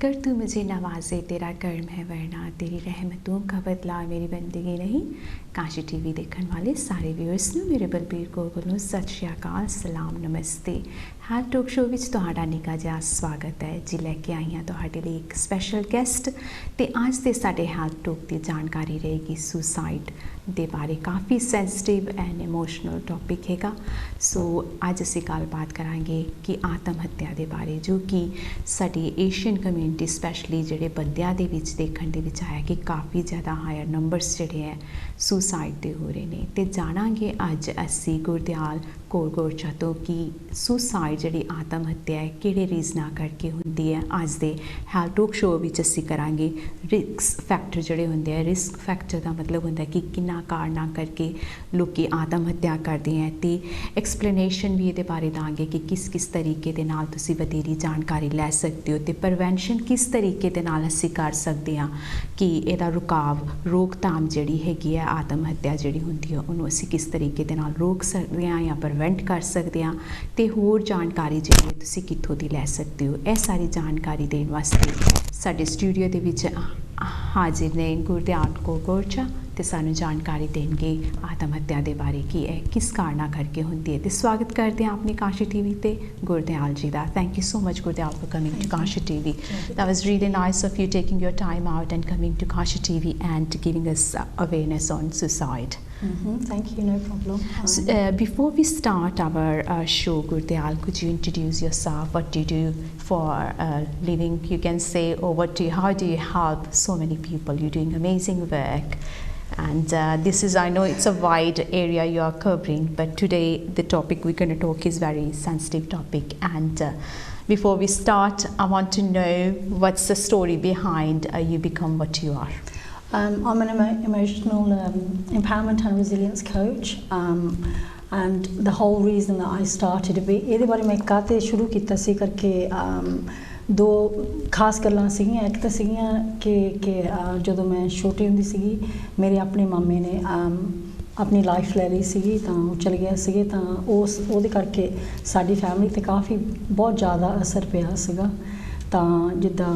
कर तू मुझे नवाजे तेरा कर्म है वरना तेरी रहमतों का बदला मेरी बंदगी नहीं। काशी टीवी देखने वाले सारे व्यूअर्स ਨੂੰ ਮੇਰੇ ਬਲਬੀਰ ਕੌਰ ਵੱਲੋਂ ਸਤਿ ਸ਼੍ਰੀ ਅਕਾਲ, ਸਲਾਮ, ਨਮਸਤੇ। ਹੈਲਥ ਟੋਕ ਸ਼ੋ ਵਿੱਚ ਤੁਹਾਡਾ ਨਿੱਘਾ ਜਿਹਾ ਸਵਾਗਤ ਹੈ ਜੀ। ਲੈ ਕੇ ਆਈ ਹਾਂ ਤੁਹਾਡੇ ਲਈ ਇੱਕ ਸਪੈਸ਼ਲ ਗੈਸਟ ਤੇ ਅੱਜ ਦੇ ਸਾਡੇ ਹੈਲਥ ਟੋਕ ਦੀ ਜਾਣਕਾਰੀ ਰਹੇਗੀ ਸੁਸਾਈਡ ਦੇ ਬਾਰੇ। ਕਾਫੀ ਸੈਂਸਿਟਿਵ ਐਂਡ ਇਮੋਸ਼ਨਲ ਟੌਪਿਕ ਹੈਗਾ। ਸੋ ਅੱਜ ਅਸੀਂ ਗੱਲਬਾਤ ਕਰਾਂਗੇ ਕਿ ਆਤਮ ਹੱਤਿਆ ਦੇ ਬਾਰੇ, ਜੋ ਕਿ ਸਾਡੀ ਏਸ਼ੀਅਨ ਕਮਿਊਨਿਟੀ ਸਪੈਸ਼ਲੀ ਜਿਹੜੇ ਬੰਦਿਆਂ ਦੇ ਵਿੱਚ ਦੇਖਣ ਦੇ ਵਿੱਚ ਆਇਆ ਕਿ ਕਾਫੀ ਜ਼ਿਆਦਾ ਹਾਇਰ ਨੰਬਰਸ ਜਿਹੜੇ ਹੈ ਸੁਸਾਈਡ ਦੇ ਹੋ ਰਹੇ ਨੇ। ਤੇ ਜਾਣਾਂਗੇ ਅੱਜ ਅਸੀਂ ਗੁਰਦਿਆਲ ਕੌਰ ਗੋਰਚਾ ਤੋਂ ਕਿ ਸੁਸਾਈਡ ਜਿਹੜੀ ਆਤਮ ਹੱਤਿਆ ਹੈ ਕਿਹੜੇ ਰੀਜ਼ਨਾਂ ਕਰਕੇ ਹੁੰਦੀ ਹੈ। ਅੱਜ ਦੇ ਹੈਲਥ ਟੋਕ ਸ਼ੋ ਵਿੱਚ ਅਸੀਂ ਕਰਾਂਗੇ ਰਿਸਕ ਫੈਕਟਰ ਜਿਹੜੇ ਹੁੰਦੇ ਆ। ਰਿਸਕ ਫੈਕਟਰ ਦਾ ਮਤਲਬ ਹੁੰਦਾ ਕਿ ਕਿੰਨਾ ਕਾਰਨਾਂ ਕਰਕੇ ਲੋਕੀ ਆਤਮ ਹੱਤਿਆ ਕਰਦੇ ਹੈ ਤੇ ਐਕਸਪਲੇਨੇਸ਼ਨ ਵੀ ਇਹਦੇ ਬਾਰੇ ਦਾਂਗੇ ਕਿ ਕਿਸ ਤਰੀਕੇ ਦੇ ਨਾਲ ਤੁਸੀਂ ਵਧੇਰੀ ਜਾਣਕਾਰੀ ਲੈ ਸਕਦੇ ਹੋ ਤੇ ਪ੍ਰੀਵੈਂਸ਼ਨ ਕਿਸ ਤਰੀਕੇ ਦੇ ਨਾਲ ਅਸੀਂ ਕਰ ਸਕਦੇ ਹਾਂ ਕਿ ਇਹਦਾ ਰੋਕਥਾਮ ਜਿਹੜੀ ਹੈਗੀ ਹੈ ਆਤਮ ਹੱਤਿਆ ਜਿਹੜੀ ਹੁੰਦੀ ਹੈ ਉਹਨੂੰ ਅਸੀਂ ਕਿਸ ਤਰੀਕੇ ਦੇ ਨਾਲ ਰੋਕ ਸਕਦੇ ਹਾਂ ਜਾਂ ਪ੍ਰੀਵੈਂਟ ਕਰ ਸਕਦੇ ਹਾਂ ਤੇ ਹੋਰ ਜਾਣਕਾਰੀ ਜਿਹੜੀ ਹੈ ਤੁਸੀਂ ਕਿੱਥੋਂ ਦੀ ਲੈ ਸਕਦੇ ਹੋ। ਇਹ ਸਾਰੀ ਜਾਣਕਾਰੀ ਦੇਣ ਵਾਸਤੇ ਸਾਡੇ ਸਟੂਡੀਓ ਦੇ ਵਿੱਚ ਹਾਜ਼ਰ ਨੇ ਗੁਰਦਿਆਲ ਕੌਰ ਗੋਰਚਾ ਤੇ ਸਾਨੂੰ ਜਾਣਕਾਰੀ ਦੇਣਗੇ ਆਤਮ ਹੱਤਿਆ ਦੇ ਬਾਰੇ ਕਿ ਇਹ ਕਿਸ ਕਾਰਨਾਂ ਕਰਕੇ ਹੁੰਦੀ ਹੈ। ਤੇ ਸਵਾਗਤ ਕਰਦੇ ਹਾਂ ਆਪਣੀ ਕਾਸ਼ੀ ਟੀਵੀ ਤੇ ਗੁਰਦਿਆਲ ਜੀ ਦਾ। Thank you so much Gurdial for coming to Kashi TV. that was really nice of you taking your time out and coming to Kashi TV and giving us awareness on suicide. Thank you, no problem. Before we start our show, Gurdial, could you introduce yourself? What do you do for a living? You can say, or how do you help so many people? You're doing amazing work. And this is, I know it's a wide area you are covering, but today the topic we're going to talk is very sensitive topic. And before we start, I want to know what's the story behind you become what you are. I'm an emotional empowerment and resilience coach, and the whole reason that I started ਇਹਦੇ ਬਾਰੇ ਮੈਂ ਕਾਹਤੇ ਸ਼ੁਰੂ ਕੀਤਾ ਸੀ ਕਰਕੇ ਦੋ ਖਾਸ ਗੱਲਾਂ ਸੀਗੀਆਂ। ਇੱਕ ਤਾਂ ਸੀਗੀਆਂ ਕਿ ਜਦੋਂ ਮੈਂ ਛੋਟੀ ਹੁੰਦੀ ਸੀਗੀ ਮੇਰੇ ਆਪਣੇ ਮਾਮੇ ਨੇ ਆਪਣੀ ਲਾਈਫ ਲੈ ਲਈ ਸੀਗੀ ਤਾਂ ਉਹ ਚਲੇ ਗਏ ਸੀਗੇ ਤਾਂ ਉਹਦੇ ਕਰਕੇ ਸਾਡੀ ਫੈਮਿਲੀ 'ਤੇ ਕਾਫੀ ਬਹੁਤ ਜ਼ਿਆਦਾ ਅਸਰ ਪਿਆ ਸੀਗਾ। ਤਾਂ ਜਿੱਦਾਂ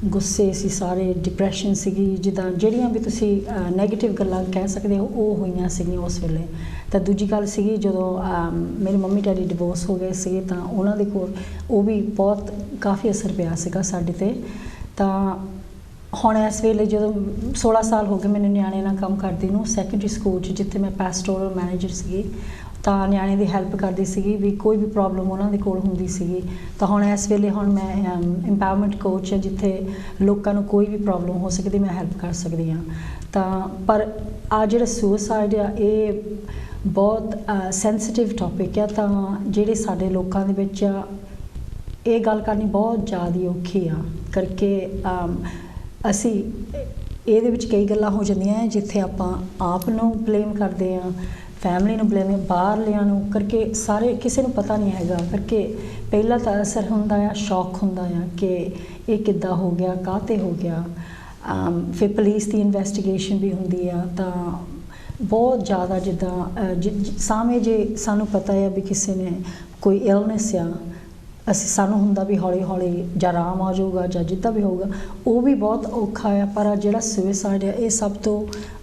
ਗੁੱਸੇ ਸੀ ਸਾਰੇ, ਡਿਪਰੈਸ਼ਨ ਸੀਗੀ, ਜਿੱਦਾਂ ਜਿਹੜੀਆਂ ਵੀ ਤੁਸੀਂ ਨੈਗੇਟਿਵ ਗੱਲਾਂ ਕਹਿ ਸਕਦੇ ਹੋ ਉਹ ਹੋਈਆਂ ਸੀਗੀਆਂ ਉਸ ਵੇਲੇ। ਤਾਂ ਦੂਜੀ ਗੱਲ ਸੀਗੀ ਜਦੋਂ ਮੇਰੇ ਮੰਮੀ ਡੈਡੀ ਡਿਵੋਰਸ ਹੋ ਗਏ ਸੀਗੇ ਤਾਂ ਉਹਨਾਂ ਦੇ ਕੋਲ ਉਹ ਵੀ ਬਹੁਤ ਕਾਫੀ ਅਸਰ ਪਿਆ ਸੀਗਾ ਸਾਡੇ 'ਤੇ। ਤਾਂ ਹੁਣ ਇਸ ਵੇਲੇ ਜਦੋਂ 16 ਸਾਲ ਹੋ ਗਏ ਮੈਨੂੰ ਨਿਆਣੇ ਨਾਲ ਕੰਮ ਕਰਦੀ ਨੂੰ ਸੈਕੰਡਰੀ ਸਕੂਲ 'ਚ, ਜਿੱਥੇ ਮੈਂ ਪੈਸਟੋਰਲ ਮੈਨੇਜਰ ਸੀਗੀ ਤਾਂ ਨਿਆਣੇ ਦੀ ਹੈਲਪ ਕਰਦੀ ਸੀਗੀ ਵੀ ਕੋਈ ਵੀ ਪ੍ਰੋਬਲਮ ਉਹਨਾਂ ਦੇ ਕੋਲ ਹੁੰਦੀ ਸੀਗੀ। ਤਾਂ ਹੁਣ ਇਸ ਵੇਲੇ ਮੈਂ ਇੰਪਾਵਰਮੈਂਟ ਕੋਚ ਹਾਂ, ਜਿੱਥੇ ਲੋਕਾਂ ਨੂੰ ਕੋਈ ਵੀ ਪ੍ਰੋਬਲਮ ਹੋ ਸਕਦੀ ਮੈਂ ਹੈਲਪ ਕਰ ਸਕਦੀ ਹਾਂ। ਤਾਂ ਪਰ ਆ ਜਿਹੜਾ ਸੁਸਾਈਡ ਆ ਇਹ ਬਹੁਤ ਸੈਂਸਿਟਿਵ ਟੌਪਿਕ ਆ। ਤਾਂ ਜਿਹੜੇ ਸਾਡੇ ਲੋਕਾਂ ਦੇ ਵਿੱਚ ਆ ਇਹ ਗੱਲ ਕਰਨੀ ਬਹੁਤ ਜ਼ਿਆਦਾ ਔਖੀ ਆ ਕਰਕੇ ਅਸੀਂ ਇਹਦੇ ਵਿੱਚ ਕਈ ਗੱਲਾਂ ਹੋ ਜਾਂਦੀਆਂ ਜਿੱਥੇ ਆਪਾਂ ਆਪ ਨੂੰ ਬਲੇਮ ਕਰਦੇ ਹਾਂ, ਫੈਮਿਲੀ ਨੂੰ ਬਲੇਮ, ਬਾਹਰਲਿਆਂ ਨੂੰ ਕਰਕੇ ਸਾਰੇ ਕਿਸੇ ਨੂੰ ਪਤਾ ਨਹੀਂ ਹੈਗਾ ਕਰਕੇ ਪਹਿਲਾਂ ਤਾਂ ਅਸਰ ਹੁੰਦਾ ਆ, ਸ਼ੌਕ ਹੁੰਦਾ ਆ ਕਿ ਇਹ ਕਿੱਦਾਂ ਹੋ ਗਿਆ, ਕਾਹਤੇ ਹੋ ਗਿਆ। ਫਿਰ ਪੁਲਿਸ ਦੀ ਇਨਵੈਸਟੀਗੇਸ਼ਨ ਵੀ ਹੁੰਦੀ ਆ ਤਾਂ ਬਹੁਤ ਜ਼ਿਆਦਾ ਜਿੱਦਾਂ ਸਾਹਮਣੇ ਜੇ ਸਾਨੂੰ ਪਤਾ ਆ ਵੀ ਕਿਸੇ ਨੇ ਕੋਈ ਇਲਨੈਸ ਆ ਸਾਨੂੰ ਹੁੰਦਾ ਵੀ ਹੌਲੀ ਹੌਲੀ ਜਾਂ ਆਰਾਮ ਆ ਜਾਊਗਾ ਜਾਂ ਜਿੱਦਾਂ ਵੀ ਹੋਊਗਾ ਉਹ ਵੀ ਬਹੁਤ ਔਖਾ ਆ। ਪਰ ਜਿਹੜਾ ਸੁਸਾਈਡ ਆ ਇਹ ਸਭ ਤੋਂ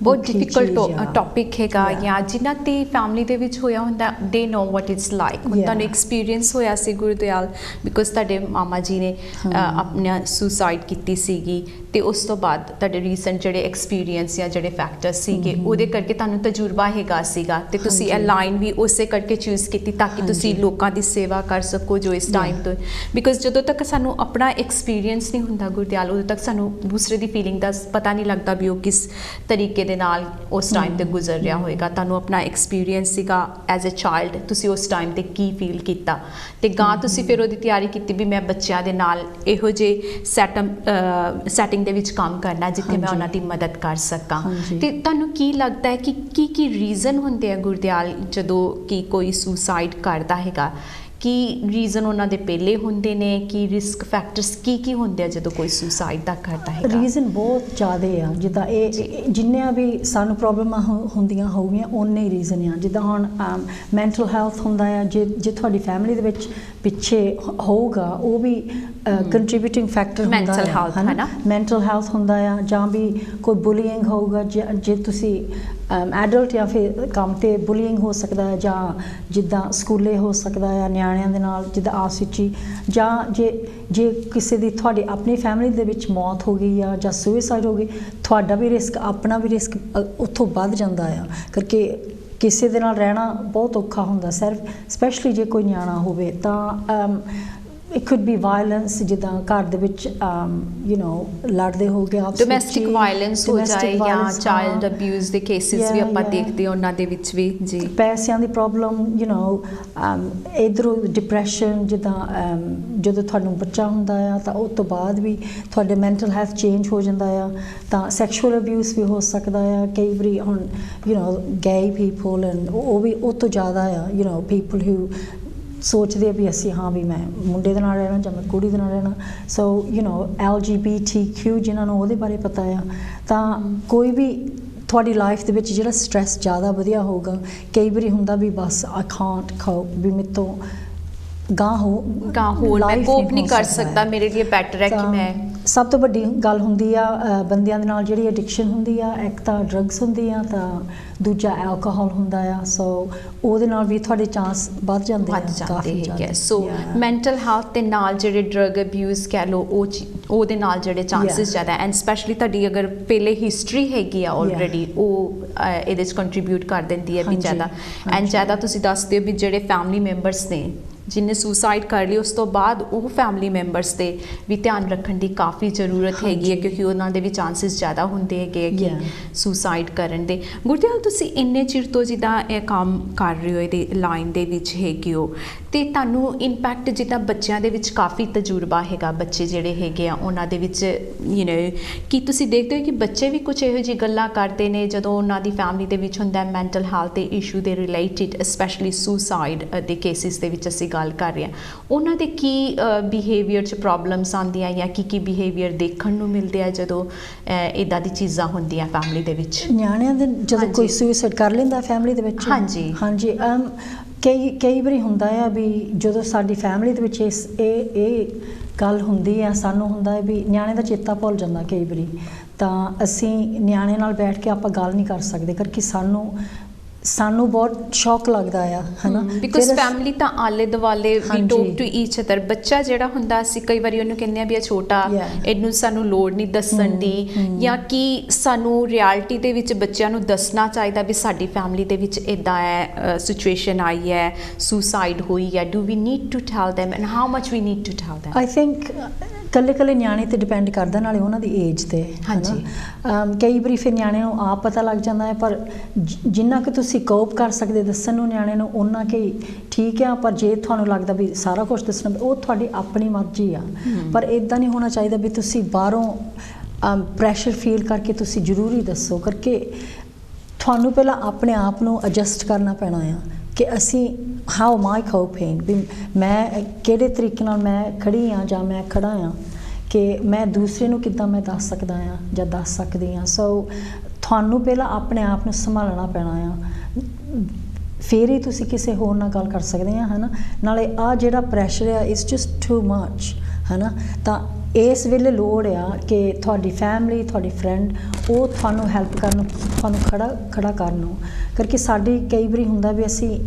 ਬਹੁਤ ਡਿਫਿਕਲਟ ਟੌਪਿਕ ਹੈਗਾ ਜਾਂ ਜਿਨ੍ਹਾਂ ਦੀ ਫੈਮਿਲੀ ਦੇ ਵਿੱਚ ਹੋਇਆ ਹੁੰਦਾ ਦੇ ਨੋ ਵਟ ਇਟਸ ਲਾਈਕ। ਹੁਣ ਤੁਹਾਨੂੰ ਐਕਸਪੀਰੀਅੰਸ ਹੋਇਆ ਸੀ ਗੁਰਦਿਆਲ ਬਿਕੋਜ਼ ਤੁਹਾਡੇ ਮਾਮਾ ਜੀ ਨੇ ਆਪਣਾ ਸੁਸਾਈਡ ਕੀਤੀ ਸੀਗੀ ਤੇ ਉਸ ਤੋਂ ਬਾਅਦ ਤੁਹਾਡੇ ਰੀਸੈਂਟ ਜਿਹੜੇ ਐਕਸਪੀਰੀਅੰਸ ਜਾਂ ਜਿਹੜੇ ਫੈਕਟਰਸ ਸੀਗੇ ਉਹਦੇ ਕਰਕੇ ਤੁਹਾਨੂੰ ਤਜਰਬਾ ਹੈਗਾ ਸੀਗਾ ਤੇ ਤੁਸੀਂ ਇਹ ਲਾਈਨ ਵੀ ਉਸੇ ਕਰਕੇ ਚੂਜ਼ ਕੀਤੀ ਤਾਂ ਕਿ ਤੁਸੀਂ ਲੋਕਾਂ ਦੀ ਸੇਵਾ ਕਰ ਸਕੋ ਜੋ ਇਸ ਟਾਈਮ ਤੋਂ। ਬਿਕੋਜ਼ ਜਦੋਂ ਤੱਕ ਸਾਨੂੰ ਆਪਣਾ ਐਕਸਪੀਰੀਅੰਸ ਨਹੀਂ ਹੁੰਦਾ ਗੁਰਦਿਆਲ ਉਦੋਂ ਤੱਕ ਸਾਨੂੰ ਦੂਸਰੇ ਦੀ ਫੀਲਿੰਗ ਦਾ ਪਤਾ ਨਹੀਂ ਲੱਗਦਾ ਵੀ ਉਹ ਕਿਸ ਤਰੀਕੇ ਦੇ ਨਾਲ ਉਸ ਟਾਈਮ 'ਤੇ ਗੁਜ਼ਰ ਰਿਹਾ ਹੋਏਗਾ। ਤੁਹਾਨੂੰ ਆਪਣਾ ਐਕਸਪੀਰੀਅੰਸ ਸੀਗਾ ਐਜ਼ ਅ ਚਾਈਲਡ, ਤੁਸੀਂ ਉਸ ਟਾਈਮ 'ਤੇ ਕੀ ਫੀਲ ਕੀਤਾ ਤੇ ਗਾਂ ਤੁਸੀਂ ਫਿਰ ਉਹਦੀ ਤਿਆਰੀ ਕੀਤੀ ਵੀ ਮੈਂ ਬੱਚਿਆਂ ਦੇ ਨਾਲ ਇਹੋ ਜਿਹੇ ਸੈਟਿੰਗ ਦੇ ਵਿੱਚ ਕੰਮ ਕਰਨਾ ਜਿੱਥੇ ਮੈਂ ਉਹਨਾਂ ਦੀ ਮਦਦ ਕਰ ਸਕਾਂ। ਤੇ ਤੁਹਾਨੂੰ ਕੀ ਲੱਗਦਾ ਹੈ ਕਿ ਕੀ ਰੀਜ਼ਨ ਹੁੰਦੇ ਆ ਗੁਰਦਿਆਲ ਜਦੋਂ ਕਿ ਕੋਈ ਸੁਸਾਈਡ ਕਰਦਾ ਹੈਗਾ? ਕੀ ਰੀਜ਼ਨ ਉਹਨਾਂ ਦੇ ਪਹਿਲੇ ਹੁੰਦੇ ਨੇ? ਕੀ ਰਿਸਕ ਫੈਕਟਰਸ ਕੀ ਹੁੰਦੇ ਆ ਜਦੋਂ ਕੋਈ ਸੁਸਾਈਡ ਦਾ ਕਰਦਾ ਹੈ? ਰੀਜ਼ਨ ਬਹੁਤ ਜ਼ਿਆਦਾ ਆ। ਜਿੱਦਾਂ ਇਹ ਜਿੰਨੀਆਂ ਵੀ ਸਾਨੂੰ ਪ੍ਰੋਬਲਮਾਂ ਹੁੰਦੀਆਂ ਹੋਊਗੀਆਂ ਉਨੇ ਹੀ ਰੀਜ਼ਨ ਆ। ਜਿੱਦਾਂ ਹੁਣ ਮੈਂਟਲ ਹੈਲਥ ਹੁੰਦਾ ਆ, ਜੇ ਤੁਹਾਡੀ ਫੈਮਿਲੀ ਦੇ ਵਿੱਚ ਪਿੱਛੇ ਹੋਊਗਾ ਉਹ ਵੀ ਕੰਟਰੀਬਿਊਟਿੰਗ ਫੈਕਟਰ ਹੁੰਦਾ Mental health, ਹੈ ਹੈ ਨਾ ਨਾ? ਮੈਂਟਲ ਹੈਲਥ ਹੁੰਦਾ ਆ ਜਾਂ ਵੀ ਕੋਈ ਬੁਲੀਇੰਗ ਹੋਊਗਾ ਜੇ ਤੁਸੀਂ ਐਡਲਟ ਜਾਂ ਫਿਰ ਕੰਮ ਤੇ ਬੁਲੀਇੰਗ ਹੋ ਸਕਦਾ ਹੈ ਜਾਂ ਜਿੱਦਾਂ ਸਕੂਲੇ ਹੋ ਸਕਦਾ ਆ ਨਿਆਣਿਆਂ ਦੇ ਨਾਲ ਜਿੱਦਾਂ ਆਪਸ ਵਿੱਚ ਹੀ ਜਾਂ ਜੇ ਕਿਸੇ ਦੀ ਤੁਹਾਡੀ ਆਪਣੀ ਫੈਮਿਲੀ ਦੇ ਵਿੱਚ ਮੌਤ ਹੋ ਗਈ ਆ ਜਾਂ ਸੁਸਾਈਡ ਹੋ ਗਈ ਤੁਹਾਡਾ ਵੀ ਰਿਸਕ ਆਪਣਾ ਵੀ ਰਿਸਕ ਉੱਥੋਂ ਵੱਧ ਜਾਂਦਾ ਆ ਕਰਕੇ ਕਿਸੇ ਦੇ ਨਾਲ ਰਹਿਣਾ ਬਹੁਤ ਔਖਾ ਹੁੰਦਾ ਸਪੈਸ਼ਲੀ ਜੇ ਕੋਈ ਨਿਆਣਾ ਹੋਵੇ ਤਾਂ it could be violence ਜਿੱਦਾਂ ਘਰ ਦੇ ਵਿੱਚ ਲੜਦੇ ਹੋ ਗਏ ਆਪਸ ਵਿੱਚ ਡੋਮੈਸਟਿਕ ਵਾਇਲੈਂਸ ਹੋ ਜਾਏ ਜਾਂ ਚਾਈਲਡ ਅਬਿਊਜ਼ ਦੇ ਕੇਸਿਸ ਵੀ ਆਪਾਂ ਦੇਖਦੇ ਹਾਂ ਉਹਨਾਂ ਦੇ ਵਿੱਚ ਵੀ ਜੀ ਪੈਸਿਆਂ ਦੀ ਪ੍ਰੋਬਲਮ ਇੱਧਰੋਂ ਡਿਪਰੈਸ਼ਨ ਜਿੱਦਾਂ ਜਦੋਂ ਤੁਹਾਨੂੰ ਬੱਚਾ ਹੁੰਦਾ ਆ ਤਾਂ ਉਸ ਤੋਂ ਬਾਅਦ ਵੀ ਤੁਹਾਡੇ ਮੈਂਟਲ ਹੈਲਥ ਚੇਂਜ ਹੋ ਜਾਂਦਾ ਆ ਤਾਂ ਸੈਕਸ਼ੂਅਲ ਅਬਿਊਜ਼ ਵੀ ਹੋ ਸਕਦਾ ਆ ਕਈ ਵਾਰੀ ਹੁਣ ਗੇਅ ਪੀਪਲ ਐਂਡ ਉਹ ਵੀ ਉਹ ਤੋਂ ਜ਼ਿਆਦਾ ਆ ਪੀਪਲ ਹੂ ਸੋਚਦੇ ਵੀ ਅਸੀਂ ਹਾਂ ਵੀ ਮੈਂ ਮੁੰਡੇ ਦੇ ਨਾਲ ਰਹਿਣਾ ਜਾਂ ਮੈਂ ਕੁੜੀ ਦੇ ਨਾਲ ਰਹਿਣਾ ਸੋ LGBTQ ਜਿਨ੍ਹਾਂ ਨੂੰ ਉਹਦੇ ਬਾਰੇ ਪਤਾ ਆ ਤਾਂ ਕੋਈ ਵੀ ਤੁਹਾਡੀ ਲਾਈਫ ਦੇ ਵਿੱਚ ਜਿਹੜਾ ਸਟ੍ਰੈਸ ਜ਼ਿਆਦਾ ਵਧੀਆ ਹੋਊਗਾ ਕਈ ਵਾਰੀ ਹੁੰਦਾ ਵੀ ਬਸ ਆਈ ਕਾਂਟ ਕੋਪ ਵੀ ਮੇਰੇ ਤੋਂ ਗਾਂ ਹੋਰ ਮੈਂ ਕੋਪ ਨਹੀਂ ਕਰ ਸਕਦਾ ਮੇਰੇ ਲਈ ਬੈਟਰ ਹੈ ਕਿ ਮੈਂ ਸਭ ਤੋਂ ਵੱਡੀ ਗੱਲ ਹੁੰਦੀ ਆ ਬੰਦਿਆਂ ਦੇ ਨਾਲ ਜਿਹੜੀ ਐਡਿਕਸ਼ਨ ਹੁੰਦੀ ਆ ਇੱਕ ਤਾਂ ਡਰੱਗਸ ਹੁੰਦੀ ਆ ਤਾਂ ਦੂਜਾ ਐਲਕੋਹਲ ਹੁੰਦਾ ਆ ਸੋ ਉਹਦੇ ਨਾਲ ਵੀ ਤੁਹਾਡੇ ਚਾਂਸ ਵੱਧ ਜਾਂਦੇ ਹੈਗੇ ਸੋ ਮੈਂਟਲ ਹੈਲਥ ਦੇ ਨਾਲ ਜਿਹੜੇ ਡਰੱਗ ਅਬਿਊਜ਼ ਕਹਿ ਲਓ ਉਹਦੇ ਨਾਲ ਜਿਹੜੇ ਚਾਂਸਸ ਜ਼ਿਆਦਾ ਐਂਡ ਸਪੈਸ਼ਲੀ ਤੁਹਾਡੀ ਅਗਰ ਪਹਿਲੇ ਹਿਸਟਰੀ ਹੈਗੀ ਆ ਆਲਰੇਡੀ ਉਹ ਇਹਦੇ 'ਚ ਕੰਟਰੀਬਿਊਟ ਕਰ ਦਿੰਦੀ ਹੈ ਵੀ ਜ਼ਿਆਦਾ ਐਂਡ ਜ਼ਿਆਦਾ ਤੁਸੀਂ ਦੱਸਦੇ ਹੋ ਵੀ ਜਿਹੜੇ ਫੈਮਿਲੀ ਮੈਂਬਰਸ ਨੇ ਜਿਹਨੇ ਸੁਸਾਈਡ ਕਰ ਲਈ ਉਸ ਤੋਂ ਬਾਅਦ ਉਹ ਫੈਮਿਲੀ ਮੈਂਬਰਸ 'ਤੇ ਵੀ ਧਿਆਨ ਰੱਖਣ ਦੀ ਕਾਫੀ ਜ਼ਰੂਰਤ ਹੈਗੀ ਹੈ ਕਿਉਂਕਿ ਉਹਨਾਂ ਦੇ ਵੀ ਚਾਂਸਿਸ ਜ਼ਿਆਦਾ ਹੁੰਦੇ ਹੈਗੇ ਕਿ ਸੁਸਾਈਡ ਕਰਨ ਦੇ ਗੁਰਦਿਆਲ ਤੁਸੀਂ ਇੰਨੇ ਚਿਰ ਤੋਂ ਜਿੱਦਾਂ ਇਹ ਕੰਮ ਕਰ ਰਹੇ ਹੋ ਇਹਦੇ ਲਾਈਨ ਦੇ ਵਿੱਚ ਹੈਗੇ ਹੋ ਅਤੇ ਤੁਹਾਨੂੰ ਇੰਪੈਕਟ ਜਿੱਦਾਂ ਬੱਚਿਆਂ ਦੇ ਵਿੱਚ ਕਾਫੀ ਤਜਰਬਾ ਹੈਗਾ ਬੱਚੇ ਜਿਹੜੇ ਹੈਗੇ ਆ ਉਹਨਾਂ ਦੇ ਵਿੱਚ ਕੀ ਤੁਸੀਂ ਦੇਖਦੇ ਹੋ ਕਿ ਬੱਚੇ ਵੀ ਕੁਝ ਇਹੋ ਜਿਹੀ ਗੱਲਾਂ ਕਰਦੇ ਨੇ ਜਦੋਂ ਉਹਨਾਂ ਦੀ ਫੈਮਿਲੀ ਦੇ ਵਿੱਚ ਹੁੰਦਾ ਮੈਂਟਲ ਹੈਲਥ ਦੇ ਇਸ਼ੂ ਦੇ ਰਿਲੇਟਿਡ ਸਪੈਸ਼ਲੀ ਸੁਸਾਈਡ ਦੇ ਕੇਸਿਸ ਦੇ ਵਿੱਚ ਅਸੀਂ ਗੱਲ ਕਰ ਰਹੇ ਹਾਂ ਉਹਨਾਂ ਦੇ ਕੀ ਬਿਹੇਵੀਅਰ 'ਚ ਪ੍ਰੋਬਲਮਸ ਆਉਂਦੀਆਂ ਜਾਂ ਕੀ ਬਿਹੇਵੀਅਰ ਦੇਖਣ ਨੂੰ ਮਿਲਦੇ ਆ ਜਦੋਂ ਇੱਦਾਂ ਦੀ ਚੀਜ਼ਾਂ ਹੁੰਦੀਆਂ ਫੈਮਿਲੀ ਦੇ ਵਿੱਚ ਨਿਆਣਿਆਂ ਦੇ ਜਦੋਂ ਕੋਈ ਸੁਸਾਈਡ ਕਰ ਲੈਂਦਾ ਫੈਮਿਲੀ ਦੇ ਵਿੱਚ ਹਾਂਜੀ ਕਈ ਵਾਰੀ ਹੁੰਦਾ ਆ ਵੀ ਜਦੋਂ ਸਾਡੀ ਫੈਮਿਲੀ ਦੇ ਵਿੱਚ ਇਹ ਗੱਲ ਹੁੰਦੀ ਆ ਸਾਨੂੰ ਹੁੰਦਾ ਹੈ ਵੀ ਨਿਆਣੇ ਦਾ ਚੇਤਾ ਭੁੱਲ ਜਾਂਦਾ ਕਈ ਵਾਰੀ ਤਾਂ ਅਸੀਂ ਨਿਆਣੇ ਨਾਲ ਬੈਠ ਕੇ ਆਪਾਂ ਗੱਲ ਨਹੀਂ ਕਰ ਸਕਦੇ ਕਰਕੇ ਸਾਨੂੰ ਬਹੁਤ ਸ਼ੌਕ ਲੱਗਦਾ ਆ ਹਨਾ ਬਿਕਾਜ਼ ਫੈਮਿਲੀ ਤਾਂ ਆਲੇ ਦੁਆਲੇ ਵੀ ਟੋਕ ਟੂ ਈਚ ਅਦਰ ਬੱਚਾ ਜਿਹੜਾ ਹੁੰਦਾ ਅਸੀਂ ਕਈ ਵਾਰੀ ਉਹਨੂੰ ਕਹਿੰਦੇ ਆ ਵੀ ਇਹ ਛੋਟਾ ਇਹਨੂੰ ਸਾਨੂੰ ਲੋੜ ਨਹੀਂ ਦੱਸਣ ਦੀ ਜਾਂ ਕਿ ਸਾਨੂੰ ਰਿਐਲਿਟੀ ਦੇ ਵਿੱਚ ਬੱਚਿਆਂ ਨੂੰ ਦੱਸਣਾ ਚਾਹੀਦਾ ਵੀ ਸਾਡੀ ਫੈਮਿਲੀ ਦੇ ਵਿੱਚ ਇੱਦਾਂ ਹੈ ਸਿਚੁਏਸ਼ਨ ਆਈ ਹੈ ਸੁਸਾਈਡ ਹੋਈ ਹੈ do we need to tell them and how much we need to tell them I think ਕੱਲੇ ਨਿਆਣੇ ਤੇ ਡਿਪੈਂਡ ਕਰਦਾ ਨਾਲੇ ਉਹਨਾਂ ਦੀ ਏਜ ਤੇ ਕਈ ਵਾਰੀ ਫਿਰ ਨਿਆਣੇ ਨੂੰ ਆਪ ਪਤਾ ਲੱਗ ਜਾਂਦਾ ਹੈ ਪਰ ਜਿੰਨਾ ਕਿ ਤੁਸੀਂ ਕੋਪ ਕਰ ਸਕਦੇ ਦੱਸਣ ਨੂੰ ਨਿਆਣੇ ਨੂੰ ਉਹਨਾਂ ਕਿ ਠੀਕ ਆ ਪਰ ਜੇ ਤੁਹਾਨੂੰ ਲੱਗਦਾ ਵੀ ਸਾਰਾ ਕੁਝ ਦੱਸਣਾ ਉਹ ਤੁਹਾਡੀ ਆਪਣੀ ਮਰਜ਼ੀ ਆ ਪਰ ਇਦਾਂ ਨਹੀਂ ਹੋਣਾ ਚਾਹੀਦਾ ਵੀ ਤੁਸੀਂ ਬਾਹਰੋਂ ਪ੍ਰੈਸ਼ਰ ਫੀਲ ਕਰਕੇ ਤੁਸੀਂ ਜ਼ਰੂਰੀ ਦੱਸੋ ਕਰਕੇ ਤੁਹਾਨੂੰ ਪਹਿਲਾਂ ਆਪਣੇ ਆਪ ਨੂੰ ਐਡਜਸਟ ਕਰਨਾ ਪੈਣਾ ਆ ਕਿ ਅਸੀਂ ਹਾਊ ਮਾਈ ਕੋਪਿੰਗ ਵੀ ਮੈਂ ਕਿਹੜੇ ਤਰੀਕੇ ਨਾਲ ਮੈਂ ਖੜੀ ਹਾਂ ਜਾਂ ਮੈਂ ਖੜਾ ਹਾਂ ਕਿ ਮੈਂ ਦੂਸਰੇ ਨੂੰ ਕਿੱਦਾਂ ਮੈਂ ਦੱਸ ਸਕਦਾ ਹਾਂ ਜਾਂ ਦੱਸ ਸਕਦੀ ਹਾਂ ਸੋ ਤੁਹਾਨੂੰ ਪਹਿਲਾਂ ਆਪਣੇ ਆਪ ਨੂੰ ਸੰਭਾਲਣਾ ਪੈਣਾ ਆ ਫਿਰ ਹੀ ਤੁਸੀਂ ਕਿਸੇ ਹੋਰ ਨਾਲ ਗੱਲ ਕਰ ਸਕਦੇ ਆ ਹੈ ਨਾ ਨਾਲੇ ਆਹ ਜਿਹੜਾ ਪ੍ਰੈਸ਼ਰ ਆ ਇਟਸ ਜਸਟ ਟੂ ਮੱਚ ਹੈ ਨਾ ਤਾਂ ਇਸ ਵੇਲੇ ਲੋੜ ਆ ਕਿ ਤੁਹਾਡੀ ਫੈਮਿਲੀ ਤੁਹਾਡੀ ਫਰੈਂਡ ਉਹ ਤੁਹਾਨੂੰ ਹੈਲਪ ਕਰਨ ਤੁਹਾਨੂੰ ਖੜਾ ਕਰਨ ਕਰਕੇ ਸਾਡੀ ਕਈ ਵਾਰੀ ਹੁੰਦਾ ਵੀ ਅਸੀਂ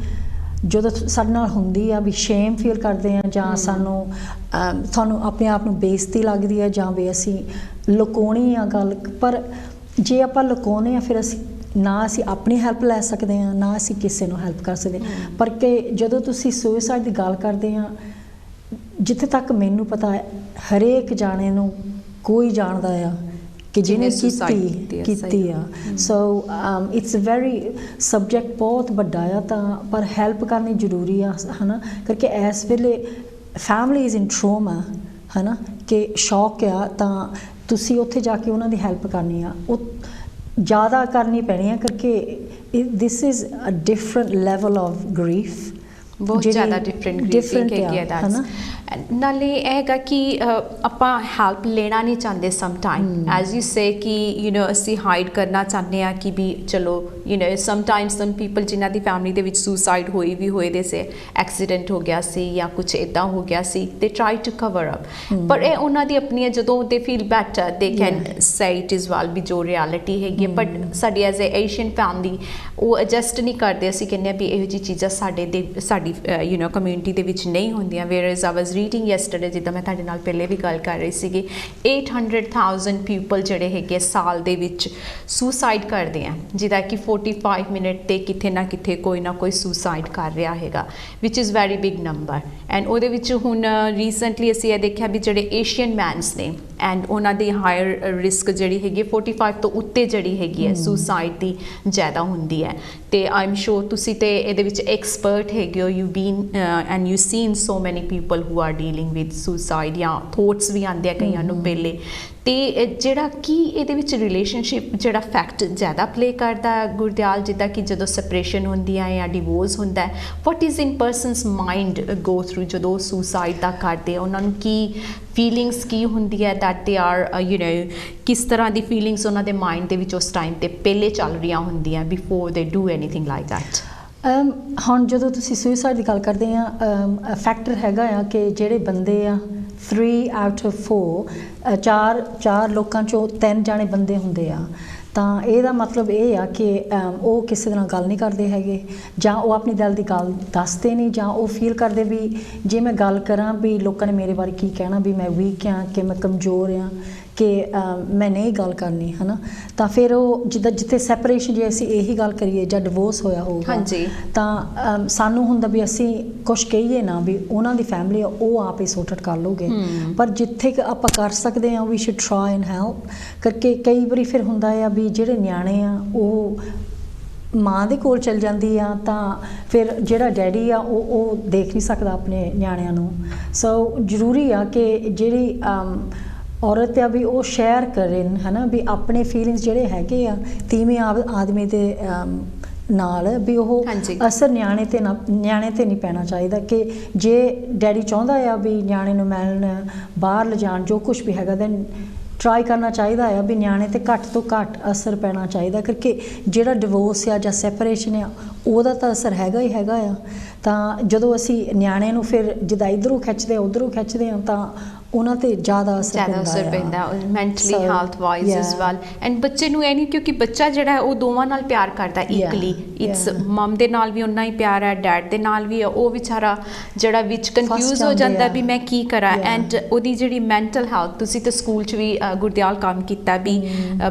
ਜਦੋਂ ਸਾਡੇ ਨਾਲ ਹੁੰਦੀ ਆ ਵੀ ਸ਼ੇਮ ਫੀਲ ਕਰਦੇ ਆ ਜਾਂ ਤੁਹਾਨੂੰ ਆਪਣੇ ਆਪ ਨੂੰ ਬੇਇੱਜ਼ਤੀ ਲੱਗਦੀ ਆ ਜਾਂ ਵੀ ਅਸੀਂ ਲੁਕਾਉਣੀ ਆ ਗੱਲ ਪਰ ਜੇ ਆਪਾਂ ਲੁਕਾਉਂਦੇ ਆ ਫਿਰ ਅਸੀਂ ਆਪਣੀ ਹੈਲਪ ਲੈ ਸਕਦੇ ਆ ਨਾ ਅਸੀਂ ਕਿਸੇ ਨੂੰ ਹੈਲਪ ਕਰ ਸਕਦੇ ਪਰ ਕਿ ਜਦੋਂ ਤੁਸੀਂ ਸੁਸਾਈਡ ਦੀ ਗੱਲ ਕਰਦੇ ਆ ਜਿੱਥੇ ਤੱਕ ਮੈਨੂੰ ਪਤਾ ਹੈ ਹਰੇਕ ਜਾਣੇ ਨੂੰ ਕੋਈ ਜਾਣਦਾ ਆ ਕਿ ਜਿਹਨੇ ਕੀਤੀ ਆ ਸੋ ਇਟਸ ਵੈਰੀ ਸਬਜੈਕਟ ਬਹੁਤ ਵੱਡਾ ਆ ਤਾਂ ਪਰ ਹੈਲਪ ਕਰਨੀ ਜ਼ਰੂਰੀ ਆ ਹੈ ਨਾ ਕਰਕੇ ਇਸ ਵੇਲੇ ਫੈਮਿਲੀ ਇਜ਼ ਇਨ ਟਰੋਮਾ ਹੈ ਨਾ ਕਿ ਸ਼ੌਕ ਆ ਤਾਂ ਤੁਸੀਂ ਉੱਥੇ ਜਾ ਕੇ ਉਹਨਾਂ ਦੀ ਹੈਲਪ ਕਰਨੀ ਆ ਉਹ ਜ਼ਿਆਦਾ ਕਰਨੀ ਪੈਣੀ ਆ ਕਰਕੇ this is a different level of grief ਬਹੁਤ ਜ਼ਿਆਦਾ ਡਿਫਰੈਂਟ ਹੈਗੀ ਹੈ ਦੈਟਸ ਨਾਲੇ ਇਹ ਹੈਗਾ ਕਿ ਆਪਾਂ ਹੈਲਪ ਲੈਣਾ ਨਹੀਂ ਚਾਹੁੰਦੇ some time as you say ਕਿ ਅਸੀਂ ਹਾਈਡ ਕਰਨਾ ਚਾਹੁੰਦੇ ਹਾਂ ਕਿ ਵੀ ਚਲੋ ਸਮ ਟਾਈਮਸ ਸਮ ਪੀਪਲ ਜਿਨ੍ਹਾਂ ਦੀ ਫੈਮਿਲੀ ਦੇ ਵਿੱਚ ਸੁਸਾਈਡ ਹੋਈ ਹੋਏ ਦੇ ਸੇ ਐਕਸੀਡੈਂਟ ਹੋ ਗਿਆ ਸੀ ਜਾਂ ਕੁਝ ਇੱਦਾਂ ਹੋ ਗਿਆ ਸੀ ਦੇ ਟਰਾਈ ਟੂ ਕਵਰ ਅਪ ਪਰ ਇਹ ਉਹਨਾਂ ਦੀ ਆਪਣੀ ਹੈ ਜਦੋਂ they feel better they can say it is well ਵੀ ਜੋ ਰਿਐਲਿਟੀ ਹੈਗੀ ਬਟ ਸਾਡੀ ਐਜ਼ ਏ ਏਸ਼ੀਅਨ ਫੈਮਿਲੀ ਉਹ ਐਡਜਸਟ ਨਹੀਂ ਕਰਦੇ ਅਸੀਂ ਕਹਿੰਦੇ ਹਾਂ ਵੀ ਇਹੋ ਜਿਹੀ ਚੀਜ਼ਾਂ ਸਾਡੀ ਕਮਿਊਨਿਟੀ ਦੇ ਵਿੱਚ ਨਹੀਂ ਹੁੰਦੀਆਂ where is I was reading yesterday ਜਿੱਦਾਂ ਮੈਂ ਤੁਹਾਡੇ ਨਾਲ ਪਹਿਲੇ ਵੀ ਗੱਲ ਕਰ ਰਹੀ ਸੀਗੀ 800,000 ਪੀਪਲ ਜਿਹੜੇ ਹੈਗੇ ਸਾਲ ਦੇ ਵਿੱਚ ਸੁਸਾਈਡ ਕਰਦੇ ਆ ਜਿਹਦਾ ਕਿ 45 ਮਿੰਟ ਤੇ ਕਿਤੇ ਨਾ ਕਿਤੇ ਕੋਈ ਨਾ ਕੋਈ ਸੁਸਾਈਡ ਕਰ ਰਿਹਾ ਹੈਗਾ ਵਿਚ is very big number and ਉਹਦੇ ਵਿੱਚ ਹੁਣ ਰੀਸੈਂਟਲੀ ਅਸੀਂ ਇਹ ਦੇਖਿਆ ਵੀ ਜਿਹੜੇ ਏਸ਼ੀਅਨ ਮੈਨਸ ਨੇ ਐਂਡ ਉਹਨਾਂ ਦੀ ਹਾਇਰ ਰਿਸਕ ਜਿਹੜੀ ਹੈਗੀ 45 ਤੋਂ ਉੱਤੇ ਜਿਹੜੀ ਹੈਗੀ ਹੈ ਸੁਸਾਈਡ ਦੀ ਜ਼ਿਆਦਾ ਹੁੰਦੀ ਹੈ ਤੇ ਆਈ ਐਮ ਸ਼ੋਰ ਤੁਸੀਂ ਤੇ ਇਹਦੇ ਵਿੱਚ ਐਕਸਪਰਟ ਹੈਗੇ ਹੋ you been and you seen ਸੋ ਮੈਨੀ people who are dealing with suicide ਜਾਂ ਥੋਟਸ ਵੀ ਆਉਂਦੇ ਆ ਕਈਆਂ ਨੂੰ ਪਹਿਲੇ ਤੇ ਜਿਹੜਾ ਕੀ ਇਹਦੇ ਵਿੱਚ ਰਿਲੇਸ਼ਨਸ਼ਿਪ ਜਿਹੜਾ ਫੈਕਟ ਜ਼ਿਆਦਾ ਪਲੇ ਕਰਦਾ ਗੁਰਦਿਆਲ ਜਿੱਦਾਂ ਕਿ ਜਦੋਂ ਸੈਪਰੇਸ਼ਨ ਹੁੰਦੀ ਹੈ ਜਾਂ ਡਿਵੋਰਸ ਹੁੰਦਾ ਹੈ what is in persons mind go through ਜਦੋਂ ਸੁਸਾਈਡ ਦਾ ਕਰਦੇ ਉਹਨਾਂ ਨੂੰ ਕੀ ਫੀਲਿੰਗਸ ਕੀ ਹੁੰਦੀ ਹੈ ਦੈਟ ਦੇ ਆਰ ਕਿਸ ਤਰ੍ਹਾਂ ਦੀ ਫੀਲਿੰਗਸ ਉਹਨਾਂ ਦੇ ਮਾਈਂਡ ਦੇ ਵਿੱਚ ਉਸ ਟਾਈਮ ਤੇ ਪਹਿਲੇ ਚੱਲ ਰਹੀਆਂ ਹੁੰਦੀਆਂ ਬਿਫੋਰ ਦੇ ਡੂ ਐਨੀਥਿੰਗ ਲਾਈਕ ਦੈਟ ਹੁਣ ਜਦੋਂ ਤੁਸੀਂ ਸੁਸਾਈਡ ਦੀ ਗੱਲ ਕਰਦੇ ਆ ਫੈਕਟਰ ਹੈਗਾ ਆ ਕਿ ਜਿਹੜੇ ਬੰਦੇ ਆ 3 out of 4 ਚਾਰ ਲੋਕਾਂ 'ਚੋਂ 3 ਜਾਣੇ ਬੰਦੇ ਹੁੰਦੇ ਆ ਤਾਂ ਇਹਦਾ ਮਤਲਬ ਇਹ ਆ ਕਿ ਉਹ ਕਿਸੇ ਦੇ ਨਾਲ ਗੱਲ ਨਹੀਂ ਕਰਦੇ ਹੈਗੇ ਜਾਂ ਉਹ ਆਪਣੀ ਦਿਲ ਦੀ ਗੱਲ ਦੱਸਦੇ ਨਹੀਂ ਜਾਂ ਉਹ ਫੀਲ ਕਰਦੇ ਵੀ ਜੇ ਮੈਂ ਗੱਲ ਕਰਾਂ ਵੀ ਲੋਕਾਂ ਨੇ ਮੇਰੇ ਬਾਰੇ ਕੀ ਕਹਿਣਾ ਵੀ ਮੈਂ ਵੀਕ ਹਾਂ ਕਿ ਮੈਂ ਕਮਜ਼ੋਰ ਹਾਂ ਕਿ ਮੈਂ ਨਹੀਂ ਗੱਲ ਕਰਨੀ ਹੈ ਨਾ ਤਾਂ ਫਿਰ ਉਹ ਜਿੱਦਾਂ ਜਿੱਥੇ ਸੈਪਰੇਸ਼ਨ ਜੇ ਅਸੀਂ ਇਹੀ ਗੱਲ ਕਰੀਏ ਜਾਂ ਡਿਵੋਰਸ ਹੋਇਆ ਹੋਊਗਾ ਤਾਂ ਸਾਨੂੰ ਹੁੰਦਾ ਵੀ ਅਸੀਂ ਕੁਛ ਕਹੀਏ ਨਾ ਵੀ ਉਹਨਾਂ ਦੀ ਫੈਮਿਲੀ ਉਹ ਆਪ ਹੀ ਸੌਰਟ ਆਊਟ ਕਰ ਲਓਗੇ ਪਰ ਜਿੱਥੇ ਆਪਾਂ ਕਰ ਸਕਦੇ ਹਾਂ we should try and help ਕਰਕੇ ਕਈ ਵਾਰੀ ਫਿਰ ਹੁੰਦਾ ਆ ਵੀ ਜਿਹੜੇ ਨਿਆਣੇ ਆ ਉਹ ਮਾਂ ਦੇ ਕੋਲ ਚਲ ਜਾਂਦੀ ਆ ਤਾਂ ਫਿਰ ਜਿਹੜਾ ਡੈਡੀ ਆ ਉਹ ਦੇਖ ਨਹੀਂ ਸਕਦਾ ਆਪਣੇ ਨਿਆਣਿਆਂ ਨੂੰ ਸੋ ਜ਼ਰੂਰੀ ਆ ਕਿ ਜਿਹੜੀ ਔਰਤ ਆ ਵੀ ਉਹ ਸ਼ੇਅਰ ਕਰਨ ਹੈ ਨਾ ਵੀ ਆਪਣੇ ਫੀਲਿੰਗਸ ਜਿਹੜੇ ਹੈਗੇ ਆ ਤੀਵੇਂ ਆਦਮੀ ਦੇ ਨਾਲ ਵੀ ਉਹ ਅਸਰ ਨਿਆਣੇ ਤੇ ਨਹੀਂ ਪੈਣਾ ਚਾਹੀਦਾ ਕਿ ਜੇ ਡੈਡੀ ਚਾਹੁੰਦਾ ਆ ਵੀ ਨਿਆਣੇ ਨੂੰ ਮਿਲਣ ਬਾਹਰ ਲਿਜਾਣ ਜੋ ਕੁਝ ਵੀ ਹੈਗਾ ਦੈਨ ਟਰਾਈ ਕਰਨਾ ਚਾਹੀਦਾ ਆ ਵੀ ਨਿਆਣੇ ਤੇ ਘੱਟ ਤੋਂ ਘੱਟ ਅਸਰ ਪੈਣਾ ਚਾਹੀਦਾ ਕਰਕੇ ਜਿਹੜਾ ਡਿਵੋਰਸ ਆ ਜਾਂ ਸੈਪਰੇਸ਼ਨ ਆ ਉਹਦਾ ਤਾਂ ਅਸਰ ਹੈਗਾ ਹੀ ਹੈਗਾ ਆ ਤਾਂ ਜਦੋਂ ਅਸੀਂ ਨਿਆਣੇ ਨੂੰ ਫਿਰ ਜਿੱਦਾਂ ਇੱਧਰੋਂ ਖਿੱਚਦੇ ਉੱਧਰੋਂ ਖਿੱਚਦੇ ਹਾਂ ਤਾਂ ਉਹਨਾਂ ਤੇ ਜ਼ਿਆਦਾ ਅਸਰ ਪੈਂਦਾ mentally health wise as well and ਬੱਚੇ ਨੂੰ ਇਹ ਨਹੀਂ ਕਿਉਂਕਿ ਬੱਚਾ ਜਿਹੜਾ ਉਹ ਦੋਵਾਂ ਨਾਲ ਪਿਆਰ ਕਰਦਾ ਇਕਲੀ ਇਟਸ ਮਮ ਦੇ ਨਾਲ ਵੀ ਉਨਾ ਹੀ ਪਿਆਰ ਹੈ ਡੈਡ ਦੇ ਨਾਲ ਵੀ ਉਹ ਵਿਚਾਰਾ ਜਿਹੜਾ ਵਿੱਚ ਕਨਫਿਊਜ਼ ਹੋ ਜਾਂਦਾ ਵੀ ਮੈਂ ਕੀ ਕਰਾਂ ਐਂਡ ਉਹਦੀ ਜਿਹੜੀ ਮੈਂਟਲ ਹੈਲਥ ਤੁਸੀਂ ਤਾਂ ਸਕੂਲ 'ਚ ਵੀ ਗੁਰਦਿਆਲ ਕੰਮ ਕੀਤਾ ਵੀ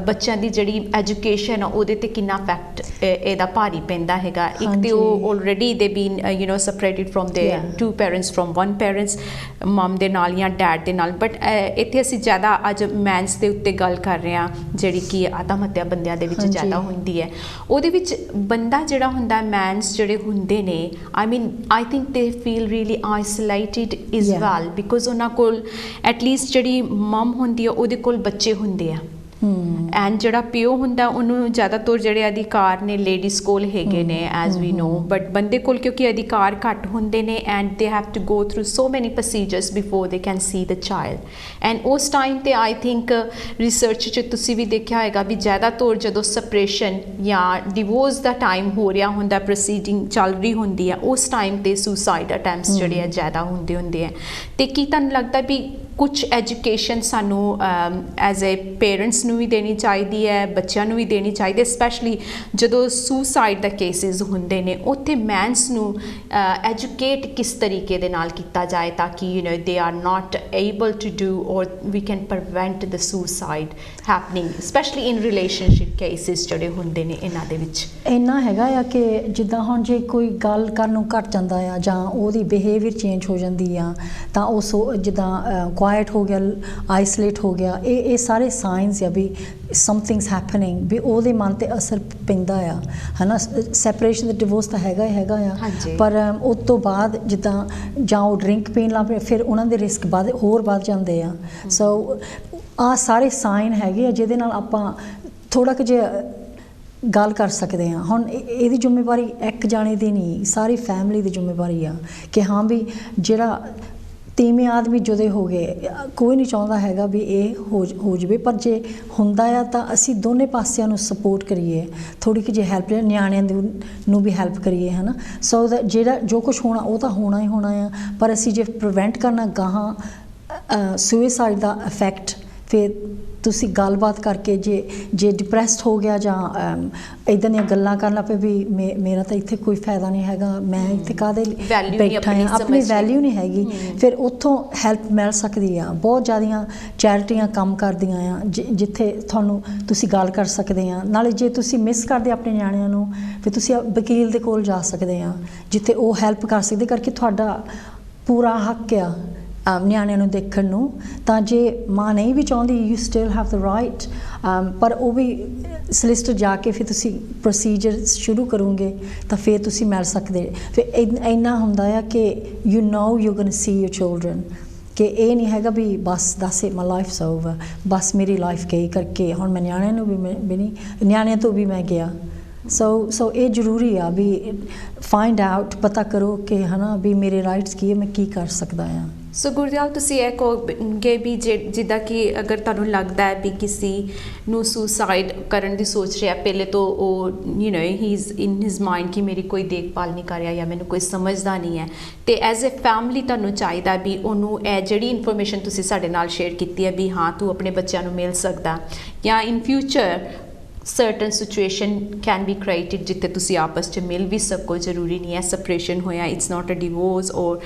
ਬੱਚਿਆਂ ਦੀ ਜਿਹੜੀ ਐਜੂਕੇਸ਼ਨ ਉਹਦੇ ਤੇ ਕਿੰਨਾ ਇਫੈਕਟ ਇਹਦਾ ਭਾਰੀ ਪੈਂਦਾ ਹੈਗਾ ਇੱਕ ਤੇ ਉਹ ਆਲਰੇਡੀ ਦੇ ਬੀਨ separated from their two parents from one parents ਮਮ ਦੇ ਨਾਲ ਜਾਂ ਡੈਡ ਦੇ ਨਾਲ ਬਟ ਇੱਥੇ ਅਸੀਂ ਜ਼ਿਆਦਾ ਅੱਜ ਮੈਨਸ ਦੇ ਉੱਤੇ ਗੱਲ ਕਰ ਰਹੇ ਹਾਂ ਜਿਹੜੀ ਕਿ ਆਤਮ ਹੱਤਿਆ ਬੰਦਿਆਂ ਦੇ ਵਿੱਚ ਜ਼ਿਆਦਾ ਹੁੰਦੀ ਹੈ ਉਹਦੇ ਵਿੱਚ ਬੰਦਾ ਜਿਹੜਾ ਹੁੰਦਾ ਮੈਨਸ ਜਿਹੜੇ ਹੁੰਦੇ ਨੇ I think they feel really isolated as well because ਉਹਨਾਂ ਕੋਲ ਐਟਲੀਸਟ ਜਿਹੜੀ ਮਮ ਹੁੰਦੀ ਹੈ ਉਹਦੇ ਕੋਲ ਬੱਚੇ ਹੁੰਦੇ ਆ ਐਂਡ ਜਿਹੜਾ ਪਿਓ ਹੁੰਦਾ ਉਹਨੂੰ ਜ਼ਿਆਦਾਤਰ ਜਿਹੜੇ ਅਧਿਕਾਰ ਨੇ ਲੇਡੀਜ਼ ਕੋਲ ਹੈਗੇ ਨੇ ਐਜ਼ ਵੀ ਨੋ ਬਟ ਬੰਦੇ ਕੋਲ ਕਿਉਂਕਿ ਅਧਿਕਾਰ ਘੱਟ ਹੁੰਦੇ ਨੇ and they have to go through so many procedures before they can see the child and ਉਸ ਟਾਈਮ ਤੇ ਆਈ ਥਿੰਕ ਰਿਸਰਚ 'ਚ ਤੁਸੀਂ ਵੀ ਦੇਖਿਆ ਹੋਏਗਾ ਵੀ ਜ਼ਿਆਦਾਤਰ ਜਦੋਂ ਸਪਰੇਸ਼ਨ ਜਾਂ ਡਿਵੋਰਸ ਦਾ ਟਾਈਮ ਹੋ ਰਿਹਾ ਹੁੰਦਾ ਪ੍ਰੋਸੀਡਿੰਗ ਚੱਲ ਰਹੀ ਹੁੰਦੀ ਹੈ ਉਸ ਟਾਈਮ ਤੇ ਸੁਸਾਈਡ ਅਟੈਂਪਟਸ ਜਿਹੜੇ ਆ ਜ਼ਿਆਦਾ ਹੁੰਦੇ ਆ ਤੇ ਕੀ ਤੁਹਾਨੂੰ ਲੱਗਦਾ ਵੀ ਕੁਛ ਐਜੂਕੇਸ਼ਨ ਸਾਨੂੰ ਐਜ਼ ਏ ਪੇਰੈਂਟਸ ਨੂੰ ਵੀ ਦੇਣੀ ਚਾਹੀਦੀ ਹੈ ਬੱਚਿਆਂ ਨੂੰ ਵੀ ਦੇਣੀ ਚਾਹੀਦੀ ਸਪੈਸ਼ਲੀ ਜਦੋਂ ਸੁਸਾਈਡ ਦਾ ਕੇਸਿਸ ਹੁੰਦੇ ਨੇ ਉੱਥੇ ਮੈਨਸ ਨੂੰ ਐਜੂਕੇਟ ਕਿਸ ਤਰੀਕੇ ਦੇ ਨਾਲ ਕੀਤਾ ਜਾਏ ਤਾਂ ਕਿ they are not able to do or we can prevent the suicide happening specially in relationship cases ਜਿਹੜੇ ਹੁੰਦੇ ਨੇ ਇਹਨਾਂ ਦੇ ਵਿੱਚ ਇੰਨਾ ਹੈਗਾ ਆ ਕਿ ਜਿੱਦਾਂ ਹੁਣ ਜੇ ਕੋਈ ਗੱਲ ਕਰਨ ਨੂੰ ਘੱਟ ਜਾਂਦਾ ਆ ਜਾਂ ਉਹਦੀ ਬਿਹੇਵੀਅਰ ਚੇਂਜ ਹੋ ਜਾਂਦੀ ਆ ਤਾਂ ਉਹ ਜਿੱਦਾਂ ਕੁਆਇਟ ਹੋ ਗਿਆ ਆਈਸੋਲੇਟ ਹੋ ਗਿਆ ਇਹ ਸਾਰੇ ਸਾਈਨਸ ਆ ਵੀ ਸਮਥਿੰਗਸ ਹੈਪਨਿੰਗ ਵੀ ਉਹਦੇ ਮਨ ਤੇ ਅਸਰ ਪੈਂਦਾ ਆ ਹੈ ਨਾ ਸੈਪਰੇਸ਼ਨ ਦਾ ਡਿਵੋਰਸ ਤਾਂ ਹੈਗਾ ਆ ਪਰ ਉਸ ਤੋਂ ਬਾਅਦ ਜਿੱਦਾਂ ਜਾਂ ਉਹ ਡਰਿੰਕ ਪੀਣ ਲੱਗ ਪਏ ਫਿਰ ਉਹਨਾਂ ਦੇ ਰਿਸਕ ਹੋਰ ਵੱਧ ਜਾਂਦੇ ਆ ਸੋ ਆਹ ਸਾਰੇ ਸਾਈਨ ਹੈਗੇ ਆ ਜਿਹਦੇ ਨਾਲ ਆਪਾਂ ਥੋੜ੍ਹਾ ਕੁ ਜਿਹਾ ਗੱਲ ਕਰ ਸਕਦੇ ਹਾਂ। ਹੁਣ ਇਹਦੀ ਜ਼ਿੰਮੇਵਾਰੀ ਇੱਕ ਜਾਣੇ ਦੀ ਨਹੀਂ, ਸਾਰੀ ਫੈਮਿਲੀ ਦੀ ਜ਼ਿੰਮੇਵਾਰੀ ਆ ਕਿ ਹਾਂ ਵੀ ਜਿਹੜਾ ਤੀਵੇਂ ਆਦਮੀ ਜੁਦੇ ਹੋ ਗਏ, ਕੋਈ ਨਹੀਂ ਚਾਹੁੰਦਾ ਹੈਗਾ ਵੀ ਇਹ ਹੋ ਜਾਵੇ, ਪਰ ਜੇ ਹੁੰਦਾ ਆ ਤਾਂ ਅਸੀਂ ਦੋਨੇ ਪਾਸਿਆਂ ਨੂੰ ਸਪੋਰਟ ਕਰੀਏ, ਥੋੜ੍ਹੀ ਜਿਹੀ ਹੈਲਪ, ਨਿਆਣਿਆਂ ਨੂੰ ਵੀ ਹੈਲਪ ਕਰੀਏ, ਹੈ ਨਾ। ਸੋ ਜਿਹੜਾ ਜੋ ਕੁਝ ਹੋਣਾ ਉਹ ਤਾਂ ਹੋਣਾ ਹੀ ਹੋਣਾ ਆ, ਪਰ ਅਸੀਂ ਜੇ ਪ੍ਰੀਵੈਂਟ ਕਰਨਾ ਗਾਹਾਂ ਸੁਇਸਾਈਡ ਦਾ ਇਫੈਕਟ, ਫਿਰ ਤੁਸੀਂ ਗੱਲਬਾਤ ਕਰਕੇ ਜੇ ਡਿਪਰੈਸਡ ਹੋ ਗਿਆ ਜਾਂ ਇੱਦਾਂ ਦੀਆਂ ਗੱਲਾਂ ਕਰਨ ਲੱਗ ਪਏ ਵੀ ਮੇਰਾ ਤਾਂ ਇੱਥੇ ਕੋਈ ਫਾਇਦਾ ਨਹੀਂ ਹੈਗਾ, ਮੈਂ ਇੱਥੇ ਕਾਹਦੇ ਬੈਠਾ ਹਾਂ, ਆਪਣੀ ਵੈਲਿਊ ਨਹੀਂ ਹੈਗੀ, ਫਿਰ ਉੱਥੋਂ ਹੈਲਪ ਮਿਲ ਸਕਦੀ ਆ। ਬਹੁਤ ਜ਼ਿਆਦੀਆਂ ਚੈਰਿਟੀਆਂ ਕੰਮ ਕਰਦੀਆਂ ਆ ਜਿੱਥੇ ਤੁਸੀਂ ਗੱਲ ਕਰ ਸਕਦੇ ਆ। ਨਾਲੇ ਜੇ ਤੁਸੀਂ ਮਿਸ ਕਰਦੇ ਆਪਣੇ ਨਿਆਣਿਆਂ ਨੂੰ, ਫਿਰ ਤੁਸੀਂ ਵਕੀਲ ਦੇ ਕੋਲ ਜਾ ਸਕਦੇ ਆ ਜਿੱਥੇ ਉਹ ਹੈਲਪ ਕਰ ਸਕਦੇ, ਕਰਕੇ ਤੁਹਾਡਾ ਪੂਰਾ ਹੱਕ ਆ ਨਿਆਣਿਆਂ ਨੂੰ ਦੇਖਣ ਨੂੰ। ਤਾਂ ਜੇ ਮਾਂ ਨਹੀਂ ਵੀ ਚਾਹੁੰਦੀ, you still have the right, ਪਰ ਉਹ ਵੀ ਸਲਿਸਟਰ ਜਾ ਕੇ ਫਿਰ ਤੁਸੀਂ ਪ੍ਰੋਸੀਜਰ ਸ਼ੁਰੂ ਕਰੋਗੇ ਤਾਂ ਫਿਰ ਤੁਸੀਂ ਮਿਲ ਸਕਦੇ। ਫਿਰ ਇੰਨਾ ਹੁੰਦਾ ਆ ਕਿ you know you going to see your children, ਕਿ ਇਹ ਨਹੀਂ ਹੈਗਾ ਵੀ ਬਸ that's it my life over, ਬਸ ਮੇਰੀ ਲਾਈਫ ਗਈ ਕਰਕੇ ਹੁਣ ਮੈਂ ਨਿਆਣਿਆਂ ਨੂੰ ਵੀ ਨਹੀਂ, ਨਿਆਣਿਆਂ ਤੋਂ ਵੀ ਮੈਂ ਗਿਆ। ਸੋ ਇਹ ਜ਼ਰੂਰੀ ਆ ਵੀ ਫਾਈਂਡ ਆਊਟ, ਪਤਾ ਕਰੋ ਕਿ ਹੈ ਨਾ ਵੀ ਮੇਰੇ ਰਾਈਟਸ ਕੀ ਹੈ, ਮੈਂ ਕੀ ਕਰ ਸਕਦਾ ਆ। ਸੋ ਗੁਰਦਿਆਲ, ਤੁਸੀਂ ਇਹ ਕਹੋਗੇ ਵੀ ਜਿੱਦਾਂ ਕਿ ਅਗਰ ਤੁਹਾਨੂੰ ਲੱਗਦਾ ਹੈ ਵੀ ਕਿਸੇ ਨੂੰ ਸੁਸਾਈਡ ਕਰਨ ਦੀ ਸੋਚ ਰਿਹਾ, ਪਹਿਲੇ ਤੋਂ ਉਹ ਹੀ ਇਜ਼ ਇਨ ਹਿਜ਼ ਮਾਈਂਡ ਕਿ ਮੇਰੀ ਕੋਈ ਦੇਖਭਾਲ ਨਹੀਂ ਕਰ ਰਿਹਾ ਜਾਂ ਮੈਨੂੰ ਕੋਈ ਸਮਝਦਾ ਨਹੀਂ ਹੈ, ਤੇ ਐਜ਼ ਅ ਫੈਮਿਲੀ ਤੁਹਾਨੂੰ ਚਾਹੀਦਾ ਵੀ ਉਹਨੂੰ ਇਹ ਜਿਹੜੀ ਇਨਫੋਰਮੇਸ਼ਨ ਤੁਸੀਂ ਸਾਡੇ ਨਾਲ ਸ਼ੇਅਰ ਕੀਤੀ ਹੈ ਵੀ ਹਾਂ ਤੂੰ ਆਪਣੇ ਬੱਚਿਆਂ ਨੂੰ ਮਿਲ ਸਕਦਾ, ਜਾਂ in future certain situation can be created ਜਿੱਥੇ ਤੁਸੀਂ ਆਪਸ 'ਚ ਮਿਲ ਵੀ ਸਕੋ, ਜ਼ਰੂਰੀ ਨਹੀਂ ਹੈ ਸਪਰੇਸ਼ਨ ਹੋਇਆ, ਇਟਸ ਨਾਟ ਅ ਡਿਵੋਰਸ, ਔਰ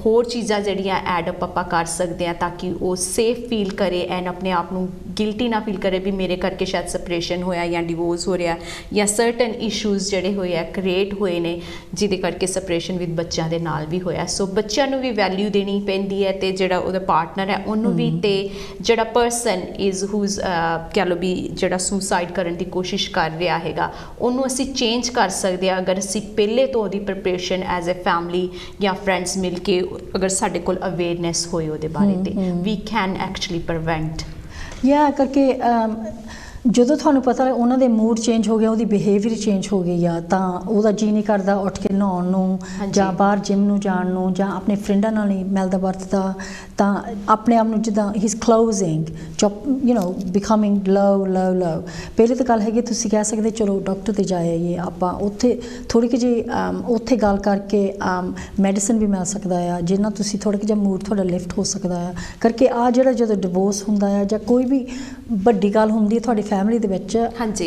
ਹੋਰ ਚੀਜ਼ਾਂ ਜਿਹੜੀਆਂ ਐਡ ਅਪ ਆਪਾਂ ਕਰ ਸਕਦੇ ਹਾਂ ਤਾਂ ਕਿ ਉਹ ਸੇਫ ਫੀਲ ਕਰੇ ਐਂਡ ਆਪਣੇ ਆਪ ਨੂੰ ਗਿਲਟੀ ਨਾ ਫੀਲ ਕਰੇ ਵੀ ਮੇਰੇ ਕਰਕੇ ਸ਼ਾਇਦ ਸਪਰੇਸ਼ਨ ਹੋਇਆ ਜਾਂ ਡਿਵੋਰਸ ਹੋ ਰਿਹਾ, ਜਾਂ ਸਰਟਨ ਇਸ਼ੂਜ਼ ਜਿਹੜੇ ਹੋਏ ਆ ਕ੍ਰੀਏਟ ਹੋਏ ਨੇ ਜਿਹਦੇ ਕਰਕੇ ਸਪਰੇਸ਼ਨ ਵਿਦ ਬੱਚਿਆਂ ਦੇ ਨਾਲ ਵੀ ਹੋਇਆ। ਸੋ ਬੱਚਿਆਂ ਨੂੰ ਵੀ ਵੈਲਿਊ ਦੇਣੀ ਪੈਂਦੀ ਹੈ, ਅਤੇ ਜਿਹੜਾ ਉਹਦਾ ਪਾਰਟਨਰ ਹੈ ਉਹਨੂੰ ਵੀ, ਅਤੇ ਜਿਹੜਾ ਪਰਸਨ ਇਜ਼ ਹੂਜ਼ ਕਹਿ ਲਓ ਵੀ ਜਿਹੜਾ ਸੁਸਾਈਡ ਕਰਨ ਦੀ ਕੋਸ਼ਿਸ਼ ਕਰ ਰਿਹਾ ਹੈਗਾ, ਉਹਨੂੰ ਅਸੀਂ ਚੇਂਜ ਕਰ ਸਕਦੇ ਹਾਂ ਅਗਰ ਅਸੀਂ ਪਹਿਲੇ ਤੋਂ ਉਹਦੀ ਪ੍ਰੀਪਰੇਸ਼ਨ ਐਜ਼ ਅ ਫੈਮਿਲੀ ਜਾਂ ਫਰੈਂਡਸ ਮਿਲ ਕੇ, ਅਗਰ ਸਾਡੇ ਕੋਲ ਅਵੇਅਰਨੈਸ ਹੋਏ ਉਹਦੇ ਬਾਰੇ, ਤੇ ਵੀ ਕੈਨ ਐਕਚੁਅਲੀ ਪ੍ਰੀਵੈਂਟ। ਕਰਕੇ ਜਦੋਂ ਤੁਹਾਨੂੰ ਪਤਾ ਉਹਨਾਂ ਦੇ ਮੂਡ ਚੇਂਜ ਹੋ ਗਿਆ, ਉਹਦੀ ਬਿਹੇਵੀਅਰ ਚੇਂਜ ਹੋ ਗਈ ਆ, ਤਾਂ ਉਹਦਾ ਜੀ ਨਹੀਂ ਕਰਦਾ ਉੱਠ ਕੇ ਨਹਾਉਣ ਨੂੰ ਜਾਂ ਬਾਹਰ ਜਿਮ ਨੂੰ ਜਾਣ ਨੂੰ, ਜਾਂ ਆਪਣੇ ਫਰੈਂਡਾਂ ਨਾਲ ਨਹੀਂ ਮਿਲਦਾ ਵਰਤਦਾ, ਤਾਂ ਆਪਣੇ ਆਪ ਨੂੰ ਜਿੱਦਾਂ ਹੀ ਇਜ਼ ਕਲੋਜ਼ਿੰਗ ਬਿਕਮਿੰਗ ਲੋ। ਪਹਿਲੇ ਤਾਂ ਗੱਲ ਹੈਗੀ ਤੁਸੀਂ ਕਹਿ ਸਕਦੇ ਚਲੋ ਡਾਕਟਰ 'ਤੇ ਜਾ ਆਈਏ, ਆਪਾਂ ਉੱਥੇ ਥੋੜ੍ਹੀ ਜਿਹੀ ਉੱਥੇ ਗੱਲ ਕਰਕੇ ਮੈਡੀਸਨ ਵੀ ਮਿਲ ਸਕਦਾ ਆ, ਜਿੰਨਾ ਤੁਸੀਂ ਥੋੜ੍ਹਾ ਜਿਹਾ ਮੂਡ ਤੁਹਾਡਾ ਲਿਫਟ ਹੋ ਸਕਦਾ ਆ। ਕਰਕੇ ਜਿਹੜਾ ਜਦੋਂ ਡਿਵੋਰਸ ਹੁੰਦਾ ਆ ਜਾਂ ਕੋਈ ਵੀ ਵੱਡੀ ਗੱਲ ਹੁੰਦੀ ਹੈ ਤੁਹਾਡੀ ਫੈਮਿਲੀ ਦੇ ਵਿੱਚ,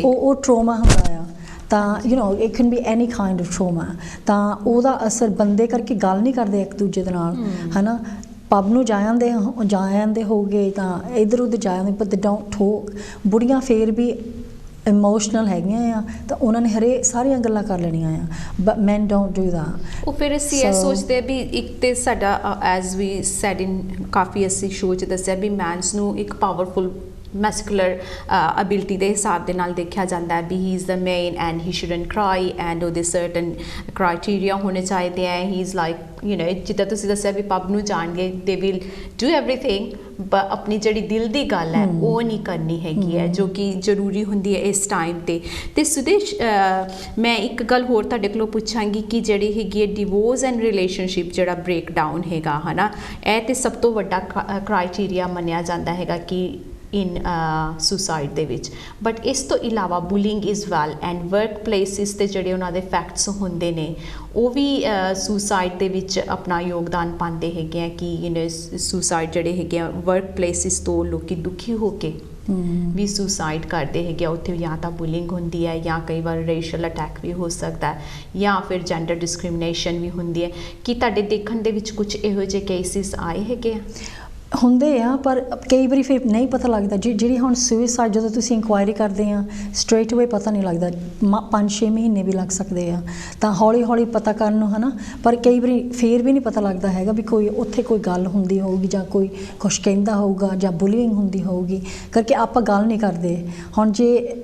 ਉਹ ਟਰੋਮਾ ਹੁੰਦਾ ਆ, ਤਾਂ it can be any kind of trauma, ਤਾਂ ਉਹਦਾ ਅਸਰ ਬੰਦੇ ਕਰਕੇ ਗੱਲ ਨਹੀਂ ਕਰਦੇ ਇੱਕ ਦੂਜੇ ਦੇ ਨਾਲ, ਹੈ ਨਾ। ਪਬ ਨੂੰ ਜਾ ਆਉਂਦੇ ਹੋਗੇ ਤਾਂ ਇੱਧਰ ਉੱਧਰ ਜਾ ਆਉਂਦੇ, ਬਟ ਦੇ ਡੋਂਟ ਟਾਕ। ਬੁੜੀਆਂ ਫੇਰ ਵੀ ਇਮੋਸ਼ਨਲ ਹੈਗੀਆਂ ਆ, ਤਾਂ ਉਹਨਾਂ ਨੇ ਸਾਰੀਆਂ ਗੱਲਾਂ ਕਰ ਲੈਣੀਆਂ ਆ, but man don't do that. ਉਹ ਫਿਰ ਅਸੀਂ ਇਹ ਸੋਚਦੇ ਵੀ ਇੱਕ ਤੇ ਸਾਡਾ ਐਜ਼ ਵੀ ਸੈਡ ਇਨ ਕਾਫੀ ਅਸੀਂ ਸ਼ੋਅ 'ਚ ਦੱਸਿਆ ਵੀ ਮੈਨਸ ਨੂੰ ਇੱਕ ਪਾਵਰਫੁਲ ਮੈਸਕੂਲਰ ਅਬਿਲਿਟੀ ਦੇ ਹਿਸਾਬ ਦੇ ਨਾਲ ਦੇਖਿਆ ਜਾਂਦਾ ਹੈ ਵੀ he is the main and he shouldn't cry, and ਉਹਦੇ ਸਰਟਨ ਕ੍ਰਾਈਟੀਰੀਆ ਹੋਣੇ ਚਾਹੀਦੇ ਹੈ। ਹੀ ਇਜ਼ ਲਾਈਕ ਜਿੱਦਾਂ ਤੁਸੀਂ ਦੱਸਿਆ ਵੀ ਪਬ ਨੂੰ ਜਾਣਗੇ, they will do everything, but ਆਪਣੀ ਜਿਹੜੀ ਦਿਲ ਦੀ ਗੱਲ ਹੈ ਉਹ ਨਹੀਂ ਕਰਨੀ ਹੈਗੀ ਹੈ, ਜੋ ਕਿ ਜ਼ਰੂਰੀ ਹੁੰਦੀ ਹੈ ਇਸ ਟਾਈਮ 'ਤੇ। ਅਤੇ ਸੁਦੇਸ਼, ਮੈਂ ਇੱਕ ਗੱਲ ਹੋਰ ਤੁਹਾਡੇ ਕੋਲੋਂ ਪੁੱਛਾਂਗੀ ਕਿ ਜਿਹੜੀ ਹੈਗੀ ਹੈ ਡਿਵੋਰਸ ਐਂਡ ਰਿਲੇਸ਼ਨਸ਼ਿਪ ਜਿਹੜਾ ਬ੍ਰੇਕਡਾਊਨ ਹੈਗਾ, ਹੈ ਨਾ, ਇਹ ਤਾਂ ਸਭ ਤੋਂ ਵੱਡਾ ਕ੍ਰਾਈਟੀਰੀਆ ਮੰਨਿਆ ਜਾਂਦਾ ਹੈਗਾ ਕਿ ਇਨ ਸੁਸਾਈਡ ਦੇ ਵਿੱਚ, ਬਟ ਇਸ ਤੋਂ ਇਲਾਵਾ bullying is well, and work places 'ਤੇ ਜਿਹੜੇ ਉਹਨਾਂ ਦੇ ਫੈਕਟਸ ਹੁੰਦੇ ਨੇ ਉਹ ਵੀ ਸੁਸਾਈਡ ਦੇ ਵਿੱਚ ਆਪਣਾ ਯੋਗਦਾਨ ਪਾਉਂਦੇ ਹੈਗੇ ਆ ਕਿ ਸੁਸਾਈਡ ਜਿਹੜੇ ਹੈਗੇ ਆ ਵਰਕ ਪਲੇਸਿਸ ਤੋਂ ਲੋਕ ਦੁਖੀ ਹੋ ਕੇ ਵੀ ਸੁਸਾਈਡ ਕਰਦੇ ਹੈਗੇ ਆ, ਉੱਥੇ ਜਾਂ ਤਾਂ ਬੁਲਿੰਗ ਹੁੰਦੀ ਹੈ ਜਾਂ ਕਈ ਵਾਰ ਰੇਸ਼ੀਅਲ ਅਟੈਕ ਵੀ ਹੋ ਸਕਦਾ ਹੈ ਜਾਂ ਫਿਰ ਜੈਂਡਰ ਡਿਸਕ੍ਰਿਮੀਨੇਸ਼ਨ ਵੀ ਹੁੰਦੀ ਹੈ। ਕੀ ਤੁਹਾਡੇ ਦੇਖਣ ਦੇ ਵਿੱਚ ਕੁਝ ਇਹੋ ਜਿਹੇ ਕੇਸਿਸ ਆਏ ਹੈਗੇ ਆ? ਹੁੰਦੇ ਆ, ਪਰ ਕਈ ਵਾਰੀ ਫਿਰ ਨਹੀਂ ਪਤਾ ਲੱਗਦਾ। ਜਿਹੜੀ ਹੁਣ ਸੁਇਸਾਈਡ ਜਦੋਂ ਤੁਸੀਂ ਇਨਕੁਆਇਰੀ ਕਰਦੇ ਆ ਸਟ੍ਰੇਟ ਅਵੇ ਪਤਾ ਨਹੀਂ ਲੱਗਦਾ, 5-6 ਮਹੀਨੇ ਵੀ ਲੱਗ ਸਕਦੇ ਆ, ਤਾਂ ਹੌਲੀ ਹੌਲੀ ਪਤਾ ਕਰਨ ਨੂੰ, ਹੈ ਨਾ। ਪਰ ਕਈ ਵਾਰੀ ਫੇਰ ਵੀ ਨਹੀਂ ਪਤਾ ਲੱਗਦਾ ਹੈਗਾ ਵੀ ਕੋਈ ਉੱਥੇ ਕੋਈ ਗੱਲ ਹੁੰਦੀ ਹੋਊਗੀ ਜਾਂ ਕੋਈ ਕੁਛ ਕਹਿੰਦਾ ਹੋਊਗਾ ਜਾਂ ਬੁਲੀਇੰਗ ਹੁੰਦੀ ਹੋਊਗੀ, ਕਰਕੇ ਆਪਾਂ ਗੱਲ ਨਹੀਂ ਕਰਦੇ। ਹੁਣ ਜੇ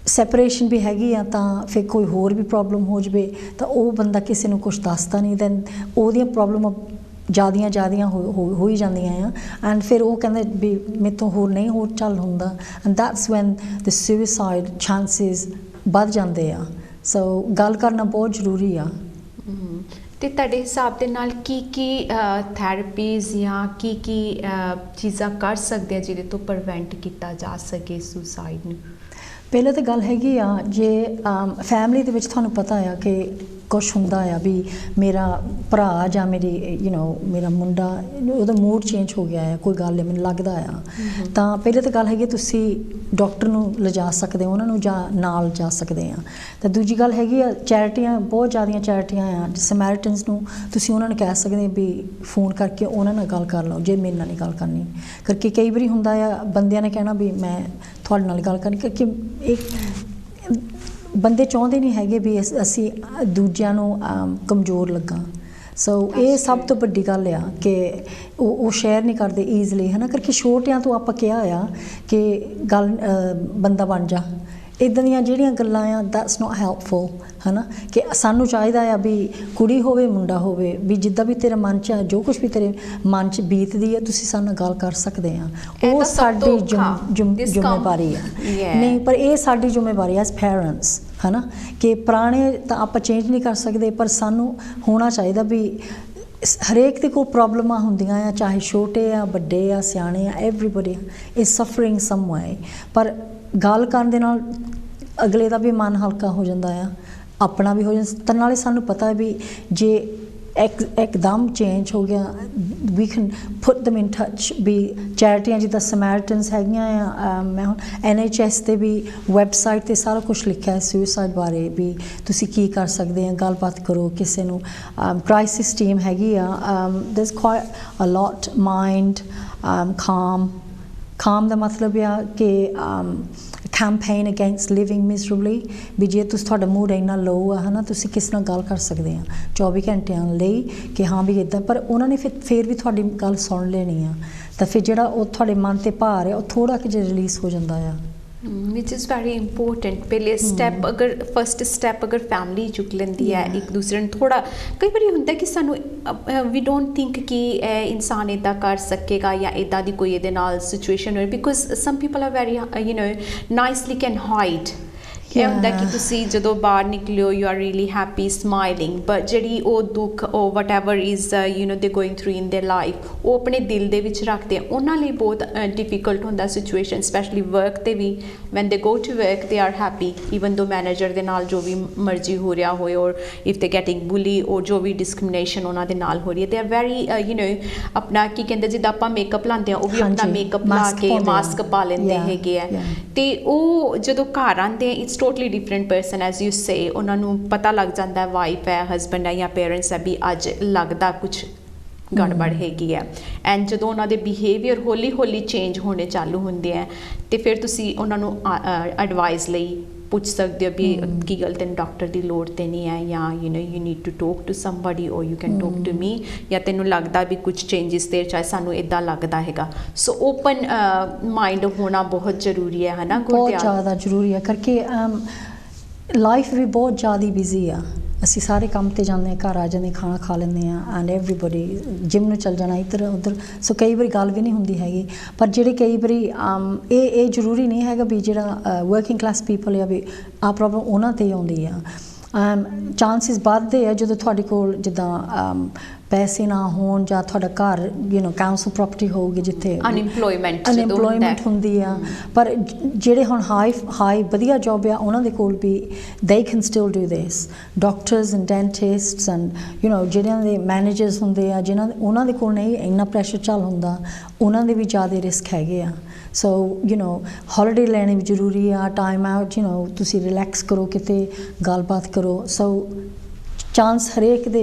ਸੈਪਰੇਸ਼ਨ ਵੀ ਹੈਗੀ ਆ ਤਾਂ ਫਿਰ ਕੋਈ ਹੋਰ ਵੀ ਪ੍ਰੋਬਲਮ ਹੋ ਜਾਵੇ ਤਾਂ ਉਹ ਬੰਦਾ ਕਿਸੇ ਨੂੰ ਕੁਛ ਦੱਸਦਾ ਨਹੀਂ, ਦੈਨ ਉਹਦੀਆਂ ਪ੍ਰੋਬਲਮ ਜ਼ਿਆਦੀਆਂ ਹੋ ਹੀ ਜਾਂਦੀਆਂ ਆ, ਐਂਡ ਫਿਰ ਉਹ ਕਹਿੰਦੇ ਵੀ ਮੇਰੇ ਤੋਂ ਹੋਰ ਨਹੀਂ ਚੱਲ ਹੁੰਦਾ, and that's van the suicide chances ਵੱਧ ਜਾਂਦੇ ਆ। ਸੋ ਗੱਲ ਕਰਨਾ ਬਹੁਤ ਜ਼ਰੂਰੀ ਆ। ਤੇ ਤੁਹਾਡੇ ਹਿਸਾਬ ਦੇ ਨਾਲ ਕੀ ਥੈਰੇਪੀਜ਼ ਜਾਂ ਕੀ ਚੀਜ਼ਾਂ ਕਰ ਸਕਦੇ ਆ ਜਿਹਦੇ ਤੋਂ ਪ੍ਰੀਵੈਂਟ ਕੀਤਾ ਜਾ ਸਕੇ ਸੁਸਾਈਡ ਨੂੰ? ਪਹਿਲਾਂ ਤਾਂ ਗੱਲ ਹੈਗੀ ਆ, ਜੇ ਫੈਮਿਲੀ ਦੇ ਵਿੱਚ ਤੁਹਾਨੂੰ ਪਤਾ ਆ ਕਿ ਕੁਛ ਹੁੰਦਾ ਆ ਵੀ ਮੇਰਾ ਭਰਾ ਜਾਂ ਮੇਰੀ ਮੇਰਾ ਮੁੰਡਾ ਉਹਦਾ ਮੂਡ ਚੇਂਜ ਹੋ ਗਿਆ ਆ, ਕੋਈ ਗੱਲ ਮੈਨੂੰ ਲੱਗਦਾ ਆ, ਤਾਂ ਪਹਿਲੇ ਤਾਂ ਗੱਲ ਹੈਗੀ ਤੁਸੀਂ ਡਾਕਟਰ ਨੂੰ ਲਿਜਾ ਸਕਦੇ ਹੋ, ਉਹਨਾਂ ਨੂੰ ਜਾਂ ਨਾਲ ਜਾ ਸਕਦੇ ਆ। ਤਾਂ ਦੂਜੀ ਗੱਲ ਹੈਗੀ ਆ, ਚੈਰਿਟੀਆਂ ਬਹੁਤ ਜ਼ਿਆਦੀਆਂ ਚੈਰਿਟੀਆਂ ਆ, ਸਮੈਰਿਟਨਸ ਨੂੰ ਤੁਸੀਂ ਉਹਨਾਂ ਨੂੰ ਕਹਿ ਸਕਦੇ ਵੀ ਫੋਨ ਕਰਕੇ ਉਹਨਾਂ ਨਾਲ ਗੱਲ ਕਰ ਲਓ ਜੇ ਮੇਰੇ ਨਾਲ ਨਹੀਂ ਗੱਲ ਕਰਨੀ, ਕਰਕੇ ਕਈ ਵਾਰੀ ਹੁੰਦਾ ਆ ਬੰਦਿਆਂ ਨੇ ਕਹਿਣਾ ਵੀ ਮੈਂ ਤੁਹਾਡੇ ਨਾਲ ਗੱਲ ਕਰਨੀ, ਕਰਕੇ ਇੱਕ ਬੰਦੇ ਚਾਹੁੰਦੇ ਨਹੀਂ ਹੈਗੇ ਵੀ ਅਸੀਂ ਦੂਜਿਆਂ ਨੂੰ ਕਮਜ਼ੋਰ ਲੱਗਾ। ਸੋ ਇਹ ਸਭ ਤੋਂ ਵੱਡੀ ਗੱਲ ਆ ਕਿ ਉਹ ਸ਼ੇਅਰ ਨਹੀਂ ਕਰਦੇ ਈਜ਼ਲੀ, ਹੈ ਨਾ, ਕਰਕੇ ਛੋਟਿਆਂ ਤੋਂ ਆਪਾਂ ਕਿਹਾ ਆ ਕਿ ਗੱਲ ਬੰਦਾ ਬਣ ਜਾ, ਇੱਦਾਂ ਦੀਆਂ ਜਿਹੜੀਆਂ ਗੱਲਾਂ ਆ ਦੈਟਸ ਨੋਟ ਹੈਲਪਫੁਲ, ਹੈ ਨਾ, ਕਿ ਸਾਨੂੰ ਚਾਹੀਦਾ ਆ ਵੀ ਕੁੜੀ ਹੋਵੇ ਮੁੰਡਾ ਹੋਵੇ ਵੀ ਜਿੱਦਾਂ ਵੀ ਤੇਰੇ ਮਨ 'ਚ ਜੋ ਕੁਛ ਵੀ ਤੇਰੇ ਮਨ 'ਚ ਬੀਤਦੀ ਹੈ ਤੁਸੀਂ ਸਾਡੇ ਨਾਲ ਗੱਲ ਕਰ ਸਕਦੇ ਆ, ਉਹ ਸਾਡੀ ਜ਼ਿੰਮੇਵਾਰੀ ਆ। ਨਹੀਂ, ਪਰ ਇਹ ਸਾਡੀ ਜ਼ਿੰਮੇਵਾਰੀ ਐਜ਼ ਪੈਰੈਂਟਸ, ਹੈ ਨਾ, ਕਿ ਪੁਰਾਣੇ ਤਾਂ ਆਪਾਂ ਚੇਂਜ ਨਹੀਂ ਕਰ ਸਕਦੇ, ਪਰ ਸਾਨੂੰ ਹੋਣਾ ਚਾਹੀਦਾ ਵੀ ਹਰੇਕ ਦੇ ਕੋਲ ਪ੍ਰੋਬਲਮਾਂ ਹੁੰਦੀਆਂ ਆ, ਚਾਹੇ ਛੋਟੇ ਆ ਵੱਡੇ ਆ ਸਿਆਣੇ ਆ, ਐਵਰੀਬਡੀ ਇਜ਼ ਸਫਰਿੰਗ ਸਮ ਵੇ, ਪਰ ਗੱਲ ਕਰਨ ਦੇ ਨਾਲ ਅਗਲੇ ਦਾ ਵੀ ਮਨ ਹਲਕਾ ਹੋ ਜਾਂਦਾ ਆ, ਆਪਣਾ ਵੀ ਹੋ ਜਾਂਦਾ। ਤਾਂ ਨਾਲੇ ਸਾਨੂੰ ਪਤਾ ਵੀ ਜੇ ਇੱਕਦਮ ਚੇਂਜ ਹੋ ਗਿਆ ਵੀ ਕੈਨ ਪੁੱਟ ਦਮ ਇਨ ਟੱਚ, ਵੀ ਚੈਰਿਟੀਆਂ ਜਿੱਦਾਂ ਸਮੈਰਿਟਨਸ ਹੈਗੀਆਂ ਆ, ਮੈਂ ਹੁਣ NHS 'ਤੇ ਵੀ ਵੈਬਸਾਈਟ 'ਤੇ ਸਾਰਾ ਕੁਛ ਲਿਖਿਆ ਹੈ ਸੁਸਾਈਡ ਬਾਰੇ, ਵੀ ਤੁਸੀਂ ਕੀ ਕਰ ਸਕਦੇ ਆ, ਗੱਲਬਾਤ ਕਰੋ ਕਿਸੇ ਨੂੰ। ਕ੍ਰਾਈਸਿਸ ਟੀਮ ਹੈਗੀ ਆ, ਦੇਅਰਸ ਕੁਆਇਟ ਅ ਲੋਟ ਮਾਈਂਡ ਕਾਮ ਦਾ ਮਤਲਬ ਆ ਕਿ ਕੈਂਪੇਨ ਅਗੇਂਸਟ ਲਿਵਿੰਗ ਮਿਜ਼ਰੇਬਲੀ, ਵੀ ਜੇ ਤੁਹਾਡਾ ਮੂਡ ਇੰਨਾ ਲੋ ਆ, ਹੈ ਨਾ, ਤੁਸੀਂ ਕਿਸ ਨਾਲ ਗੱਲ ਕਰ ਸਕਦੇ ਆ 24 ਘੰਟਿਆਂ ਲਈ ਕਿ ਹਾਂ ਵੀ ਇੱਦਾਂ, ਪਰ ਉਹਨਾਂ ਨੇ ਫਿਰ ਵੀ ਤੁਹਾਡੀ ਗੱਲ ਸੁਣ ਲੈਣੀ ਆ, ਤਾਂ ਫਿਰ ਜਿਹੜਾ ਉਹ ਤੁਹਾਡੇ ਮਨ 'ਤੇ ਭਾਰ ਆ ਉਹ ਥੋੜ੍ਹਾ ਕੁ ਜਿਹਾ ਰਿਲੀਜ਼ ਹੋ ਜਾਂਦਾ ਆ। ਵਿਚ ਇਜ਼ ਵੈਰੀ ਇੰਪੋਰਟੈਂਟ। ਪਹਿਲੇ ਸਟੈਪ ਅਗਰ ਫਸਟ ਸਟੈਪ ਅਗਰ ਫੈਮਿਲੀ ਚੁੱਕ ਲੈਂਦੀ ਹੈ ਇੱਕ ਦੂਸਰੇ ਨੂੰ, ਥੋੜ੍ਹਾ ਕਈ ਵਾਰੀ ਹੁੰਦਾ ਕਿ ਸਾਨੂੰ ਵੀ ਡੋਂਟ ਥਿੰਕ ਕਿ ਇਹ ਇਨਸਾਨ ਇੱਦਾਂ ਕਰ ਸਕੇਗਾ ਜਾਂ ਇੱਦਾਂ ਦੀ ਕੋਈ ਇਹਦੇ ਨਾਲ ਸਿਚੁਏਸ਼ਨ ਹੋਏ, because some people are very nicely can hide. ਇਹ ਹੁੰਦਾ ਕਿ ਤੁਸੀਂ ਜਦੋਂ ਬਾਹਰ ਨਿਕਲਿਓ you are really happy smiling, but ਜਿਹੜੀ ਉਹ ਦੁੱਖ ਉਹ whatever is they going through in their life ਉਹ ਆਪਣੇ ਦਿਲ ਦੇ ਵਿੱਚ ਰੱਖਦੇ ਆ। ਉਹਨਾਂ ਲਈ ਬਹੁਤ ਡਿਫਿਕਲਟ ਹੁੰਦਾ ਸਿਚੁਏਸ਼ਨ, ਸਪੈਸ਼ਲੀ ਵਰਕ 'ਤੇ ਵੀ when they go to work they are happy even though manager ਦੇ ਨਾਲ ਜੋ ਵੀ ਮਰਜ਼ੀ ਹੋ ਰਿਹਾ ਹੋਏ, ਔਰ ਇਫ ਦੇ ਗੈਟਿੰਗ ਬੁਲੀ ਔਰ ਜੋ ਵੀ ਡਿਸਕ੍ਰਿਮੀਨੇਸ਼ਨ ਉਹਨਾਂ ਦੇ ਨਾਲ ਹੋ ਰਹੀ ਹੈ, ਦੇ ਆਰ ਵੈਰੀ ਆਪਣਾ ਕੀ ਕਹਿੰਦੇ ਜਿੱਦਾਂ ਆਪਾਂ ਮੇਕਅਪ ਲਾਉਂਦੇ ਆ ਉਹ ਵੀ ਆਪਣਾ ਮੇਕਅਪ ਲਾ ਕੇ ਮਾਸਕ ਪਾ ਲੈਂਦੇ ਹੈਗੇ ਆ, ਅਤੇ ਉਹ ਜਦੋਂ ਘਰ ਆਉਂਦੇ it's totally different person as you say. ਉਹਨਾਂ ਨੂੰ ਪਤਾ ਲੱਗ ਜਾਂਦਾ ਵਾਈਫ ਹੈ, ਹਸਬੈਂਡ ਹੈ ਜਾਂ ਪੇਰੈਂਟਸ ਹੈ ਵੀ ਅੱਜ ਲੱਗਦਾ ਕੁਛ ਗੜਬੜ ਹੈਗੀ ਹੈ, ਐਂਡ ਜਦੋਂ ਉਹਨਾਂ ਦੇ ਬਿਹੇਵੀਅਰ ਹੌਲੀ ਹੌਲੀ ਚੇਂਜ ਹੋਣੇ ਚਾਲੂ ਹੁੰਦੇ ਹੈ ਅਤੇ ਫਿਰ ਤੁਸੀਂ ਉਹਨਾਂ ਨੂੰ ਐਡਵਾਈਸ ਲਈ ਪੁੱਛ ਸਕਦੇ ਹੋ ਵੀ ਕੀ ਗੱਲ ਤੈਨੂੰ ਡਾਕਟਰ ਦੀ ਲੋੜ ਤਾਂ ਨਹੀਂ ਹੈ, ਜਾਂ you need to talk to somebody or you can talk to me, ਜਾਂ ਤੈਨੂੰ ਲੱਗਦਾ ਵੀ ਕੁਛ ਚੇਂਜਿਸ ਤੇ ਚਾਹੇ ਸਾਨੂੰ ਇੱਦਾਂ ਲੱਗਦਾ ਹੈਗਾ। ਸੋ ਓਪਨ ਮਾਈਂਡ ਹੋਣਾ ਬਹੁਤ ਜ਼ਰੂਰੀ ਹੈ ਨਾ, ਬਹੁਤ ਜ਼ਿਆਦਾ ਜ਼ਰੂਰੀ ਹੈ, ਕਰਕੇ ਲਾਈਫ ਵੀ ਬਹੁਤ ਜ਼ਿਆਦਾ ਬਿਜ਼ੀ ਆ, ਅਸੀਂ ਸਾਰੇ ਕੰਮ 'ਤੇ ਜਾਂਦੇ ਹਾਂ, ਘਰ ਆ ਜਾਂਦੇ ਖਾਣਾ ਖਾ ਲੈਂਦੇ ਹਾਂ, ਐਂਡ ਐਵਰੀਬਡੀ ਜਿਮ ਨੂੰ ਚੱਲ ਜਾਣਾ ਇੱਧਰ ਉੱਧਰ, ਸੋ ਕਈ ਵਾਰੀ ਗੱਲ ਵੀ ਨਹੀਂ ਹੁੰਦੀ ਹੈਗੀ। ਪਰ ਜਿਹੜੇ ਕਈ ਵਾਰੀ ਇਹ ਜ਼ਰੂਰੀ ਨਹੀਂ ਹੈਗਾ ਵੀ ਜਿਹੜਾ ਵਰਕਿੰਗ ਕਲਾਸ ਪੀਪਲ ਆ ਵੀ ਆਹ ਪ੍ਰੋਬਲਮ ਉਹਨਾਂ 'ਤੇ ਆਉਂਦੀ ਆ। ਚਾਂਸਿਸ ਵੱਧਦੇ ਆ ਜਦੋਂ ਤੁਹਾਡੇ ਕੋਲ ਜਿੱਦਾਂ ਪੈਸੇ ਨਾ ਹੋਣ ਜਾਂ ਤੁਹਾਡਾ ਘਰ ਕਾਉਂਸਲ ਪ੍ਰੋਪਰਟੀ ਹੋਊਗੀ ਜਿੱਥੇ ਅਨਇੰਪਲੋਇਮੈਂਟ ਹੁੰਦੀ ਆ, ਪਰ ਜਿਹੜੇ ਹੁਣ ਹਾਈ ਵਧੀਆ ਜੋਬ ਆ ਉਹਨਾਂ ਦੇ ਕੋਲ ਵੀ they can still do this. Doctors and dentists and ਜਿਹੜਿਆਂ ਦੇ ਮੈਨੇਜਰਸ ਹੁੰਦੇ ਆ ਉਹਨਾਂ ਦੇ ਕੋਲ ਨਹੀਂ ਇੰਨਾ ਪ੍ਰੈਸ਼ਰ ਚੱਲ ਹੁੰਦਾ, ਉਹਨਾਂ ਦੇ ਵੀ ਜ਼ਿਆਦਾ ਰਿਸਕ ਹੈਗੇ ਆ। ਸੋ ਹੌਲੀਡੇ ਲੈਣੀ ਵੀ ਜ਼ਰੂਰੀ ਆ, ਟਾਈਮ ਆਊਟ ਤੁਸੀਂ ਰਿਲੈਕਸ ਕਰੋ, ਕਿਤੇ ਗੱਲਬਾਤ ਕਰੋ। ਸੋ ਚਾਂਸ ਹਰੇਕ ਦੇ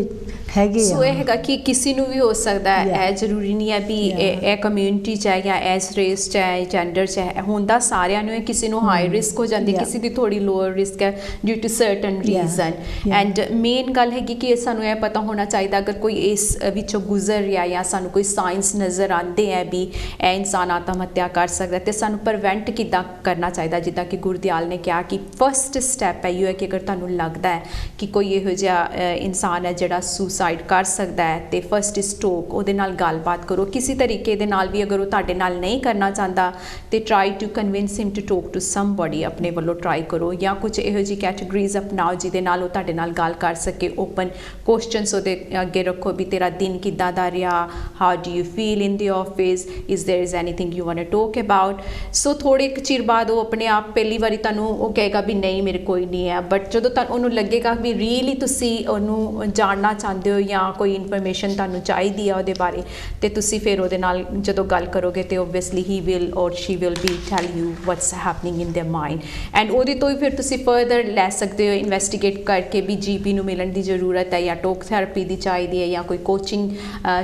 ਹੈਗੇ ਆ। ਸੋ ਇਹ ਹੈਗਾ ਕਿ ਕਿਸੇ ਨੂੰ ਵੀ ਹੋ ਸਕਦਾ ਹੈ, ਇਹ ਜ਼ਰੂਰੀ ਨਹੀਂ ਹੈ ਵੀ ਇਹ ਕਮਿਊਨਿਟੀ 'ਚ ਹੈ ਜਾਂ ਇਸ ਰੇਸ 'ਚ ਹੈ, ਜੈਂਡਰ 'ਚ ਹੈ, ਹੁੰਦਾ ਸਾਰਿਆਂ ਨੂੰ ਹੈ। ਕਿਸੇ ਨੂੰ ਹਾਈ ਰਿਸਕ ਹੋ ਜਾਂਦੀ, ਕਿਸੇ ਦੀ ਥੋੜ੍ਹੀ ਲੋਅਰ ਰਿਸਕ ਹੈ due to certain reason. And main ਗੱਲ ਹੈਗੀ ਕਿ ਸਾਨੂੰ ਇਹ ਪਤਾ ਹੋਣਾ ਚਾਹੀਦਾ ਅਗਰ ਕੋਈ ਇਸ ਵਿੱਚੋਂ ਗੁਜ਼ਰ ਰਿਹਾ ਜਾਂ ਸਾਨੂੰ ਕੋਈ ਸਾਇੰਸ ਨਜ਼ਰ ਆਉਂਦੇ ਹੈ ਵੀ ਇਹ ਇਨਸਾਨ ਆਤਮ ਹੱਤਿਆ ਕਰ ਸਕਦਾ, ਅਤੇ ਸਾਨੂੰ ਪ੍ਰੀਵੈਂਟ ਕਿੱਦਾਂ ਕਰਨਾ ਚਾਹੀਦਾ। ਜਿੱਦਾਂ ਕਿ ਗੁਰਦਿਆਲ ਨੇ ਕਿਹਾ ਕਿ ਫਸਟ ਸਟੈਪ ਹੈ ਇਹ ਕਿ ਅਗਰ ਤੁਹਾਨੂੰ ਲੱਗਦਾ ਹੈ ਕਿ ਕੋਈ ਇਹੋ ਜਿਹਾ ਇਨਸਾਨ ਹੈ ਜਿਹੜਾ ਸੁਸਾਈਡ ਕਰ ਸਕਦਾ ਹੈ ਤੇ ਫਸਟ ਇਜ਼ ਟੋਕ ਉਹਦੇ ਨਾਲ ਗੱਲਬਾਤ ਕਰੋ ਕਿਸੇ ਤਰੀਕੇ ਦੇ ਨਾਲ ਵੀ। ਅਗਰ ਉਹ ਤੁਹਾਡੇ ਨਾਲ ਨਹੀਂ ਕਰਨਾ ਚਾਹੁੰਦਾ ਤੇ try to convince him to talk to somebody, ਆਪਣੇ ਵੱਲੋਂ ਟਰਾਈ ਕਰੋ ਜਾਂ ਕੁਝ ਇਹੋ ਜਿਹੀ ਕੈਟੇਗਰੀਜ਼ ਅਪਣਾਓ ਜਿਹਦੇ ਨਾਲ ਉਹ ਤੁਹਾਡੇ ਨਾਲ ਗੱਲ ਕਰ ਸਕੇ। ਓਪਨ ਕੁਐਸਚਨਸ ਉਹਦੇ ਅੱਗੇ ਰੱਖੋ ਵੀ ਤੇਰਾ ਦਿਨ ਕਿੱਦਾਂ ਦਾ ਰਿਹਾ, how do you feel in the office, is there is anything you want to talk about. So ਥੋੜ੍ਹੇ ਕੁ ਚਿਰ ਬਾਅਦ ਉਹ ਆਪਣੇ ਆਪ ਪਹਿਲੀ ਵਾਰੀ ਤੁਹਾਨੂੰ ਉਹ ਕਹੇਗਾ ਵੀ ਨਹੀਂ ਮੇਰੇ ਕੋਈ ਨਹੀਂ ਹੈ, ਬਟ ਜਦੋਂ ਤੱਕ ਉਹਨੂੰ ਲੱਗੇਗਾ ਵੀ ਰੀਅਲੀ ਤੁਸੀਂ ਉਹਨੂੰ ਜਾਣਨਾ ਚਾਹੁੰਦੇ ਹੋ ਜਾਂ ਕੋਈ ਇਨਫੋਰਮੇਸ਼ਨ ਤੁਹਾਨੂੰ ਚਾਹੀਦੀ ਆ ਉਹਦੇ ਬਾਰੇ ਤੇ ਤੁਸੀਂ ਫਿਰ ਉਹਦੇ ਨਾਲ ਜਦੋਂ ਗੱਲ ਕਰੋਗੇ ਤੇ obviously he will or she will be tell you what's happening in their mind and ਉਹਦੇ ਤੋਂ ਹੀ ਫਿਰ ਤੁਸੀਂ ਫਰਦਰ ਲੈ ਸਕਦੇ ਹੋ ਇਨਵੈਸਟੀਗੇਟ ਕਰਕੇ ਵੀ ਜੀਪੀ ਨੂੰ ਮਿਲਣ ਦੀ ਜ਼ਰੂਰਤ ਹੈ ਜਾਂ ਟੋਕ ਥੈਰੇਪੀ ਦੀ ਚਾਹੀਦੀ ਹੈ ਜਾਂ ਕੋਈ ਕੋਚਿੰਗ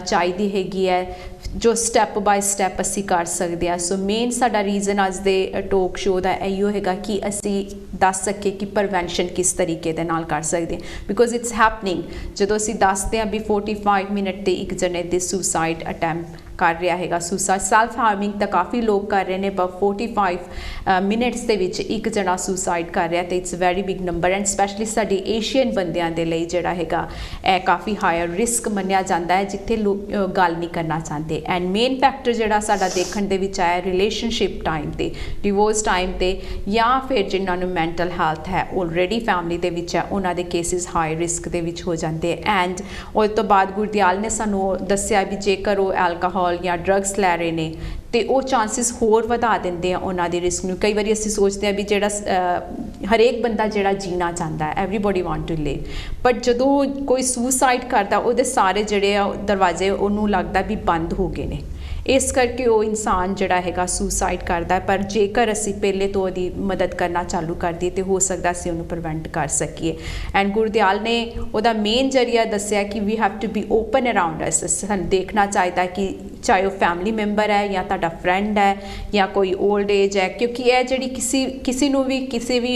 ਚਾਹੀਦੀ ਹੈਗੀ ਹੈ ਜੋ ਸਟੈਪ ਬਾਏ ਸਟੈਪ ਅਸੀਂ ਕਰ ਸਕਦੇ ਹਾਂ। ਸੋ ਮੇਨ ਸਾਡਾ ਰੀਜ਼ਨ ਅੱਜ ਦੇ ਟੋਕ ਸ਼ੋਅ ਦਾ ਇਹੋ ਹੈਗਾ ਕਿ ਅਸੀਂ ਦੱਸ ਸਕੀਏ ਕਿ ਪ੍ਰੀਵੈਂਸ਼ਨ ਕਿਸ ਤਰੀਕੇ ਦੇ ਨਾਲ ਕਰ ਸਕਦੇ ਹਾਂ ਬਿਕੋਜ਼ ਇਟਸ ਹੈਪਨਿੰਗ। ਜਦੋਂ ਅਸੀਂ ਦੱਸਦੇ ਹਾਂ ਵੀ 45 ਮਿੰਟ ਤੇ ਇੱਕ ਜਣੇ ਦੇ ਸੁਸਾਈਡ ਅਟੈਂਪਟ ਕਰ ਰਿਹਾ ਹੈਗਾ, ਸੁਸਾਈਡ ਸੈਲਫ ਹਾਰਮਿੰਗ ਤਾਂ ਕਾਫੀ ਲੋਕ ਕਰ ਰਹੇ ਨੇ ਬਟ 45 ਮਿੰਟਸ ਦੇ ਵਿੱਚ ਇੱਕ ਜਣਾ ਸੁਸਾਈਡ ਕਰ ਰਿਹਾ ਤੇ it's very big number and specially ਸਾਡੇ ਏਸ਼ੀਅਨ ਬੰਦਿਆਂ ਦੇ ਲਈ ਜਿਹੜਾ ਹੈਗਾ ਇਹ ਕਾਫੀ ਹਾਇਰ ਰਿਸਕ ਮੰਨਿਆ ਜਾਂਦਾ ਹੈ ਜਿੱਥੇ ਲੋਕ ਗੱਲ ਨਹੀਂ ਕਰਨਾ ਚਾਹੁੰਦੇ। ਐਂਡ ਮੇਨ ਫੈਕਟਰ ਜਿਹੜਾ ਸਾਡਾ ਦੇਖਣ ਦੇ ਵਿੱਚ ਆਇਆ ਰਿਲੇਸ਼ਨਸ਼ਿਪ ਟਾਈਮ ਤੇ, ਡਿਵੋਰਸ ਟਾਈਮ ਤੇ ਜਾਂ ਫਿਰ ਜਿਨ੍ਹਾਂ ਨੂੰ ਮੈਂਟਲ ਹੈਲਥ ਹੈ ਆਲਰੇਡੀ ਫੈਮਿਲੀ ਦੇ ਵਿੱਚ ਹੈ ਉਹਨਾਂ ਦੇ ਕੇਸਿਸ ਹਾਈ ਰਿਸਕ ਦੇ ਵਿੱਚ ਹੋ ਜਾਂਦੇ। ਐਂਡ ਉਸ ਤੋਂ ਬਾਅਦ ਗੁਰਦਿਆਲ ਨੇ ਸਾਨੂੰ ਦੱਸਿਆ ਵੀ ਜੇਕਰ ਉਹ ਐਲਕੋਹਲ ਜਾਂ ਡਰੱਗਸ ਲੈ ਰਹੇ ਨੇ ਤੇ ਉਹ ਚਾਂਸਿਸ ਹੋਰ ਵਧਾ ਦਿੰਦੇ ਆ ਉਹਨਾਂ ਦੀ ਰਿਸਕ ਨੂੰ। ਕਈ ਵਾਰੀ ਅਸੀਂ ਸੋਚਦੇ ਹਾਂ ਵੀ ਜਿਹੜਾ ਹਰੇਕ ਬੰਦਾ ਜਿਹੜਾ ਜੀਣਾ ਚਾਹੁੰਦਾ ਹੈ everybody want to live but ਜਦੋਂ ਕੋਈ ਸੁਸਾਈਡ ਕਰਦਾ ਉਹਦੇ ਸਾਰੇ ਜਿਹੜੇ ਆ ਦਰਵਾਜ਼ੇ ਉਹਨੂੰ ਲੱਗਦਾ ਵੀ ਬੰਦ ਹੋ ਗਏ ਨੇ, ਇਸ ਕਰਕੇ ਉਹ ਇਨਸਾਨ ਜਿਹੜਾ ਹੈਗਾ ਸੁਸਾਈਡ ਕਰਦਾ। ਪਰ ਜੇਕਰ ਅਸੀਂ ਪਹਿਲੇ ਤੋਂ ਉਹਦੀ ਮਦਦ ਕਰਨਾ ਚਾਲੂ ਕਰ ਦਈਏ ਤੇ ਹੋ ਸਕਦਾ ਅਸੀਂ ਉਹਨੂੰ ਪ੍ਰੀਵੈਂਟ ਕਰ ਸਕੀਏ। ਐਂਡ ਗੁਰਦਿਆਲ ਨੇ ਉਹਦਾ ਮੇਨ ਜਰੀਆ ਦੱਸਿਆ ਕਿ we have to be open around us. ਸਾਨੂੰ ਦੇਖਣਾ ਚਾਹੀਦਾ ਕਿ ਚਾਹੇ ਉਹ ਫੈਮਿਲੀ ਮੈਂਬਰ ਹੈ ਜਾਂ ਤੁਹਾਡਾ ਫਰੈਂਡ ਹੈ ਜਾਂ ਕੋਈ ਓਲਡ ਏਜ ਹੈ ਕਿਉਂਕਿ ਇਹ ਜਿਹੜੀ ਕਿਸੇ ਨੂੰ ਵੀ ਕਿਸੇ ਵੀ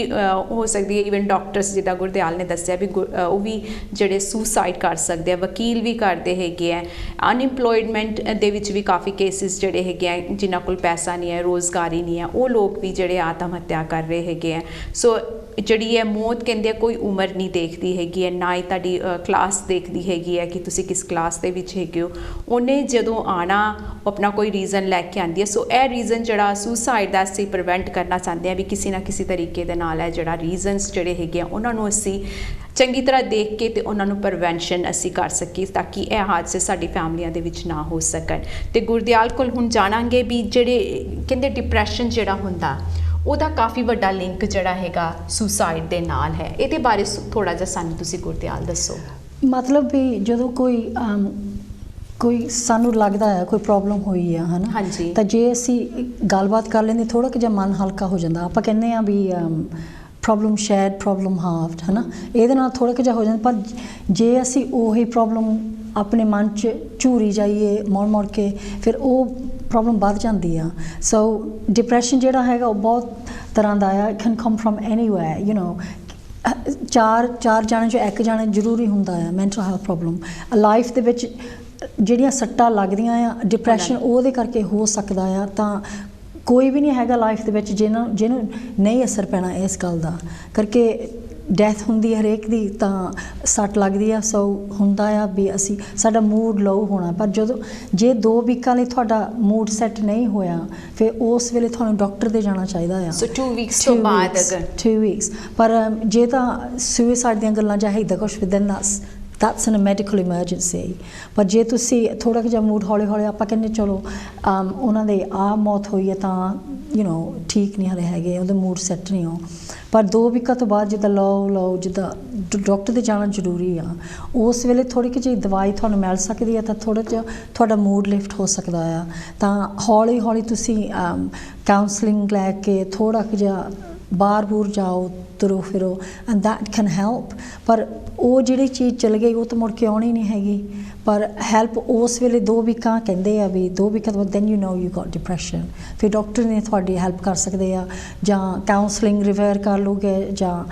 ਹੋ ਸਕਦੀ ਹੈ। ਈਵਨ ਡਾਕਟਰਸ ਜਿੱਦਾਂ ਗੁਰਦਿਆਲ ਨੇ ਦੱਸਿਆ ਵੀ ਉਹ ਵੀ ਜਿਹੜੇ ਸੁਸਾਈਡ ਕਰ ਸਕਦੇ ਆ, ਵਕੀਲ ਵੀ ਕਰਦੇ ਹੈਗੇ ਆ। ਅਨਇੰਪਲੋਇਮੈਂਟ ਦੇ ਵਿੱਚ ਵੀ ਕਾਫੀ ਕੇਸਿਸ ਜਿਹੜੇ ਹੈਗੇ ਆ ਜਿਨ੍ਹਾਂ ਕੋਲ ਪੈਸਾ ਨਹੀਂ ਹੈ, ਰੋਜ਼ਗਾਰ ਹੀ ਨਹੀਂ ਹੈ, ਉਹ ਲੋਕ ਵੀ ਜਿਹੜੇ ਆਤਮ ਹੱਤਿਆ ਕਰ ਰਹੇ ਹੈਗੇ ਆ। ਸੋ ਜਿਹੜੀ ਹੈ ਮੌਤ ਕਹਿੰਦੇ ਆ ਕੋਈ ਉਮਰ ਨਹੀਂ ਦੇਖਦੀ ਹੈਗੀ ਹੈ, ਨਾ ਹੀ ਤੁਹਾਡੀ ਕਲਾਸ ਦੇਖਦੀ ਹੈਗੀ ਹੈ ਕਿ ਤੁਸੀਂ ਕਿਸ ਕਲਾਸ ਦੇ ਵਿੱਚ ਹੈਗੇ ਹੋ। ਉਹਨੇ ਜਦੋਂ ਆਉਣਾ ਉਹ ਆਪਣਾ ਕੋਈ ਰੀਜ਼ਨ ਲੈ ਕੇ ਆਉਂਦੀ ਹੈ। ਸੋ ਇਹ ਰੀਜ਼ਨ ਜਿਹੜਾ ਸੁਸਾਈਡ ਦਾ ਅਸੀਂ ਪ੍ਰੀਵੈਂਟ ਕਰਨਾ ਚਾਹੁੰਦੇ ਹਾਂ ਵੀ ਕਿਸੇ ਨਾ ਕਿਸੇ ਤਰੀਕੇ ਦੇ ਨਾਲ ਹੈ ਜਿਹੜਾ ਰੀਜ਼ਨਸ ਜਿਹੜੇ ਹੈਗੇ ਆ ਉਹਨਾਂ ਨੂੰ ਅਸੀਂ ਚੰਗੀ ਤਰ੍ਹਾਂ ਦੇਖ ਕੇ ਤੇ ਉਹਨਾਂ ਨੂੰ ਪ੍ਰੀਵੈਂਸ਼ਨ ਅਸੀਂ ਕਰ ਸਕੀਏ ਤਾਂ ਕਿ ਇਹ ਹਾਦਸੇ ਸਾਡੀ ਫੈਮਲੀਆਂ ਦੇ ਵਿੱਚ ਨਾ ਹੋ ਸਕਣ। ਤੇ ਗੁਰਦਿਆਲ ਕੋਲ ਹੁਣ ਜਾਣਾਂਗੇ ਵੀ ਜਿਹੜੇ ਕਹਿੰਦੇ ਡਿਪਰੈਸ਼ਨ ਜਿਹੜਾ ਹੁੰਦਾ ਉਹਦਾ ਕਾਫੀ ਵੱਡਾ ਲਿੰਕ ਜਿਹੜਾ ਹੈਗਾ ਸੁਸਾਈਡ ਦੇ ਨਾਲ ਹੈ। ਇਹਦੇ ਬਾਰੇ ਥੋੜ੍ਹਾ ਜਿਹਾ ਸਾਨੂੰ ਤੁਸੀਂ ਗੁਰਦਿਆਲ ਦੱਸੋ। ਮਤਲਬ ਵੀ ਜਦੋਂ ਕੋਈ ਸਾਨੂੰ ਲੱਗਦਾ ਹੈ ਕੋਈ ਪ੍ਰੋਬਲਮ ਹੋਈ ਆ ਹੈ ਨਾ, ਹਾਂਜੀ, ਤਾਂ ਜੇ ਅਸੀਂ ਗੱਲਬਾਤ ਕਰ ਲੈਂਦੇ ਥੋੜ੍ਹਾ ਕੁ ਜਿਹਾ ਮਨ ਹਲਕਾ ਹੋ ਜਾਂਦਾ। ਆਪਾਂ ਕਹਿੰਦੇ ਆ ਵੀ ਪ੍ਰੋਬਲਮ ਸ਼ੇਅਰਡ ਪ੍ਰੋਬਲਮ ਹਾਫਡ ਹੈ ਨਾ, ਇਹਦੇ ਨਾਲ ਥੋੜ੍ਹਾ ਕੁ ਜਿਹਾ ਹੋ ਜਾਂਦਾ। ਪਰ ਜੇ ਅਸੀਂ ਉਹੀ ਪ੍ਰੋਬਲਮ ਆਪਣੇ ਮਨ 'ਚ ਝੂਰੀ ਜਾਈਏ ਮੁੜ ਕੇ ਫਿਰ ਉਹ ਪ੍ਰੋਬਲਮ ਵੱਧ ਜਾਂਦੀ ਆ। ਸੋ ਡਿਪਰੈਸ਼ਨ ਜਿਹੜਾ ਹੈਗਾ ਉਹ ਬਹੁਤ ਤਰ੍ਹਾਂ ਦਾ ਆ। It can come from anywhere you know. ਚਾਰ ਜਾਣੇ 'ਚੋਂ ਇੱਕ ਜਾਣਾ ਜ਼ਰੂਰੀ ਹੁੰਦਾ ਆ ਮੈਂਟਲ ਹੈਲਥ ਪ੍ਰੋਬਲਮ। ਲਾਈਫ ਦੇ ਵਿੱਚ ਜਿਹੜੀਆਂ ਸੱਟਾਂ ਲੱਗਦੀਆਂ ਆ ਡਿਪਰੈਸ਼ਨ ਉਹਦੇ ਕਰਕੇ ਹੋ ਸਕਦਾ ਆ। ਤਾਂ ਕੋਈ ਵੀ ਨਹੀਂ ਹੈਗਾ ਲਾਈਫ ਦੇ ਵਿੱਚ ਜਿਹਨੂੰ ਨਹੀਂ ਅਸਰ ਪੈਣਾ ਇਸ ਗੱਲ ਦਾ ਕਰਕੇ। ਡੈਥ ਹੁੰਦੀ ਹੈ ਹਰੇਕ ਦੀ ਤਾਂ ਸੱਟ ਲੱਗਦੀ ਆ। ਸੋ ਹੁੰਦਾ ਆ ਵੀ ਸਾਡਾ ਮੂਡ ਲੋ ਹੋਣਾ। ਪਰ ਜੇ 2 ਵੀਕਾਂ ਲਈ ਤੁਹਾਡਾ ਮੂਡ ਸੈੱਟ ਨਹੀਂ ਹੋਇਆ ਫਿਰ ਉਸ ਵੇਲੇ ਤੁਹਾਨੂੰ ਡਾਕਟਰ ਦੇ ਜਾਣਾ ਚਾਹੀਦਾ ਆ। ਸੋ 2 ਵੀਕਸ ਤੋਂ ਬਾਅਦ ਅਗਰ 2 ਵੀਕਸ। ਪਰ ਜੇ ਤਾਂ ਸੁਸਾਈਡ ਦੀਆਂ ਗੱਲਾਂ ਜਾਂ ਇੱਦਾਂ ਕੁਛ then that's in a medical emergency। ਪਰ ਜੇ ਤੁਸੀਂ ਥੋੜ੍ਹਾ ਜਿਹਾ ਮੂਡ ਹੌਲੀ ਆਪਾਂ ਕਹਿੰਦੇ ਚਲੋ ਉਹਨਾਂ ਦੇ ਮੌਤ ਹੋਈ ਹੈ ਤਾਂ ਠੀਕ ਨਹੀਂ ਹਲੇ ਹੈਗੇ, ਉਹਦੇ ਮੂਡ ਸੈੱਟ ਨਹੀਂ ਹੋ। ਪਰ 2 ਵੀਕਾਂ ਤੋਂ ਬਾਅਦ ਜਿੱਦਾਂ ਲਓ ਜਿੱਦਾਂ ਡਾਕਟਰ ਦੇ ਜਾਣਾ ਜ਼ਰੂਰੀ ਆ। ਉਸ ਵੇਲੇ ਥੋੜ੍ਹੀ ਜਿਹੀ ਦਵਾਈ ਤੁਹਾਨੂੰ ਮਿਲ ਸਕਦੀ ਹੈ ਤਾਂ ਥੋੜ੍ਹਾ ਜਿਹਾ ਤੁਹਾਡਾ ਮੂਡ ਲਿਫਟ ਹੋ ਸਕਦਾ ਆ। ਤਾਂ ਹੌਲੀ ਤੁਸੀਂ ਕਾਉਂਸਲਿੰਗ ਲੈ ਕੇ ਥੋੜ੍ਹਾ ਜਿਹਾ ਬਾਹਰ ਜਾਓ, ਤੁਰੋ ਫਿਰੋ ਐਂਡ ਦੈਟ ਕੈਨ ਹੈਲਪ। ਪਰ ਉਹ ਜਿਹੜੀ ਚੀਜ਼ ਚਲ ਗਈ ਉਹ ਤਾਂ ਮੁੜ ਕੇ ਆਉਣੀ ਨਹੀਂ ਹੈਗੀ। ਪਰ ਹੈਲਪ ਉਸ ਵੇਲੇ 2 ਵੀਕਾਂ ਕਹਿੰਦੇ ਆ ਵੀ 2 ਵੀਕਾਂ ਤੋਂ ਬਾਅਦ then you got depression। ਫਿਰ ਡਾਕਟਰ ਨੇ ਤੁਹਾਡੀ ਹੈਲਪ ਕਰ ਸਕਦੇ ਆ ਜਾਂ ਕਾਉਂਸਲਿੰਗ ਰਿਫਰ ਕਰ ਲਓਗੇ ਜਾਂ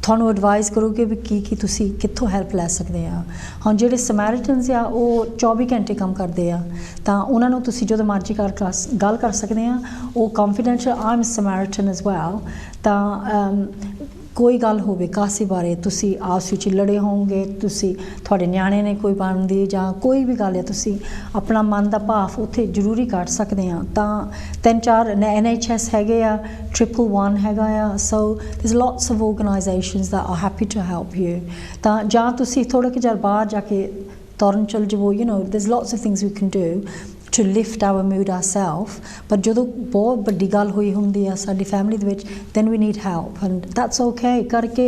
ਤੁਹਾਨੂੰ ਐਡਵਾਈਸ ਕਰੋਗੇ ਵੀ ਕੀ ਤੁਸੀਂ ਕਿੱਥੋਂ ਹੈਲਪ ਲੈ ਸਕਦੇ ਆ। ਹੁਣ ਜਿਹੜੇ ਸਮੈਰੀਟਨਸ ਆ ਉਹ 24 ਘੰਟੇ ਕੰਮ ਕਰਦੇ ਆ ਤਾਂ ਉਹਨਾਂ ਨੂੰ ਤੁਸੀਂ ਜਦੋਂ ਮਰਜ਼ੀ ਗੱਲ ਕਰ ਸਕਦੇ ਆ। ਉਹ ਕੰਫੀਡੈਂਸ਼ੀਅਲ ਆਮ ਸਮੈਰੀਟਨ ਐਜ਼ ਵੈਲ। ਤਾਂ ਕੋਈ ਗੱਲ ਹੋਵੇ ਕਾਸੇ ਬਾਰੇ, ਤੁਸੀਂ ਆਪਸ ਵਿੱਚ ਲੜੇ ਹੋਵੋਗੇ, ਤੁਸੀਂ ਤੁਹਾਡੇ ਨਿਆਣੇ ਨੇ ਕੋਈ ਬਣਦੀ ਜਾਂ ਕੋਈ ਵੀ ਗੱਲ ਹੈ, ਤੁਸੀਂ ਆਪਣਾ ਮਨ ਦਾ ਭਾਵ ਉੱਥੇ ਜ਼ਰੂਰੀ ਕੱਢ ਸਕਦੇ ਆ। ਤਾਂ 3-4 NHS ਹੈਗੇ ਆ, 111 ਹੈਗਾ ਆ, ਸੋ there's lots of organizations that are happy to help you। ਤਾਂ ਜਾਂ ਤੁਸੀਂ ਥੋੜ੍ਹਾ ਕੁ ਚਿਰ ਬਾਹਰ ਜਾ ਕੇ ਤੁਰਨ ਚਲ ਜਾਵੋ, there's lots of things we can do to lift our mood ourselves। ਪਰ ਜਦੋਂ ਬਹੁਤ ਵੱਡੀ ਗੱਲ ਹੋਈ ਹੁੰਦੀ ਆ ਸਾਡੀ ਫੈਮਿਲੀ ਦੇ ਵਿੱਚ, then we need help and that's okay। ਕਰਕੇ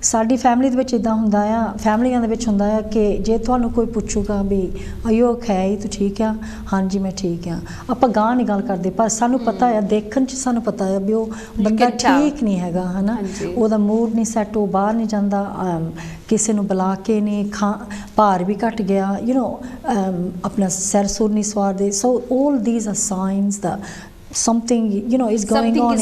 ਸਾਡੀ ਫੈਮਿਲੀ ਦੇ ਵਿੱਚ ਇੱਦਾਂ ਹੁੰਦਾ ਆ, ਫੈਮਲੀਆਂ ਦੇ ਵਿੱਚ ਹੁੰਦਾ ਆ ਕਿ ਜੇ ਤੁਹਾਨੂੰ ਕੋਈ ਪੁੱਛੂਗਾ ਵੀ are you okay, ਤੂੰ ਠੀਕ ਆ, ਹਾਂਜੀ ਮੈਂ ਠੀਕ ਆ, ਆਪਾਂ ਗਾਂ ਨਹੀਂ ਗੱਲ ਕਰਦੇ, ਪਰ ਸਾਨੂੰ ਪਤਾ ਆ, ਦੇਖਣ 'ਚ ਸਾਨੂੰ ਪਤਾ ਆ ਵੀ ਉਹ ਬੰਦਾ ਠੀਕ ਨਹੀਂ ਹੈਗਾ, ਹੈ ਨਾ, ਉਹਦਾ ਮੂਡ ਨਹੀਂ ਸੈੱਟ, ਉਹ ਬਾਹਰ ਨਹੀਂ ਜਾਂਦਾ, ਕਿਸੇ ਨੂੰ ਬੁਲਾ ਕੇ ਨਹੀਂ, ਭਾਰ ਵੀ ਘਟ ਗਿਆ, ਆਪਣਾ ਸਿਰ ਸੁਰ ਨਹੀਂ ਸਵਾਰਦੇ। ਸੋ all these are signs that something is going on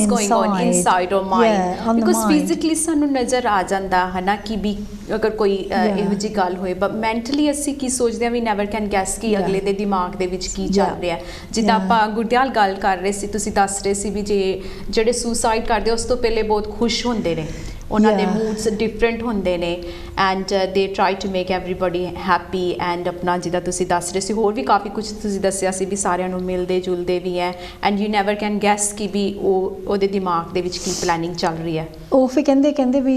inside or mind, yeah, on because the mind। physically ਸਾਨੂੰ ਨਜ਼ਰ ਆ ਜਾਂਦਾ ਹੈ ਨਾ ਕਿ ਵੀ ਅਗਰ ਕੋਈ ਇਹੋ ਜਿਹੀ ਗੱਲ ਹੋਏ, but mentally ਅਸੀਂ ਕੀ ਸੋਚਦੇ ਹਾਂ, ਵੀ never can guess ਕਿ ਅਗਲੇ ਦੇ ਦਿਮਾਗ ਦੇ ਵਿੱਚ ਕੀ ਚੱਲ ਰਿਹਾ। ਜਿੱਦਾਂ ਆਪਾਂ ਗੁਰਦਿਆਲ ਗੱਲ ਕਰ ਰਹੇ ਸੀ, ਤੁਸੀਂ ਦੱਸ ਰਹੇ ਸੀ ਵੀ ਜਿਹੜੇ ਸੁਸਾਈਡ ਕਰਦੇ ਉਸ ਤੋਂ ਪਹਿਲੇ ਬਹੁਤ ਖੁਸ਼ ਹੁੰਦੇ ਨੇ, ਉਹਨਾਂ ਦੇ ਮੂਡਸ ਡਿਫਰੈਂਟ ਹੁੰਦੇ ਨੇ, and they try to make everybody happy, and ਆਪਣਾ ਜਿੱਦਾਂ ਤੁਸੀਂ ਦੱਸ ਰਹੇ ਸੀ, ਹੋਰ ਵੀ ਕਾਫੀ ਕੁਝ ਤੁਸੀਂ ਦੱਸਿਆ ਸੀ ਵੀ ਸਾਰਿਆਂ ਨੂੰ ਮਿਲਦੇ ਜੁਲਦੇ ਵੀ ਹੈ, and you never can gas ਕਿ ਵੀ ਉਹਦੇ ਦਿਮਾਗ ਦੇ ਵਿੱਚ ਕੀ ਪਲੈਨਿੰਗ ਚੱਲ ਰਹੀ ਹੈ। ਉਹ ਫਿਰ ਕਹਿੰਦੇ ਵੀ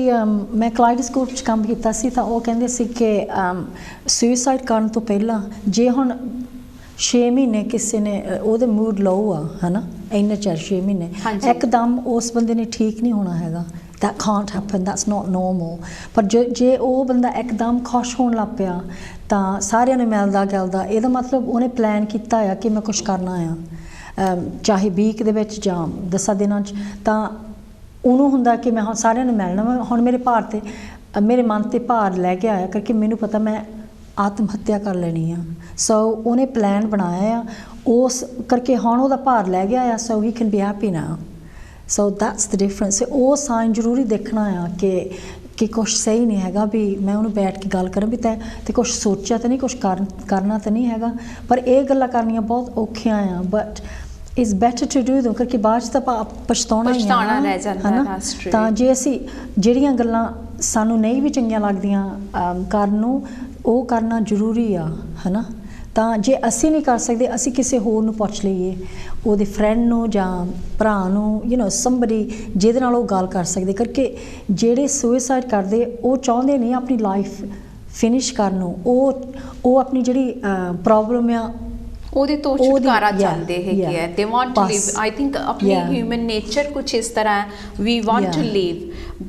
ਮੈਂ ਕਲਾਈਡੋਸਕੋਪ 'ਚ ਕੰਮ ਕੀਤਾ ਸੀ, ਤਾਂ ਉਹ ਕਹਿੰਦੇ ਸੀ ਕਿ ਸੁਸਾਈਡ ਕਰਨ ਤੋਂ ਪਹਿਲਾਂ ਜੇ ਹੁਣ 6 ਮਹੀਨੇ ਕਿਸੇ ਨੇ ਉਹਦੇ ਮੂਡ ਲਓ ਆ, ਹੈ ਨਾ, ਇੰਨੇ ਚਿਰ 6 ਮਹੀਨੇ ਇੱਕਦਮ ਉਸ ਬੰਦੇ ਨੇ ਠੀਕ ਨਹੀਂ ਹੋਣਾ ਹੈਗਾ। that can't happen, that's not normal। ਪਰ ਜੇ ਉਹ ਬੰਦਾ ਇੱਕਦਮ ਖੁਸ਼ ਹੋਣ ਲੱਗ ਪਿਆ ਤਾਂ ਸਾਰਿਆਂ ਨੂੰ ਮਿਲਦਾ ਗਿਲਦਾ, ਇਹਦਾ ਮਤਲਬ ਉਹਨੇ ਪਲਾਨ ਕੀਤਾ ਆ ਕਿ ਮੈਂ ਕੁਛ ਕਰਨਾ ਆ, ਚਾਹੇ ਵੀਕ ਦੇ ਵਿੱਚ ਜਾਂ 10 ਦਿਨਾਂ 'ਚ, ਤਾਂ ਉਹਨੂੰ ਹੁੰਦਾ ਕਿ ਮੈਂ ਹੁਣ ਸਾਰਿਆਂ ਨੂੰ ਮਿਲਣਾ ਵਾ, ਹੁਣ ਮੇਰੇ ਭਾਰ 'ਤੇ ਮੇਰੇ ਮਨ 'ਤੇ ਭਾਰ ਲੈ ਕੇ ਆਇਆ ਕਰਕੇ ਮੈਨੂੰ ਪਤਾ ਮੈਂ ਆਤਮ ਹੱਤਿਆ ਕਰ ਲੈਣੀ ਆ। ਸੋ ਉਹਨੇ ਪਲਾਨ ਬਣਾਇਆ ਆ, ਉਸ ਕਰਕੇ ਹੁਣ ਉਹਦਾ ਭਾਰ ਲੈ ਗਿਆ ਆ, so he can be happy now. So that's the difference. ਉਹ ਸਾਈਨ ਜ਼ਰੂਰੀ ਦੇਖਣਾ ਆ ਕਿ ਕੁਛ ਸਹੀ ਨਹੀਂ ਹੈਗਾ, ਵੀ ਮੈਂ ਉਹਨੂੰ ਬੈਠ ਕੇ ਗੱਲ ਕਰਾਂ ਵੀ ਤੈਂ ਤੇ ਕੁਛ ਸੋਚਿਆ ਤਾਂ ਨਹੀਂ, ਕੁਛ ਕਰਨਾ ਤਾਂ ਨਹੀਂ ਹੈਗਾ। ਪਰ ਇਹ ਗੱਲਾਂ ਕਰਨੀਆਂ ਬਹੁਤ ਔਖੀਆਂ ਆ, but it's better to do them, ਕਿਉਂਕਿ ਬਾਅਦ 'ਚ ਤਾਂ ਪਛਤਾਉਣਾ ਰਹਿ ਜਾਂਦਾ ਹੈ। ਤਾਂ ਜੇ ਅਸੀਂ ਜਿਹੜੀਆਂ ਗੱਲਾਂ ਸਾਨੂੰ ਨਹੀਂ ਵੀ ਚੰਗੀਆਂ ਲੱਗਦੀਆਂ ਕਰਨ ਨੂੰ, ਉਹ ਕਰਨਾ ਜ਼ਰੂਰੀ ਆ, ਹੈ ਨਾ। ਤਾਂ ਜੇ ਅਸੀਂ ਨਹੀਂ ਕਰ ਸਕਦੇ, ਅਸੀਂ ਕਿਸੇ ਹੋਰ ਨੂੰ ਪੁੱਛ ਲਈਏ, ਉਹਦੇ ਫਰੈਂਡ ਨੂੰ ਜਾਂ ਭਰਾ ਨੂੰ, somebody ਜਿਹਦੇ ਨਾਲ ਉਹ ਗੱਲ ਕਰ ਸਕਦੇ। ਕਰਕੇ ਜਿਹੜੇ ਸੁਸਾਈਡ ਕਰਦੇ ਉਹ ਚਾਹੁੰਦੇ ਨਹੀਂ ਆਪਣੀ ਲਾਈਫ ਫਿਨਿਸ਼ ਕਰਨ ਨੂੰ, ਉਹ ਆਪਣੀ ਜਿਹੜੀ ਪ੍ਰੋਬਲਮ ਆ ਉਹਦੇ ਤੋਂ ਛੁਟਕਾਰਾ ਚਾਹੁੰਦੇ ਹੈਗੇ ਆ। They want to live, I think ਆਪਣੀ ਹਿਊਮਨ ਨੇਚਰ ਕੁਛ ਇਸ ਤਰ੍ਹਾਂ, we want to live,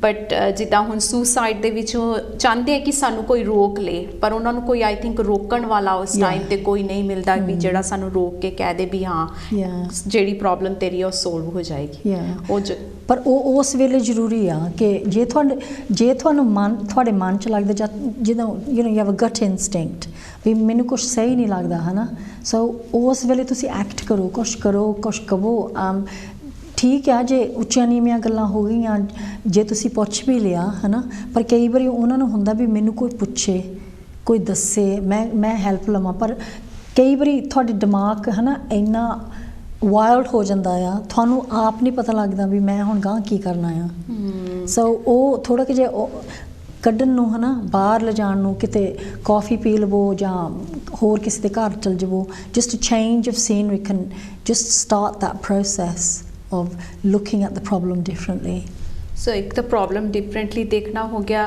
but ਜਿੱਦਾਂ ਹੁਣ ਸੁਸਾਈਡ ਦੇ ਵਿੱਚ ਉਹ ਚਾਹੁੰਦੇ ਆ ਕਿ ਸਾਨੂੰ ਕੋਈ ਰੋਕ ਲੇ, ਪਰ ਉਹਨਾਂ ਨੂੰ ਕੋਈ ਆਈ ਥਿੰਕ ਰੋਕਣ ਵਾਲਾ ਉਸ ਟਾਈਮ ਤੇ ਕੋਈ ਨਹੀਂ ਮਿਲਦਾ ਵੀ ਜਿਹੜਾ ਸਾਨੂੰ ਰੋਕ ਕੇ ਕਹਿ ਦੇ ਵੀ ਹਾਂ ਜਿਹੜੀ ਪ੍ਰੋਬਲਮ ਤੇਰੀ ਉਹ ਸੋਲਵ ਹੋ ਜਾਏਗੀ। ਪਰ ਉਹ ਉਸ ਵੇਲੇ ਜ਼ਰੂਰੀ ਆ ਕਿ ਜੇ ਤੁਹਾਨੂੰ ਤੁਹਾਡੇ ਮਨ 'ਚ ਲੱਗਦਾ, ਜਾਂ ਜਿੱਦਾਂ ਯੂ ਹੈਵ ਅ ਗਟ ਇਨਸਟਿੰਕਟ ਵੀ ਮੈਨੂੰ ਕੁਛ ਸਹੀ ਨਹੀਂ ਲੱਗਦਾ, ਹੈ ਨਾ। ਸੋ ਉਸ ਵੇਲੇ ਤੁਸੀਂ ਐਕਟ ਕਰੋ, ਕੁਛ ਕਹੋ। ਠੀਕ ਆ ਜੇ ਉੱਚੀਆਂ ਨੀਵੀਆਂ ਗੱਲਾਂ ਹੋ ਗਈਆਂ, ਜੇ ਤੁਸੀਂ ਪੁੱਛ ਵੀ ਲਿਆ, ਹੈ ਨਾ, ਪਰ ਕਈ ਵਾਰੀ ਉਹਨਾਂ ਨੂੰ ਹੁੰਦਾ ਵੀ ਮੈਨੂੰ ਕੋਈ ਪੁੱਛੇ, ਕੋਈ ਦੱਸੇ, ਮੈਂ ਹੈਲਪ ਲਵਾਂ। ਪਰ ਕਈ ਵਾਰੀ ਤੁਹਾਡੇ ਦਿਮਾਗ, ਹੈ ਨਾ, ਇੰਨਾ ਵਾਇਲਡ ਹੋ ਜਾਂਦਾ ਆ, ਤੁਹਾਨੂੰ ਆਪ ਨਹੀਂ ਪਤਾ ਲੱਗਦਾ ਵੀ ਮੈਂ ਹੁਣ ਗਾਂਹ ਕੀ ਕਰਨਾ ਆ। ਸੋ ਉਹ ਥੋੜ੍ਹਾ ਕਿ ਜੇ ਕੱਢਣ ਨੂੰ, ਹੈ ਨਾ, ਬਾਹਰ ਲਿਜਾਣ ਨੂੰ, ਕਿਤੇ ਕੌਫੀ ਪੀ ਲਵੋ ਜਾਂ ਹੋਰ ਕਿਸੇ ਦੇ ਘਰ ਚਲ ਜਾਵੋ, just change of scenery can just start that process of looking at the problem differently। ਸੋ ਇੱਕ ਤਾਂ ਪ੍ਰੋਬਲਮ ਡਿਫਰੈਂਟਲੀ ਦੇਖਣਾ ਹੋ ਗਿਆ।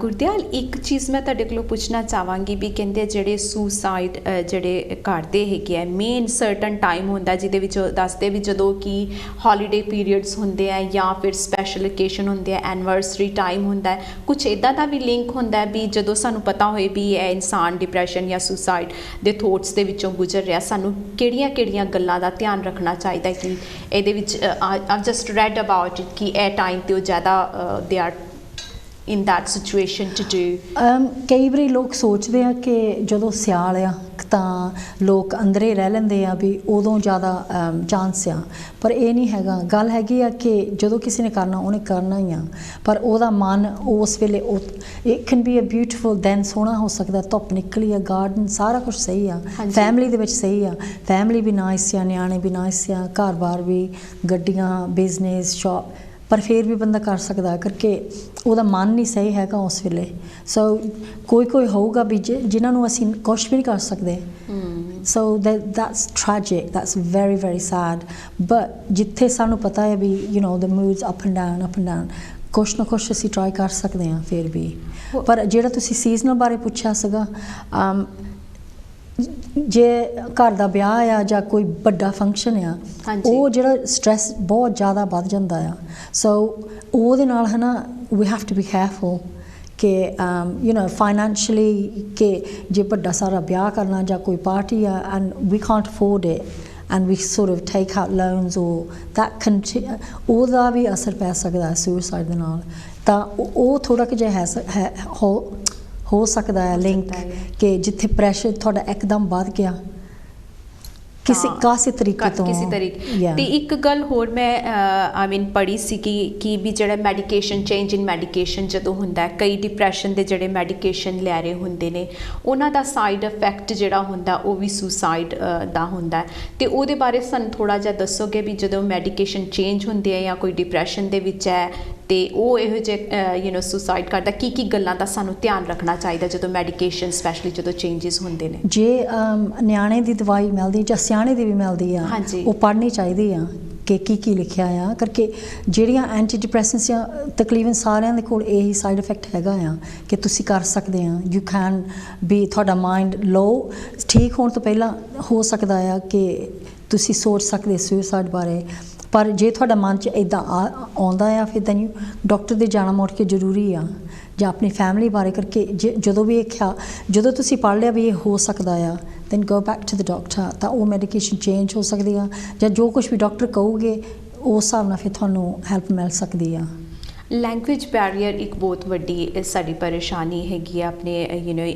ਗੁਰਦਿਆਲ, ਇੱਕ ਚੀਜ਼ ਮੈਂ ਤੁਹਾਡੇ ਕੋਲੋਂ ਪੁੱਛਣਾ ਚਾਹਾਂਗੀ ਵੀ ਕਹਿੰਦੇ ਜਿਹੜੇ ਸੁਸਾਈਡ ਜਿਹੜੇ ਕਰਦੇ ਹੈਗੇ ਆ, ਮੇਨ ਸਰਟਨ ਟਾਈਮ ਹੁੰਦਾ ਜਿਹਦੇ ਵਿੱਚ ਦੱਸਦੇ ਵੀ ਜਦੋਂ ਕਿ ਹੌਲੀਡੇ ਪੀਰੀਅਡਸ ਹੁੰਦੇ ਆ ਜਾਂ ਫਿਰ ਸਪੈਸ਼ਲ ਓਕੇਸ਼ਨ ਹੁੰਦੇ ਆ, ਐਨਵਰਸਰੀ ਟਾਈਮ ਹੁੰਦਾ ਹੈ, ਕੁਛ ਇੱਦਾਂ ਦਾ ਵੀ ਲਿੰਕ ਹੁੰਦਾ ਵੀ ਜਦੋਂ ਸਾਨੂੰ ਪਤਾ ਹੋਏ ਵੀ ਇਹ ਇਨਸਾਨ ਡਿਪਰੈਸ਼ਨ ਜਾਂ ਸੁਸਾਈਡ ਦੇ ਥੋਟਸ ਦੇ ਵਿੱਚੋਂ ਗੁਜ਼ਰ ਰਿਹਾ, ਸਾਨੂੰ ਕਿਹੜੀਆਂ ਗੱਲਾਂ ਦਾ ਧਿਆਨ ਰੱਖਣਾ ਚਾਹੀਦਾ ਕਿ ਇਹਦੇ ਵਿੱਚ I just red about it ਕਿ ਇਹ ਟਾਈਮ ਤੇ ਜ਼ਿਆਦਾ they are in that situation to do। ਕਈ ਵਾਰੀ ਲੋਕ ਸੋਚਦੇ ਆ ਕਿ ਜਦੋਂ ਸਿਆਲ ਆ ਤਾਂ ਲੋਕ ਅੰਦਰੇ ਰਹਿ ਲੈਂਦੇ ਆ ਵੀ ਉਦੋਂ ਜ਼ਿਆਦਾ ਚਾਂਸ ਆ, ਪਰ ਇਹ ਨਹੀਂ ਹੈਗਾ। ਗੱਲ ਹੈਗੀ ਆ ਕਿ ਜਦੋਂ ਕਿਸੇ ਨੇ ਕਰਨਾ ਉਹਨੇ ਕਰਨਾ ਹੀ ਆ, ਪਰ ਉਹਦਾ ਮਨ ਉਸ ਵੇਲੇ it can be a beautiful then ਸੋਹਣਾ ਹੋ ਸਕਦਾ, ਧੁੱਪ ਨਿਕਲੀ ਆ, ਗਾਰਡਨ ਸਾਰਾ ਕੁਝ ਸਹੀ ਆ, ਫੈਮਿਲੀ ਦੇ ਵਿੱਚ ਸਹੀ ਆ, ਫੈਮਿਲੀ ਵੀ ਨਾਈਸ ਆ, ਨਿਆਣੇ ਵੀ ਨਾਈਸ ਆ, ਘਰ-ਬਾਰ ਵੀ, ਗੱਡੀਆਂ, ਬਿਜ਼ਨਸ, ਸ਼ੌਪ, ਪਰ ਫਿਰ ਵੀ ਬੰਦਾ ਕਰ ਸਕਦਾ ਕਰਕੇ ਉਹਦਾ ਮਨ ਨਹੀਂ ਸਹੀ ਹੈਗਾ ਉਸ ਵੇਲੇ। ਸੋ ਕੋਈ ਹੋਊਗਾ ਵੀ ਜਿਨ੍ਹਾਂ ਨੂੰ ਅਸੀਂ ਕੁਛ ਵੀ ਨਹੀਂ ਕਰ ਸਕਦੇ। ਸੋ that's tragic, that's very very sad, but ਜਿੱਥੇ ਸਾਨੂੰ ਪਤਾ ਹੈ ਵੀ the moods up and down ਕੁਛ ਨਾ ਕੁਛ ਅਸੀਂ ਟਰਾਈ ਕਰ ਸਕਦੇ ਹਾਂ ਫਿਰ ਵੀ। ਪਰ ਜਿਹੜਾ ਤੁਸੀਂ ਸੀਜ਼ਨਲ ਬਾਰੇ ਪੁੱਛਿਆ ਸੀਗਾ, ਜੇ ਘਰ ਦਾ ਵਿਆਹ ਆ ਜਾਂ ਕੋਈ ਵੱਡਾ ਫੰਕਸ਼ਨ ਆ, ਉਹ ਜਿਹੜਾ ਸਟ੍ਰੈਸ ਬਹੁਤ ਜ਼ਿਆਦਾ ਵੱਧ ਜਾਂਦਾ ਆ। ਸੋ ਉਹਦੇ ਨਾਲ ਹੈ ਨਾ we have to be careful ਕਿ ਫਾਈਨੈਂਸ਼ਲੀ ਕਿ ਜੇ ਵੱਡਾ ਸਾਰਾ ਵਿਆਹ ਕਰਨਾ ਜਾਂ ਕੋਈ ਪਾਰਟੀ ਆ and we can't afford it and we sort of take out loans or that ਉਹਦਾ ਵੀ ਅਸਰ ਪੈ ਸਕਦਾ ਹੈ ਸੁਸਾਈਡ ਦੇ ਨਾਲ। ਤਾਂ ਉਹ ਥੋੜ੍ਹਾ ਕੁ ਜਿਹਾ ਹੋ ਸਕਦਾ ਹੈ ਲਿੰਕ ਕਿ ਜਿੱਥੇ ਪ੍ਰੈਸ਼ਰ ਤੁਹਾਡਾ ਇੱਕਦਮ ਵੱਧ ਗਿਆ ਕਿਸੇ ਤਰੀਕੇ ਤੋਂ। ਤੇ ਇੱਕ ਗੱਲ ਹੋਰ ਮੈਂ ਪੜ੍ਹੀ ਸੀ ਕਿ ਵੀ ਜਿਹੜਾ ਮੈਡੀਕੇਸ਼ਨ ਚੇਂਜ ਇਨ ਮੈਡੀਕੇਸ਼ਨ ਜਦੋਂ ਹੁੰਦਾ, ਕਈ ਡਿਪਰੈਸ਼ਨ ਦੇ ਜਿਹੜੇ ਮੈਡੀਕੇਸ਼ਨ ਲੈ ਰਹੇ ਹੁੰਦੇ ਨੇ ਉਹਨਾਂ ਦਾ ਸਾਈਡ ਇਫੈਕਟ ਜਿਹੜਾ ਹੁੰਦਾ ਉਹ ਵੀ ਸੁਸਾਈਡ ਦਾ ਹੁੰਦਾ। ਤੇ ਉਹਦੇ ਬਾਰੇ ਸਾਨੂੰ ਥੋੜ੍ਹਾ ਜਿਹਾ ਦੱਸੋਗੇ ਵੀ ਜਦੋਂ ਮੈਡੀਕੇਸ਼ਨ ਚੇਂਜ ਹੁੰਦੇ ਆ ਜਾਂ ਕੋਈ ਡਿਪਰੈਸ਼ਨ ਦੇ ਵਿੱਚ ਹੈ ਤੇ ਉਹ ਇਹੋ ਜਿਹੇ ਸੁਸਾਈਡ ਕਰਦਾ, ਕੀ ਗੱਲਾਂ ਦਾ ਸਾਨੂੰ ਧਿਆਨ ਰੱਖਣਾ ਚਾਹੀਦਾ ਜਦੋਂ ਮੈਡੀਕੇਸ਼ਨ ਸਪੈਸ਼ਲੀ ਜਦੋਂ ਚੇਂਜਸ ਹੁੰਦੇ ਨੇ? ਜੇ ਨਿਆਣੇ ਦੀ ਦਵਾਈ ਮਿਲਦੀ ਜਾਂ ਸਿਆਣੇ ਦੀ ਵੀ ਮਿਲਦੀ ਆ, ਉਹ ਪੜ੍ਹਨੀ ਚਾਹੀਦੀ ਆ ਕਿ ਕੀ ਲਿਖਿਆ ਆ ਕਰਕੇ। ਜਿਹੜੀਆਂ ਐਂਟੀ ਡਿਪਰੈਸੈਂਟਸ ਆ ਤਕਰੀਬਨ ਸਾਰਿਆਂ ਦੇ ਕੋਲ ਇਹੀ ਸਾਈਡ ਇਫੈਕਟ ਹੈਗਾ ਆ ਕਿ ਤੁਸੀਂ ਕਰ ਸਕਦੇ ਆ, ਯੂ ਕੈਨ ਵੀ ਤੁਹਾਡਾ ਮਾਈਂਡ ਲੋ ਠੀਕ ਹੋਣ ਤੋਂ ਪਹਿਲਾਂ ਹੋ ਸਕਦਾ ਆ ਕਿ ਤੁਸੀਂ ਸੋਚ ਸਕਦੇ ਸੁਸਾਈਡ ਬਾਰੇ। ਪਰ ਜੇ ਤੁਹਾਡਾ ਮਨ 'ਚ ਇੱਦਾਂ ਆਉਂਦਾ ਆ ਫਿਰ ਤਾਂ ਡਾਕਟਰ ਦੇ ਜਾਣਾ ਮੁੜ ਕੇ ਜ਼ਰੂਰੀ ਆ, ਜਾਂ ਆਪਣੀ ਫੈਮਿਲੀ ਬਾਰੇ ਕਰਕੇ ਜਦੋਂ ਤੁਸੀਂ ਪੜ੍ਹ ਲਿਆ ਵੀ ਇਹ ਹੋ ਸਕਦਾ ਆ then go back to the doctor, ਤਾਂ ਉਹ ਮੈਡੀਕੇਸ਼ਨ ਚੇਂਜ ਹੋ ਸਕਦੀ ਆ ਜਾਂ ਜੋ ਕੁਛ ਵੀ ਡਾਕਟਰ ਕਹੂਗੇ ਉਸ ਹਿਸਾਬ ਨਾਲ ਫਿਰ ਤੁਹਾਨੂੰ ਹੈਲਪ ਮਿਲ ਸਕਦੀ ਆ। ਲੈਂਗੁਏਜ ਬੈਰੀਅਰ ਇੱਕ ਬਹੁਤ ਵੱਡੀ ਸਾਡੀ ਪਰੇਸ਼ਾਨੀ ਹੈਗੀ ਆ ਆਪਣੇ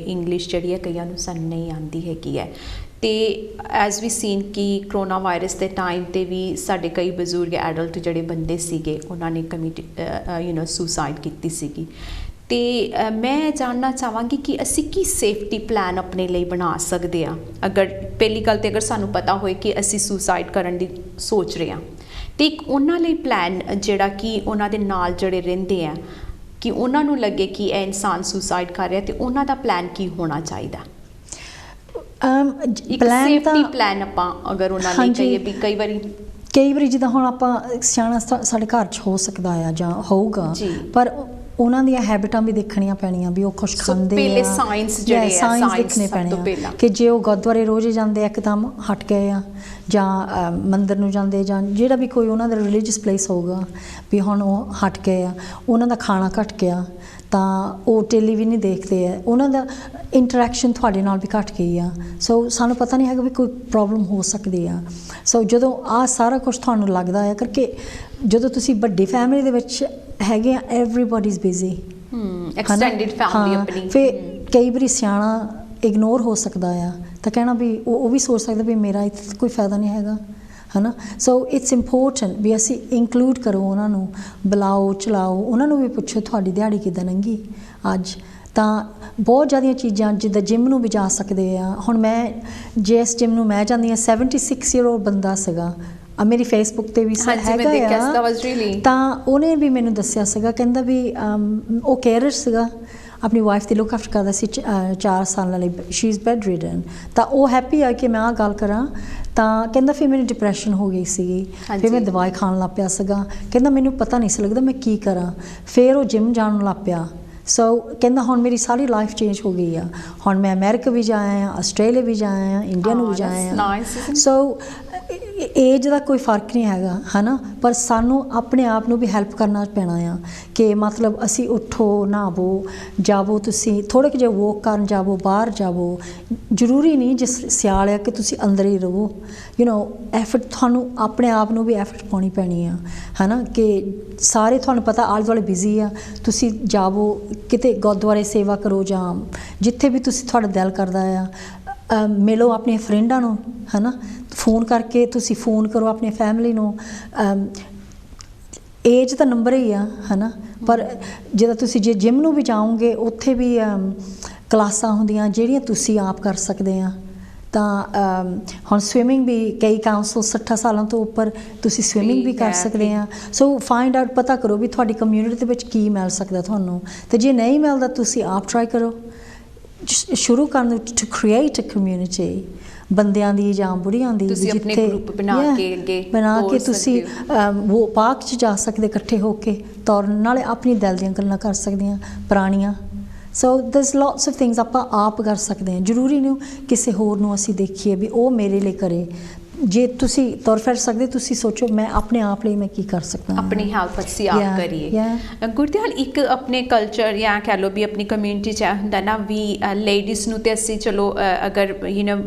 ਇੰਗਲਿਸ਼ ਜਿਹੜੀ ਹੈ ਕਈਆਂ ਨੂੰ ਸਾਨੂੰ ਨਹੀਂ ਆਉਂਦੀ ਹੈਗੀ ਹੈ। ਤੇ ਐਜ਼ ਵੀ ਸੀਨ ਕਿ ਕਰੋਨਾ ਵਾਇਰਸ ਦੇ ਟਾਈਮ 'ਤੇ ਵੀ ਸਾਡੇ ਕਈ ਬਜ਼ੁਰਗ ਐਡਲਟ ਜਿਹੜੇ ਬੰਦੇ ਸੀਗੇ ਉਹਨਾਂ ਨੇ ਸੁਸਾਈਡ ਕੀਤੀ ਸੀਗੀ। ਤੇ ਮੈਂ ਜਾਣਨਾ ਚਾਹਾਂਗੀ ਕਿ ਅਸੀਂ ਕੀ ਸੇਫਟੀ ਪਲਾਨ ਆਪਣੇ ਲਈ ਬਣਾ ਸਕਦੇ ਹਾਂ। ਅਗਰ ਪਹਿਲੀ ਗੱਲ ਤਾਂ ਅਗਰ ਸਾਨੂੰ ਪਤਾ ਹੋਏ ਕਿ ਅਸੀਂ ਸੁਸਾਈਡ ਕਰਨ ਦੀ ਸੋਚ ਰਹੇ ਹਾਂ, ਅਤੇ ਇੱਕ ਉਹਨਾਂ ਲਈ ਪਲਾਨ ਜਿਹੜਾ ਕਿ ਉਹਨਾਂ ਦੇ ਨਾਲ ਜਿਹੜੇ ਰਹਿੰਦੇ ਆ ਕਿ ਉਹਨਾਂ ਨੂੰ ਲੱਗੇ ਕਿ ਇਹ ਇਨਸਾਨ ਸੁਸਾਈਡ ਕਰ ਰਿਹਾ, ਅਤੇ ਉਹਨਾਂ ਦਾ ਪਲਾਨ ਕੀ ਹੋਣਾ ਚਾਹੀਦਾ? ਇੱਕ ਸੇਫਟੀ ਪਲਾਨ ਆਪਾਂ ਅਗਰ ਉਹਨਾਂ ਲਈ ਕਹੀਏ ਵੀ ਕਈ ਵਾਰੀ ਜਿੱਦਾਂ ਹੁਣ ਆਪਾਂ ਸਿਆਣਾ ਸਾਡੇ ਘਰ 'ਚ ਹੋ ਸਕਦਾ ਆ ਜਾਂ ਹੋਊਗਾ, ਪਰ ਉਹਨਾਂ ਦੀਆਂ ਹੈਬਿਟਾਂ ਵੀ ਦੇਖਣੀਆਂ ਪੈਣੀਆਂ ਵੀ ਉਹ ਕੁਛ ਖਾਂਦੇ ਆ, ਸਾਇੰਸ ਦੇਖਣੇ ਪੈਣੇ ਆ ਕਿ ਜੇ ਉਹ ਗੁਰਦੁਆਰੇ ਰੋਜ਼ ਜਾਂਦੇ ਇੱਕਦਮ ਹਟ ਗਏ ਆ ਜਾਂ ਮੰਦਰ ਨੂੰ ਜਾਂਦੇ ਜਾਂ ਜਿਹੜਾ ਵੀ ਕੋਈ ਉਹਨਾਂ ਦਾ ਰਿਲੀਜੀਅਸ ਪਲੇਸ ਹੋਊਗਾ ਵੀ ਹੁਣ ਉਹ ਹਟ ਗਏ ਆ, ਉਹਨਾਂ ਦਾ ਖਾਣਾ ਘੱਟ ਗਿਆ ਤਾਂ ਉਹ ਟੈਲੀ ਵੀ ਨਹੀਂ ਦੇਖਦੇ ਆ, ਉਹਨਾਂ ਦਾ ਇੰਟਰੈਕਸ਼ਨ ਤੁਹਾਡੇ ਨਾਲ ਵੀ ਘੱਟ ਗਈ ਆ। ਸੋ ਸਾਨੂੰ ਪਤਾ ਨਹੀਂ ਹੈਗਾ ਵੀ ਕੋਈ ਪ੍ਰੋਬਲਮ ਹੋ ਸਕਦੀ ਆ। ਸੋ ਜਦੋਂ ਆਹ ਸਾਰਾ ਕੁਛ ਤੁਹਾਨੂੰ ਲੱਗਦਾ ਆ ਕਰਕੇ ਜਦੋਂ ਤੁਸੀਂ ਵੱਡੀ ਫੈਮਿਲੀ ਦੇ ਵਿੱਚ ਹੈਗੇ ਆ, everybody is busy, extended family ਆਪਣੀ, ਫਿਰ ਕਈ ਵਾਰੀ ਸਿਆਣਾ ਇਗਨੋਰ ਹੋ ਸਕਦਾ ਆ ਤਾਂ ਕਹਿਣਾ ਵੀ ਉਹ ਵੀ ਸੋਚ ਸਕਦਾ ਵੀ ਮੇਰਾ ਇੱਥੇ ਕੋਈ ਫਾਇਦਾ ਨਹੀਂ ਹੈਗਾ, ਹੈ ਨਾ। ਸੋ ਇਟਸ ਇੰਪੋਰਟੈਂਟ ਵੀ ਅਸੀਂ ਇੰਕਲੂਡ ਕਰੋ ਉਹਨਾਂ ਨੂੰ, ਬੁਲਾਓ ਚਲਾਓ, ਉਹਨਾਂ ਨੂੰ ਵੀ ਪੁੱਛੋ ਤੁਹਾਡੀ ਦਿਹਾੜੀ ਕਿੱਦਾਂ ਲੰਘੀ ਅੱਜ। ਤਾਂ ਬਹੁਤ ਜ਼ਿਆਦੀਆਂ ਚੀਜ਼ਾਂ ਜਿੱਦਾਂ ਜਿੰਮ ਨੂੰ ਵੀ ਜਾ ਸਕਦੇ ਆ। ਹੁਣ ਮੈਂ ਜਿਸ ਜਿੰਮ ਨੂੰ ਮੈਂ ਜਾਂਦੀ ਹਾਂ 76 ਈਅਰ ਓਲਡ ਬੰਦਾ ਸੀਗਾ, ਮੇਰੀ ਫੇਸਬੁੱਕ 'ਤੇ ਵੀ ਹੈਗਾ ਆ, ਤਾਂ ਉਹਨੇ ਵੀ ਮੈਨੂੰ ਦੱਸਿਆ ਸੀਗਾ, ਕਹਿੰਦਾ ਵੀ ਉਹ ਕੇਅਰਰ ਸੀਗਾ, ਆਪਣੀ ਵਾਈਫ ਦੀ ਲੁੱਕ ਆਫਟਰ ਕਰਦਾ ਸੀ 4 ਸਾਲਾਂ ਲਈ, ਸ਼ੀ ਇਜ਼ ਬੈੱਡ ਰਿਡਨ। ਤਾਂ ਉਹ ਹੈਪੀ ਆ ਕਿ ਮੈਂ ਆਹ ਗੱਲ ਕਰਾਂ, ਤਾਂ ਕਹਿੰਦਾ ਫਿਰ ਮੈਨੂੰ ਡਿਪਰੈਸ਼ਨ ਹੋ ਗਈ ਸੀਗੀ, ਫਿਰ ਮੈਂ ਦਵਾਈ ਖਾਣ ਲੱਗ ਪਿਆ ਸੀਗਾ, ਕਹਿੰਦਾ ਮੈਨੂੰ ਪਤਾ ਨਹੀਂ ਸੀ ਲੱਗਦਾ ਮੈਂ ਕੀ ਕਰਾਂ, ਫਿਰ ਉਹ ਜਿੰਮ ਜਾਣ ਲੱਗ ਪਿਆ। ਸੋ ਕਹਿੰਦਾ ਹੁਣ ਮੇਰੀ ਸਾਰੀ ਲਾਈਫ ਚੇਂਜ ਹੋ ਗਈ ਆ, ਹੁਣ ਮੈਂ ਅਮਰੀਕਾ ਵੀ ਜਾ ਆਇਆ, ਆਸਟ੍ਰੇਲੀਆ ਵੀ ਜਾ ਆਇਆ, ਇੰਡੀਆ ਨੂੰ ਵੀ ਜਾ ਆਇਆ। ਸੋ ਏਜ ਦਾ ਕੋਈ ਫਰਕ ਨਹੀਂ ਹੈਗਾ, ਹੈ ਨਾ, ਪਰ ਸਾਨੂੰ ਆਪਣੇ ਆਪ ਨੂੰ ਵੀ ਹੈਲਪ ਕਰਨਾ ਪੈਣਾ ਆ ਕਿ ਮਤਲਬ ਅਸੀਂ ਉੱਠੋ, ਨਹਾਵੋ, ਜਾਵੋ, ਤੁਸੀਂ ਥੋੜ੍ਹੇ ਕੁ ਜਿਹਾ ਵੋਕ ਕਰਨ ਜਾਵੋ, ਬਾਹਰ ਜਾਵੋ। ਜ਼ਰੂਰੀ ਨਹੀਂ ਜਿਸ ਸਿਆਲ ਆ ਕਿ ਤੁਸੀਂ ਅੰਦਰ ਹੀ ਰਹੋ, ਐਫਰਟ ਤੁਹਾਨੂੰ ਆਪਣੇ ਆਪ ਨੂੰ ਵੀ ਐਫਰਟ ਪਾਉਣੀ ਪੈਣੀ ਆ, ਹੈ ਨਾ, ਕਿ ਸਾਰੇ ਤੁਹਾਨੂੰ ਪਤਾ ਆਲੇ ਦੁਆਲੇ ਬਿਜ਼ੀ ਆ, ਤੁਸੀਂ ਜਾਵੋ ਕਿਤੇ ਗੁਰਦੁਆਰੇ ਸੇਵਾ ਕਰੋ ਜਾਂ ਜਿੱਥੇ ਵੀ ਤੁਸੀਂ ਤੁਹਾਡਾ ਦਿਲ ਕਰਦਾ ਆ, ਮਿਲੋ ਆਪਣੀਆਂ ਫਰੈਂਡਾਂ ਨੂੰ, ਹੈ ਨਾ, ਫੋਨ ਕਰਕੇ ਤੁਸੀਂ ਫੋਨ ਕਰੋ ਆਪਣੀ ਫੈਮਿਲੀ ਨੂੰ। ਏਜ ਤਾਂ ਨੰਬਰ ਹੀ ਆ, ਹੈ ਨਾ, ਪਰ ਜਦੋਂ ਤੁਸੀਂ ਜੇ ਜਿੰਮ ਨੂੰ ਵੀ ਜਾਓਗੇ ਉੱਥੇ ਵੀ ਕਲਾਸਾਂ ਹੁੰਦੀਆਂ ਜਿਹੜੀਆਂ ਤੁਸੀਂ ਆਪ ਕਰ ਸਕਦੇ ਆ, ਤਾਂ ਹੁਣ ਸਵਿਮਿੰਗ ਵੀ ਕਈ ਕਾਉਂਸਲ 60 ਸਾਲਾਂ ਤੋਂ ਉੱਪਰ ਤੁਸੀਂ ਸਵਿਮਿੰਗ ਵੀ ਕਰ ਸਕਦੇ ਆ ਸੋ ਫਾਈਂਡ ਆਊਟ ਪਤਾ ਕਰੋ ਵੀ ਤੁਹਾਡੀ ਕਮਿਊਨਿਟੀ ਦੇ ਵਿੱਚ ਕੀ ਮਿਲ ਸਕਦਾ ਤੁਹਾਨੂੰ ਤੇ ਜੇ ਨਹੀਂ ਮਿਲਦਾ ਤੁਸੀਂ ਆਪ ਟਰਾਈ ਕਰੋ ਸ਼ੁਰੂ ਕਰਨ ਟੂ ਕ੍ਰੀਏਟ ਅ ਕਮਿਊਨਿਟੀ ਬੰਦਿਆਂ ਦੀ ਜਾਂ ਬੁੜੀਆਂ ਦੀ ਜਿੱਥੇ ਬਣਾ ਕੇ ਤੁਸੀਂ ਉਹ ਪਾਰਕ 'ਚ ਜਾ ਸਕਦੇ ਇਕੱਠੇ ਹੋ ਕੇ ਤੁਰਨ ਨਾਲੇ ਆਪਣੀ ਦਿਲ ਦੀਆਂ ਗੱਲਾਂ ਕਰ ਸਕਦੀਆਂ ਪੁਰਾਣੀਆਂ ਸੋ there's lots of things ਆਪਾਂ ਆਪ ਕਰ ਸਕਦੇ ਹਾਂ ਜ਼ਰੂਰੀ ਨਹੀਂ ਕਿਸੇ ਹੋਰ ਨੂੰ ਅਸੀਂ ਦੇਖੀਏ ਵੀ ਉਹ ਮੇਰੇ ਲਈ ਕਰੇ ਜੇ ਤੁਸੀਂ ਤੁਰ ਫਿਰ ਸਕਦੇ ਤੁਸੀਂ ਸੋਚੋ ਮੈਂ ਆਪਣੇ ਆਪ ਲਈ ਮੈਂ ਕੀ ਕਰ ਸਕਦਾ ਆਪਣੀ ਹੈਲਪ ਅਸੀਂ ਆਪ ਕਰੀਏ ਗੁਰਦਿਆਲ ਇੱਕ ਆਪਣੇ ਕਲਚਰ ਜਾਂ ਕਹਿ ਲਓ ਵੀ ਆਪਣੀ ਕਮਿਊਨਿਟੀ 'ਚ ਹੁੰਦਾ ਨਾ ਵੀ ਲੇਡੀਜ਼ ਨੂੰ ਤੇ ਅਸੀਂ ਚਲੋ ਅਗਰ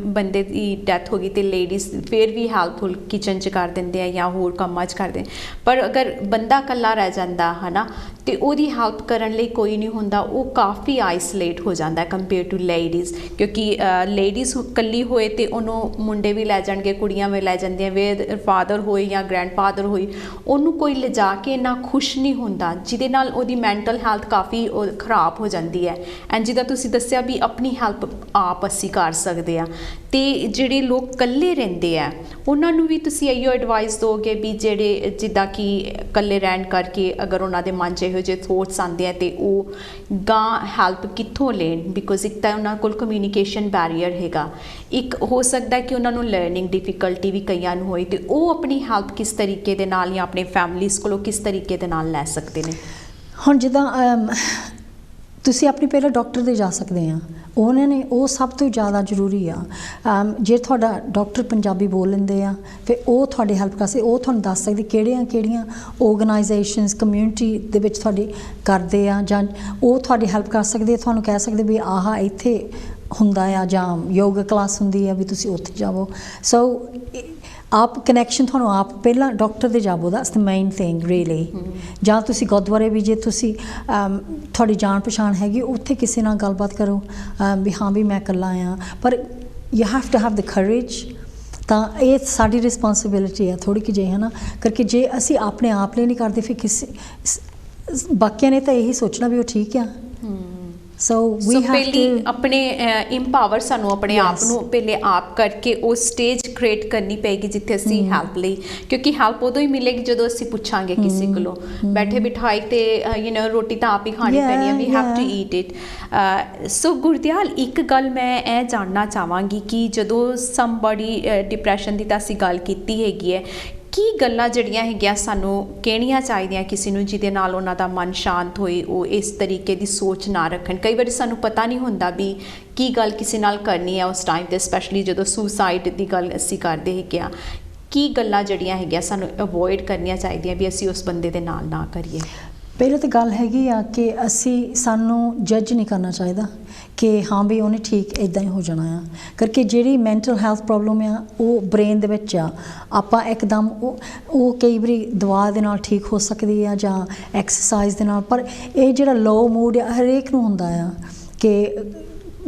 ਬੰਦੇ ਦੀ ਡੈਥ ਹੋ ਗਈ ਤੇ ਲੇਡੀਜ਼ ਫਿਰ ਵੀ ਹੈਲਪਫੁਲ ਕਿਚਨ 'ਚ ਕਰ ਦਿੰਦੇ ਆ ਜਾਂ ਹੋਰ ਕੰਮਾਂ 'ਚ ਕਰਦੇ ਪਰ ਅਗਰ ਬੰਦਾ ਇਕੱਲਾ ਰਹਿ ਜਾਂਦਾ ਹੈ ਨਾ ਤੇ ਉਹਦੀ ਹੈਲਪ ਕਰਨ ਲਈ ਕੋਈ ਨਹੀਂ ਹੁੰਦਾ ਉਹ ਕਾਫੀ ਆਈਸੋਲੇਟ ਹੋ ਜਾਂਦਾ ਕੰਪੇਅਰ ਟੂ ਲੇਡੀਜ਼ ਕਿਉਂਕਿ ਲੇਡੀਜ਼ ਇਕੱਲੀ ਹੋਏ ਤੇ ਉਹਨੂੰ ਮੁੰਡੇ ਵੀ ਲੈ ਜਾਣਗੇ ਕੁੜੀਆਂ ਵੀ ਲੈ ਜਾਂਦੀਆਂ ਵੇ ਫਾਦਰ ਹੋਏ ਜਾਂ ਗ੍ਰੈਂਡਫਾਦਰ ਹੋਈ ਉਹਨੂੰ ਕੋਈ ਲਿਜਾ ਕੇ ਇੰਨਾ ਖੁਸ਼ ਨਹੀਂ ਹੁੰਦਾ ਜਿਹਦੇ ਨਾਲ ਉਹਦੀ ਮੈਂਟਲ ਹੈਲਥ ਕਾਫੀ ਖਰਾਬ ਹੋ ਜਾਂਦੀ ਹੈ ਐਂਡ ਜਿੱਦਾਂ ਤੁਸੀਂ ਦੱਸਿਆ ਵੀ ਆਪਣੀ ਹੈਲਪ ਆਪ ਅਸੀਂ ਕਰ ਸਕਦੇ ਆ ਤੇ ਜਿਹੜੇ ਲੋਕ ਇਕੱਲੇ ਰਹਿੰਦੇ ਆ ਉਹਨਾਂ ਨੂੰ ਵੀ ਤੁਸੀਂ ਇਹੋ ਐਡਵਾਈਸ ਦੋਗੇ ਵੀ ਜਿਹੜੇ ਜਿੱਦਾਂ ਕਿ ਇਕੱਲੇ ਰਹਿਣ ਕਰਕੇ ਅਗਰ ਉਹਨਾਂ ਦੇ ਮਨ 'ਚ ਇਹੋ ਜਿਹੇ ਥੋਟਸ ਆਉਂਦੇ ਆ ਤੇ ਉਹ ਗਾਂ ਹੈਲਪ ਕਿੱਥੋਂ ਲੈਣ ਬਿਕੋਜ਼ ਇੱਕ ਤਾਂ ਉਹਨਾਂ ਕੋਲ ਕਮਿਊਨੀਕੇਸ਼ਨ ਬੈਰੀਅਰ ਹੈਗਾ ਇੱਕ ਹੋ ਸਕਦਾ ਕਿ ਉਹਨਾਂ ਨੂੰ ਲਰਨਿੰਗ ਡਿਫਿਕਲਟੀ ਵੀ ਕਈਆਂ ਨੂੰ ਹੋਈ ਤੇ ਉਹ ਆਪਣੀ ਹੈਲਪ ਕਿਸ ਤਰੀਕੇ ਦੇ ਨਾਲ ਜਾਂ ਆਪਣੇ ਫੈਮਲੀਜ਼ ਕੋਲੋਂ ਕਿਸ ਤਰੀਕੇ ਦੇ ਨਾਲ ਲੈ ਸਕਦੇ ਨੇ ਹੁਣ ਜਿੱਦਾਂ ਤੁਸੀਂ ਆਪਣੀ ਪਹਿਲਾਂ ਡਾਕਟਰ ਦੇ ਜਾ ਸਕਦੇ ਆ ਉਹਨਾਂ ਨੇ ਉਹ ਸਭ ਤੋਂ ਜ਼ਿਆਦਾ ਜ਼ਰੂਰੀ ਆ ਜੇ ਤੁਹਾਡਾ ਡਾਕਟਰ ਪੰਜਾਬੀ ਬੋਲ ਲੈਂਦੇ ਆ ਫਿਰ ਉਹ ਤੁਹਾਡੀ ਹੈਲਪ ਕਰ ਸਕਦੇ ਉਹ ਤੁਹਾਨੂੰ ਦੱਸ ਸਕਦੇ ਕਿਹੜੀਆਂ ਆਰਗੇਨਾਈਜੇਸ਼ਨਸ ਕਮਿਊਨਿਟੀ ਦੇ ਵਿੱਚ ਤੁਹਾਡੀ ਕਰਦੇ ਆ ਜਾਂ ਉਹ ਤੁਹਾਡੀ ਹੈਲਪ ਕਰ ਸਕਦੇ ਤੁਹਾਨੂੰ ਕਹਿ ਸਕਦੇ ਵੀ ਆਹ ਇੱਥੇ ਹੁੰਦਾ ਆ ਜਾਂ ਯੋਗਾ ਕਲਾਸ ਹੁੰਦੀ ਆ ਵੀ ਤੁਸੀਂ ਉੱਥੇ ਜਾਵੋ ਸੋ ਆਪ ਕਨੈਕਸ਼ਨ ਤੁਹਾਨੂੰ ਆਪ ਪਹਿਲਾਂ ਡਾਕਟਰ ਦੇ ਜਾਵੋ that's the main thing really ਜਾਂ ਤੁਸੀਂ ਗੁਰਦੁਆਰੇ ਵੀ ਜੇ ਤੁਸੀਂ ਤੁਹਾਡੀ ਜਾਣ ਪਛਾਣ ਹੈਗੀ ਉੱਥੇ ਕਿਸੇ ਨਾਲ ਗੱਲਬਾਤ ਕਰੋ ਵੀ ਹਾਂ ਵੀ ਮੈਂ ਇਕੱਲਾ ਆ ਪਰ you have to have the courage ਤਾਂ ਇਹ ਸਾਡੀ ਰਿਸਪੋਂਸਿਬਿਲਿਟੀ ਹੈ ਥੋੜ੍ਹੀ ਜਿਹੀ ਹੈ ਨਾ ਕਰਕੇ ਜੇ ਅਸੀਂ ਆਪਣੇ ਆਪ ਲਈ ਨਹੀਂ ਕਰਦੇ ਫਿਰ ਕਿਸੇ ਬਾਕੀਆਂ ਨੇ ਤਾਂ ਇਹੀ ਸੋਚਣਾ ਵੀ ਉਹ ਠੀਕ ਆ ਸੋ ਵੀ ਹੈਵ ਟੂ ਆਪਣੇ ਇੰਪਾਵਰ ਸਾਨੂੰ ਆਪਣੇ ਆਪ ਨੂੰ ਪਹਿਲੇ ਆਪ ਕਰਕੇ ਉਹ ਸਟੇਜ ਕ੍ਰੀਏਟ ਕਰਨੀ ਪਏਗੀ ਜਿੱਥੇ ਅਸੀਂ ਹੈਲਪ ਲਈ ਕਿਉਂਕਿ ਹੈਲਪ ਉਦੋਂ ਹੀ ਮਿਲੇਗੀ ਜਦੋਂ ਅਸੀਂ ਪੁੱਛਾਂਗੇ ਕਿਸੇ ਕੋਲੋਂ ਬੈਠੇ ਬਿਠਾਈ ਤੇ ਰੋਟੀ ਤਾਂ ਆਪ ਹੀ ਖਾਣੀ ਪੈਣੀ ਹੈ we have to eat it so Gurdial ਇੱਕ ਗੱਲ ਮੈਂ ਇਹ ਜਾਣਨਾ ਚਾਹਾਂਗੀ ਕਿ ਜਦੋਂ ਸਮਬਡੀ ਡਿਪਰੈਸ਼ਨ ਦੀ ਤਾਂ ਅਸੀਂ ਗੱਲ ਕੀਤੀ ਹੈਗੀ ਹੈ ਕੀ ਗੱਲਾਂ ਜਿਹੜੀਆਂ ਹੈਗੀਆਂ ਸਾਨੂੰ ਕਹਿਣੀਆਂ ਚਾਹੀਦੀਆਂ ਕਿਸੇ ਨੂੰ ਜਿਹਦੇ ਨਾਲ ਉਹਨਾਂ ਦਾ ਮਨ ਸ਼ਾਂਤ ਹੋਏ ਉਹ ਇਸ ਤਰੀਕੇ ਦੀ ਸੋਚ ਨਾ ਰੱਖਣ ਕਈ ਵਾਰੀ ਸਾਨੂੰ ਪਤਾ ਨਹੀਂ ਹੁੰਦਾ ਵੀ ਕੀ ਗੱਲ ਕਿਸੇ ਨਾਲ ਕਰਨੀ ਹੈ ਉਸ ਟਾਈਮ 'ਤੇ ਸਪੈਸ਼ਲੀ ਜਦੋਂ ਸੁਸਾਈਡ ਦੀ ਗੱਲ ਅਸੀਂ ਕਰਦੇ ਹੈਗੇ ਆ ਕੀ ਗੱਲਾਂ ਜਿਹੜੀਆਂ ਹੈਗੀਆਂ ਸਾਨੂੰ ਅਵੋਇਡ ਕਰਨੀਆਂ ਚਾਹੀਦੀਆਂ ਵੀ ਅਸੀਂ ਉਸ ਬੰਦੇ ਦੇ ਨਾਲ ਨਾ ਕਰੀਏ ਪਹਿਲਾਂ ਤਾਂ ਗੱਲ ਹੈਗੀ ਆ ਕਿ ਸਾਨੂੰ ਜੱਜ ਨਹੀਂ ਕਰਨਾ ਚਾਹੀਦਾ ਕਿ ਹਾਂ ਵੀ ਉਹਨੇ ਠੀਕ ਇੱਦਾਂ ਹੀ ਹੋ ਜਾਣਾ ਆ ਕਰਕੇ ਜਿਹੜੀ ਮੈਂਟਲ ਹੈਲਥ ਪ੍ਰੋਬਲਮ ਆ ਉਹ ਬ੍ਰੇਨ ਦੇ ਵਿੱਚ ਆ ਆਪਾਂ ਇੱਕਦਮ ਉਹ ਕਈ ਵਾਰੀ ਦਵਾ ਦੇ ਨਾਲ ਠੀਕ ਹੋ ਸਕਦੀ ਆ ਜਾਂ ਐਕਸਰਸਾਈਜ਼ ਦੇ ਨਾਲ ਪਰ ਇਹ ਜਿਹੜਾ ਲੋ ਮੂਡ ਆ ਹਰੇਕ ਨੂੰ ਹੁੰਦਾ ਆ ਕਿ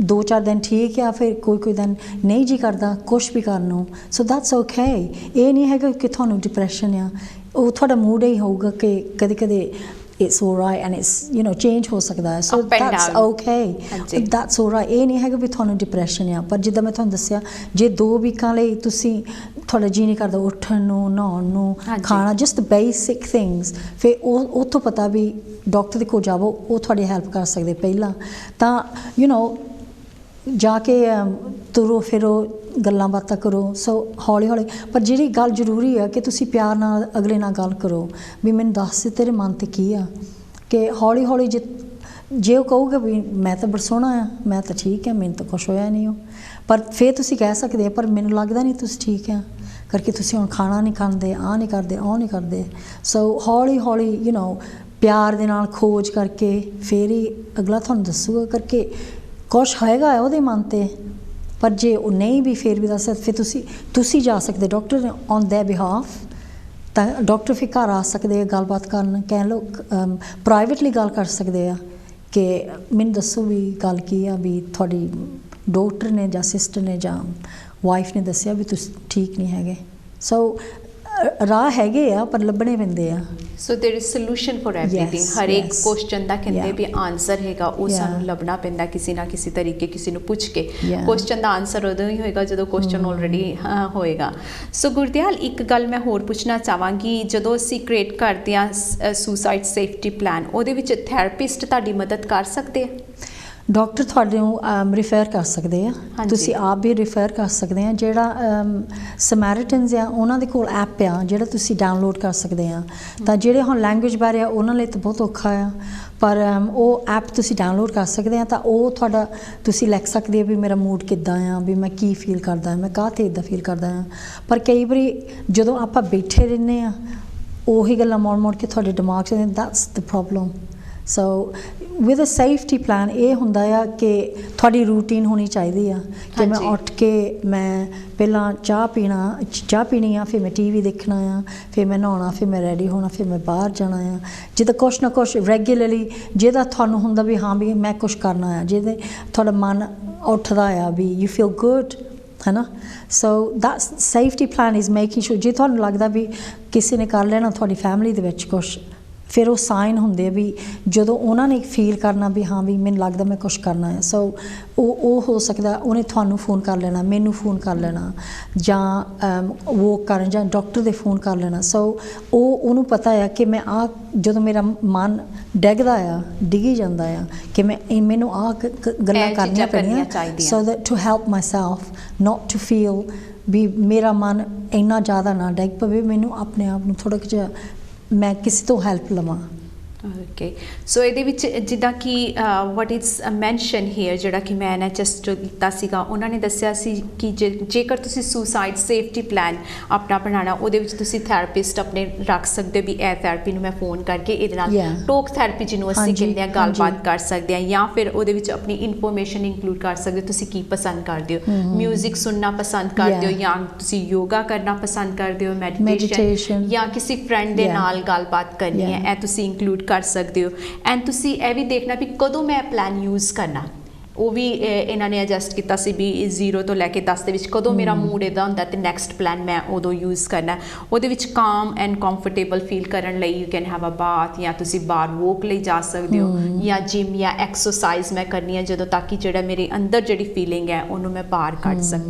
2-4 ਦਿਨ ਠੀਕ ਆ ਫਿਰ ਕੋਈ ਦਿਨ ਨਹੀਂ ਜੀ ਕਰਦਾ ਕੁਛ ਵੀ ਕਰਨ ਨੂੰ ਸੋ ਦੈਟਸ ਓਕੇ ਇਹ ਨਹੀਂ ਹੈਗਾ ਕਿ ਤੁਹਾਨੂੰ ਡਿਪਰੈਸ਼ਨ ਆ ਉਹ ਤੁਹਾਡਾ ਮੂਡ ਹੀ ਹੋਊਗਾ ਕਿ ਕਦੇ it's all right and it's change ਹੋ ਸਕਦਾ ਹੈ so that's okay that's all right ਇਹ ਨਹੀਂ ਹੈਗਾ ਵੀ ਤੁਹਾਨੂੰ ਡਿਪਰੈਸ਼ਨ ਆ ਪਰ ਜਿੱਦਾਂ ਮੈਂ ਤੁਹਾਨੂੰ ਦੱਸਿਆ ਜੇ 2 ਵੀਕਾਂ ਲਈ ਤੁਸੀਂ ਤੁਹਾਡਾ ਜੀ ਨਹੀਂ ਕਰਦਾ ਉੱਠਣ ਨੂੰ ਨਹਾਉਣ ਨੂੰ ਖਾਣਾ just the basic things ਫਿਰ ਉਹ ਤੋਂ ਪਤਾ ਵੀ ਡਾਕਟਰ ਦੇ ਕੋਲ ਜਾਵੋ ਉਹ ਤੁਹਾਡੀ ਹੈਲਪ ਕਰ ਸਕਦੇ ਪਹਿਲਾਂ ਤਾਂ ਜਾ ਕੇ ਤੁਰੋ ਫਿਰੋ ਗੱਲਾਂ ਬਾਤਾਂ ਕਰੋ ਸੋ ਹੌਲੀ ਹੌਲੀ ਪਰ ਜਿਹੜੀ ਗੱਲ ਜ਼ਰੂਰੀ ਆ ਕਿ ਤੁਸੀਂ ਪਿਆਰ ਨਾਲ ਅਗਲੇ ਨਾਲ ਗੱਲ ਕਰੋ ਵੀ ਮੈਨੂੰ ਦੱਸ ਤੇਰੇ ਮਨ 'ਤੇ ਕੀ ਆ ਕਿ ਹੌਲੀ ਹੌਲੀ ਜੇ ਉਹ ਕਹੂਗਾ ਵੀ ਮੈਂ ਤਾਂ ਬੜਾ ਸੋਹਣਾ ਆ ਮੈਂ ਤਾਂ ਠੀਕ ਆ ਮੈਨੂੰ ਤਾਂ ਕੁਛ ਹੋਇਆ ਨਹੀਂ ਉਹ ਪਰ ਫਿਰ ਤੁਸੀਂ ਕਹਿ ਸਕਦੇ ਆ ਪਰ ਮੈਨੂੰ ਲੱਗਦਾ ਨਹੀਂ ਤੁਸੀਂ ਠੀਕ ਆ ਕਰਕੇ ਤੁਸੀਂ ਹੁਣ ਖਾਣਾ ਨਹੀਂ ਖਾਂਦੇ ਆਹ ਨਹੀਂ ਕਰਦੇ ਉਹ ਨਹੀਂ ਕਰਦੇ ਸੋ ਹੌਲੀ ਹੌਲੀ ਪਿਆਰ ਦੇ ਨਾਲ ਖੋਜ ਕਰਕੇ ਫਿਰ ਹੀ ਅਗਲਾ ਤੁਹਾਨੂੰ ਦੱਸੂਗਾ ਕਰਕੇ ਕੁਛ ਹੋਏਗਾ ਉਹਦੇ ਮਨ 'ਤੇ ਪਰ ਜੇ ਉਹ ਨਹੀਂ ਵੀ ਫਿਰ ਵੀ ਦੱਸ ਫਿਰ ਤੁਸੀਂ ਜਾ ਸਕਦੇ ਡਾਕਟਰ ਔਨ ਦੇਅਰ ਬਿਹਾਫ ਤਾਂ ਡਾਕਟਰ ਫਿਰ ਘਰ ਆ ਸਕਦੇ ਆ ਗੱਲਬਾਤ ਕਰਨ ਕਹਿ ਲਓ ਪ੍ਰਾਈਵੇਟਲੀ ਗੱਲ ਕਰ ਸਕਦੇ ਆ ਕਿ ਮੈਨੂੰ ਦੱਸੋ ਵੀ ਗੱਲ ਕੀ ਆ ਵੀ ਤੁਹਾਡੀ ਡਾਕਟਰ ਨੇ ਜਾਂ ਸਿਸਟਰ ਨੇ ਜਾਂ ਵਾਈਫ ਨੇ ਦੱਸਿਆ ਵੀ ਤੁਸੀਂ ਠੀਕ ਨਹੀਂ ਹੈਗੇ ਸੋ ਰਾਹ ਹੈਗੇ ਆ ਪਰ ਲੱਭਣੇ ਪੈਂਦੇ ਆ। So there is solution for everything. ਹਰ ਇੱਕ ਕੁਐਸਚਨ ਦਾ ਕਹਿੰਦੇ ਵੀ ਆਨਸਰ ਹੈਗਾ, ਉਹ ਸਾਨੂੰ ਲੱਭਣਾ ਪੈਂਦਾ ਕਿਸੇ ਨਾ ਕਿਸੇ ਤਰੀਕੇ, ਕਿਸੇ ਨੂੰ ਪੁੱਛ ਕੇ। ਕੁਐਸਚਨ ਦਾ ਆਨਸਰ ਉਦੋਂ ਹੀ ਹੋਏਗਾ ਜਦੋਂ ਕੁਐਸਚਨ ਆਲਰੇਡੀ ਹੋਏਗਾ। ਸੋ ਗੁਰਦਿਆਲ, ਇੱਕ ਗੱਲ ਮੈਂ ਹੋਰ ਪੁੱਛਣਾ ਚਾਹਾਂਗੀ, ਜਦੋਂ ਅਸੀਂ ਕ੍ਰੀਏਟ ਕਰਦੇ ਹਾਂ ਸੁਸਾਈਡ ਸੇਫਟੀ ਪਲਾਨ, ਉਹਦੇ ਵਿੱਚ ਥੈਰੇਪਿਸਟ ਤੁਹਾਡੀ ਮਦਦ ਕਰ ਸਕਦੇ ਆ? ਡਾਕਟਰ ਤੁਹਾਡੇ ਨੂੰ ਰਿਫੇਅਰ ਕਰ ਸਕਦੇ ਆ, ਤੁਸੀਂ ਆਪ ਵੀ ਰਿਫੇਅਰ ਕਰ ਸਕਦੇ ਆ। ਜਿਹੜਾ ਸਮੈਰੀਟਨਸ ਆ ਉਹਨਾਂ ਦੇ ਕੋਲ ਐਪ ਆ ਜਿਹੜਾ ਤੁਸੀਂ ਡਾਊਨਲੋਡ ਕਰ ਸਕਦੇ ਆ। ਤਾਂ ਜਿਹੜੇ ਹੁਣ ਲੈਂਗੁਏਜ ਬਾਰੇ ਆ ਉਹਨਾਂ ਲਈ ਤਾਂ ਬਹੁਤ ਔਖਾ ਆ, ਪਰ ਉਹ ਐਪ ਤੁਸੀਂ ਡਾਊਨਲੋਡ ਕਰ ਸਕਦੇ ਆ। ਤਾਂ ਉਹ ਤੁਹਾਡਾ ਤੁਸੀਂ ਲਿਖ ਸਕਦੇ ਆ ਵੀ ਮੇਰਾ ਮੂਡ ਕਿੱਦਾਂ ਆ, ਵੀ ਮੈਂ ਕੀ ਫੀਲ ਕਰਦਾ, ਮੈਂ ਕਾਹਤੇ ਇੱਦਾਂ ਫੀਲ ਕਰਦਾ ਆ। ਪਰ ਕਈ ਵਾਰੀ ਜਦੋਂ ਆਪਾਂ ਬੈਠੇ ਰਹਿੰਦੇ ਆ ਉਹੀ ਗੱਲਾਂ ਮੋੜ ਕੇ ਤੁਹਾਡੇ ਦਿਮਾਗ 'ਚ that's the problem. So with a safety plan ਇਹ ਹੁੰਦਾ ਆ ਕਿ ਤੁਹਾਡੀ ਰੂਟੀਨ ਹੋਣੀ ਚਾਹੀਦੀ ਆ ਕਿ ਮੈਂ ਉੱਠ ਕੇ ਮੈਂ ਪਹਿਲਾਂ ਚਾਹ ਪੀਣੀ ਆ, ਫਿਰ ਮੈਂ TV ਦੇਖਣਾ ਆ, ਫਿਰ ਮੈਂ ਨਹਾਉਣਾ, ਫਿਰ ਮੈਂ ਰੈਡੀ ਹੋਣਾ, ਫਿਰ ਮੈਂ ਬਾਹਰ ਜਾਣਾ ਆ। ਜਿੱਦਾਂ ਕੁਛ ਨਾ ਕੁਛ ਰੈਗੂਲਰਲੀ ਜਿਹਦਾ ਤੁਹਾਨੂੰ ਹੁੰਦਾ ਵੀ ਹਾਂ ਵੀ ਮੈਂ ਕੁਛ ਕਰਨਾ ਆ, ਜਿਹਦੇ ਤੁਹਾਡਾ ਮਨ ਉੱਠਦਾ ਆ ਵੀ ਯੂ ਫੀਲ ਗੁੱਡ, ਹੈ ਨਾ। So that's safety plan is making sure ਜੇ ਤੁਹਾਨੂੰ ਲੱਗਦਾ ਵੀ ਕਿਸੇ ਨੇ ਕਰ ਲੈਣਾ ਤੁਹਾਡੀ ਫੈਮਿਲੀ ਦੇ ਵਿੱਚ ਕੁਛ, ਫਿਰ ਉਹ ਸਾਈਨ ਹੁੰਦੇ ਆ ਵੀ ਜਦੋਂ ਉਹਨਾਂ ਨੇ ਫੀਲ ਕਰਨਾ ਵੀ ਹਾਂ ਵੀ ਮੈਨੂੰ ਲੱਗਦਾ ਮੈਂ ਕੁਛ ਕਰਨਾ ਹੈ। ਸੋ ਉਹ ਹੋ ਸਕਦਾ ਉਹਨੇ ਤੁਹਾਨੂੰ ਫੋਨ ਕਰ ਲੈਣਾ, ਮੈਨੂੰ ਫੋਨ ਕਰ ਲੈਣਾ, ਜਾਂ ਵੋਕ ਕਰਨ ਜਾਂ ਡਾਕਟਰ ਦੇ ਫੋਨ ਕਰ ਲੈਣਾ। ਸੋ ਉਹਨੂੰ ਪਤਾ ਆ ਕਿ ਮੈਂ ਆ ਜਦੋਂ ਮੇਰਾ ਮਨ ਡਿੱਗੀ ਜਾਂਦਾ ਆ ਕਿ ਮੈਨੂੰ ਆ ਗੱਲਾਂ ਕਰਨੀਆਂ ਪੈਣੀਆਂ so that to help myself not to feel ਵੀ ਮੇਰਾ ਮਨ ਇੰਨਾ ਜ਼ਿਆਦਾ ਨਾ ਡਿੱਗ ਪਵੇ, ਮੈਨੂੰ ਆਪਣੇ ਆਪ ਨੂੰ ਥੋੜ੍ਹਾ ਜਿਹਾ ਮੈਂ ਕਿਸੇ ਤੋਂ ਹੈਲਪ ਲਵਾਂ। ਓਕੇ, ਸੋ ਇਹਦੇ ਵਿੱਚ ਜਿੱਦਾਂ ਕਿ ਵਟ ਇਜ਼ ਮੈਂਸ਼ਨ ਹੇਅਰ, ਜਿਹੜਾ ਕਿ ਮੈਂ NHS ਜੋ ਕੀਤਾ ਸੀਗਾ ਉਹਨਾਂ ਨੇ ਦੱਸਿਆ ਸੀ ਕਿ ਜੇਕਰ ਤੁਸੀਂ ਸੁਸਾਈਡ ਸੇਫਟੀ ਪਲਾਨ ਆਪਣਾ ਬਣਾਉਣਾ, ਉਹਦੇ ਵਿੱਚ ਤੁਸੀਂ ਥੈਰੇਪਿਸਟ ਆਪਣੇ ਰੱਖ ਸਕਦੇ ਹੋ ਵੀ ਇਹ ਥੈਰੇਪੀ ਨੂੰ ਮੈਂ ਫੋਨ ਕਰਕੇ ਇਹਦੇ ਨਾਲ ਟੋਕ ਥੈਰੇਪੀ ਜਿਹਨੂੰ ਅਸੀਂ ਕਹਿੰਦੇ ਹਾਂ ਗੱਲਬਾਤ ਕਰ ਸਕਦੇ ਹਾਂ, ਜਾਂ ਫਿਰ ਉਹਦੇ ਵਿੱਚ ਆਪਣੀ ਇਨਫੋਰਮੇਸ਼ਨ ਇਨਕਲੂਡ ਕਰ ਸਕਦੇ ਹੋ ਤੁਸੀਂ ਕੀ ਪਸੰਦ ਕਰਦੇ ਹੋ, ਮਿਊਜ਼ਿਕ ਸੁਣਨਾ ਪਸੰਦ ਕਰਦੇ ਹੋ, ਜਾਂ ਤੁਸੀਂ ਯੋਗਾ ਕਰਨਾ ਪਸੰਦ ਕਰਦੇ ਹੋ, ਮੈਡੀਟੇਸ਼ਨ, ਜਾਂ ਕਿਸੇ ਫਰੈਂਡ ਦੇ ਨਾਲ ਗੱਲਬਾਤ ਕਰਨੀ ਹੈ, ਇਹ ਤੁਸੀਂ ਇਨਕਲੂਡ ਕਰ ਸਕਦੇ ਹੋ। ਐਂਡ ਤੁਸੀਂ ਇਹ ਵੀ ਦੇਖਣਾ ਵੀ ਕਦੋਂ ਮੈਂ ਪਲਾਨ ਯੂਜ਼ ਕਰਨਾ, ਉਹ ਵੀ ਇਹਨਾਂ ਨੇ ਐਡਜਸਟ ਕੀਤਾ ਸੀ ਵੀ 0 ਤੋਂ ਲੈ ਕੇ 10 ਦੇ ਵਿੱਚ ਕਦੋਂ ਮੇਰਾ ਮੂਡ ਇੱਦਾਂ ਹੁੰਦਾ ਤੇ ਨੈਕਸਟ ਪਲਾਨ ਮੈਂ ਉਦੋਂ ਯੂਜ਼ ਕਰਨਾ। ਉਹਦੇ ਵਿੱਚ ਕਾਮ ਐਂਡ ਕੰਫਰਟੇਬਲ ਫੀਲ ਕਰਨ ਲਈ you can have a bath, ਜਾਂ ਤੁਸੀਂ ਬਾਹਰ ਵੋਕ ਲਈ ਜਾ ਸਕਦੇ ਹੋ, ਜਾਂ ਜਿਮ ਜਾਂ ਐਕਸਰਸਾਈਜ਼ ਮੈਂ ਕਰਨੀ ਹੈ ਜਦੋਂ ਤੱਕ ਕਿ ਜਿਹੜਾ ਮੇਰੇ ਅੰਦਰ ਜਿਹੜੀ ਫੀਲਿੰਗ ਹੈ ਉਹਨੂੰ ਮੈਂ ਬਾਹਰ ਕੱਢ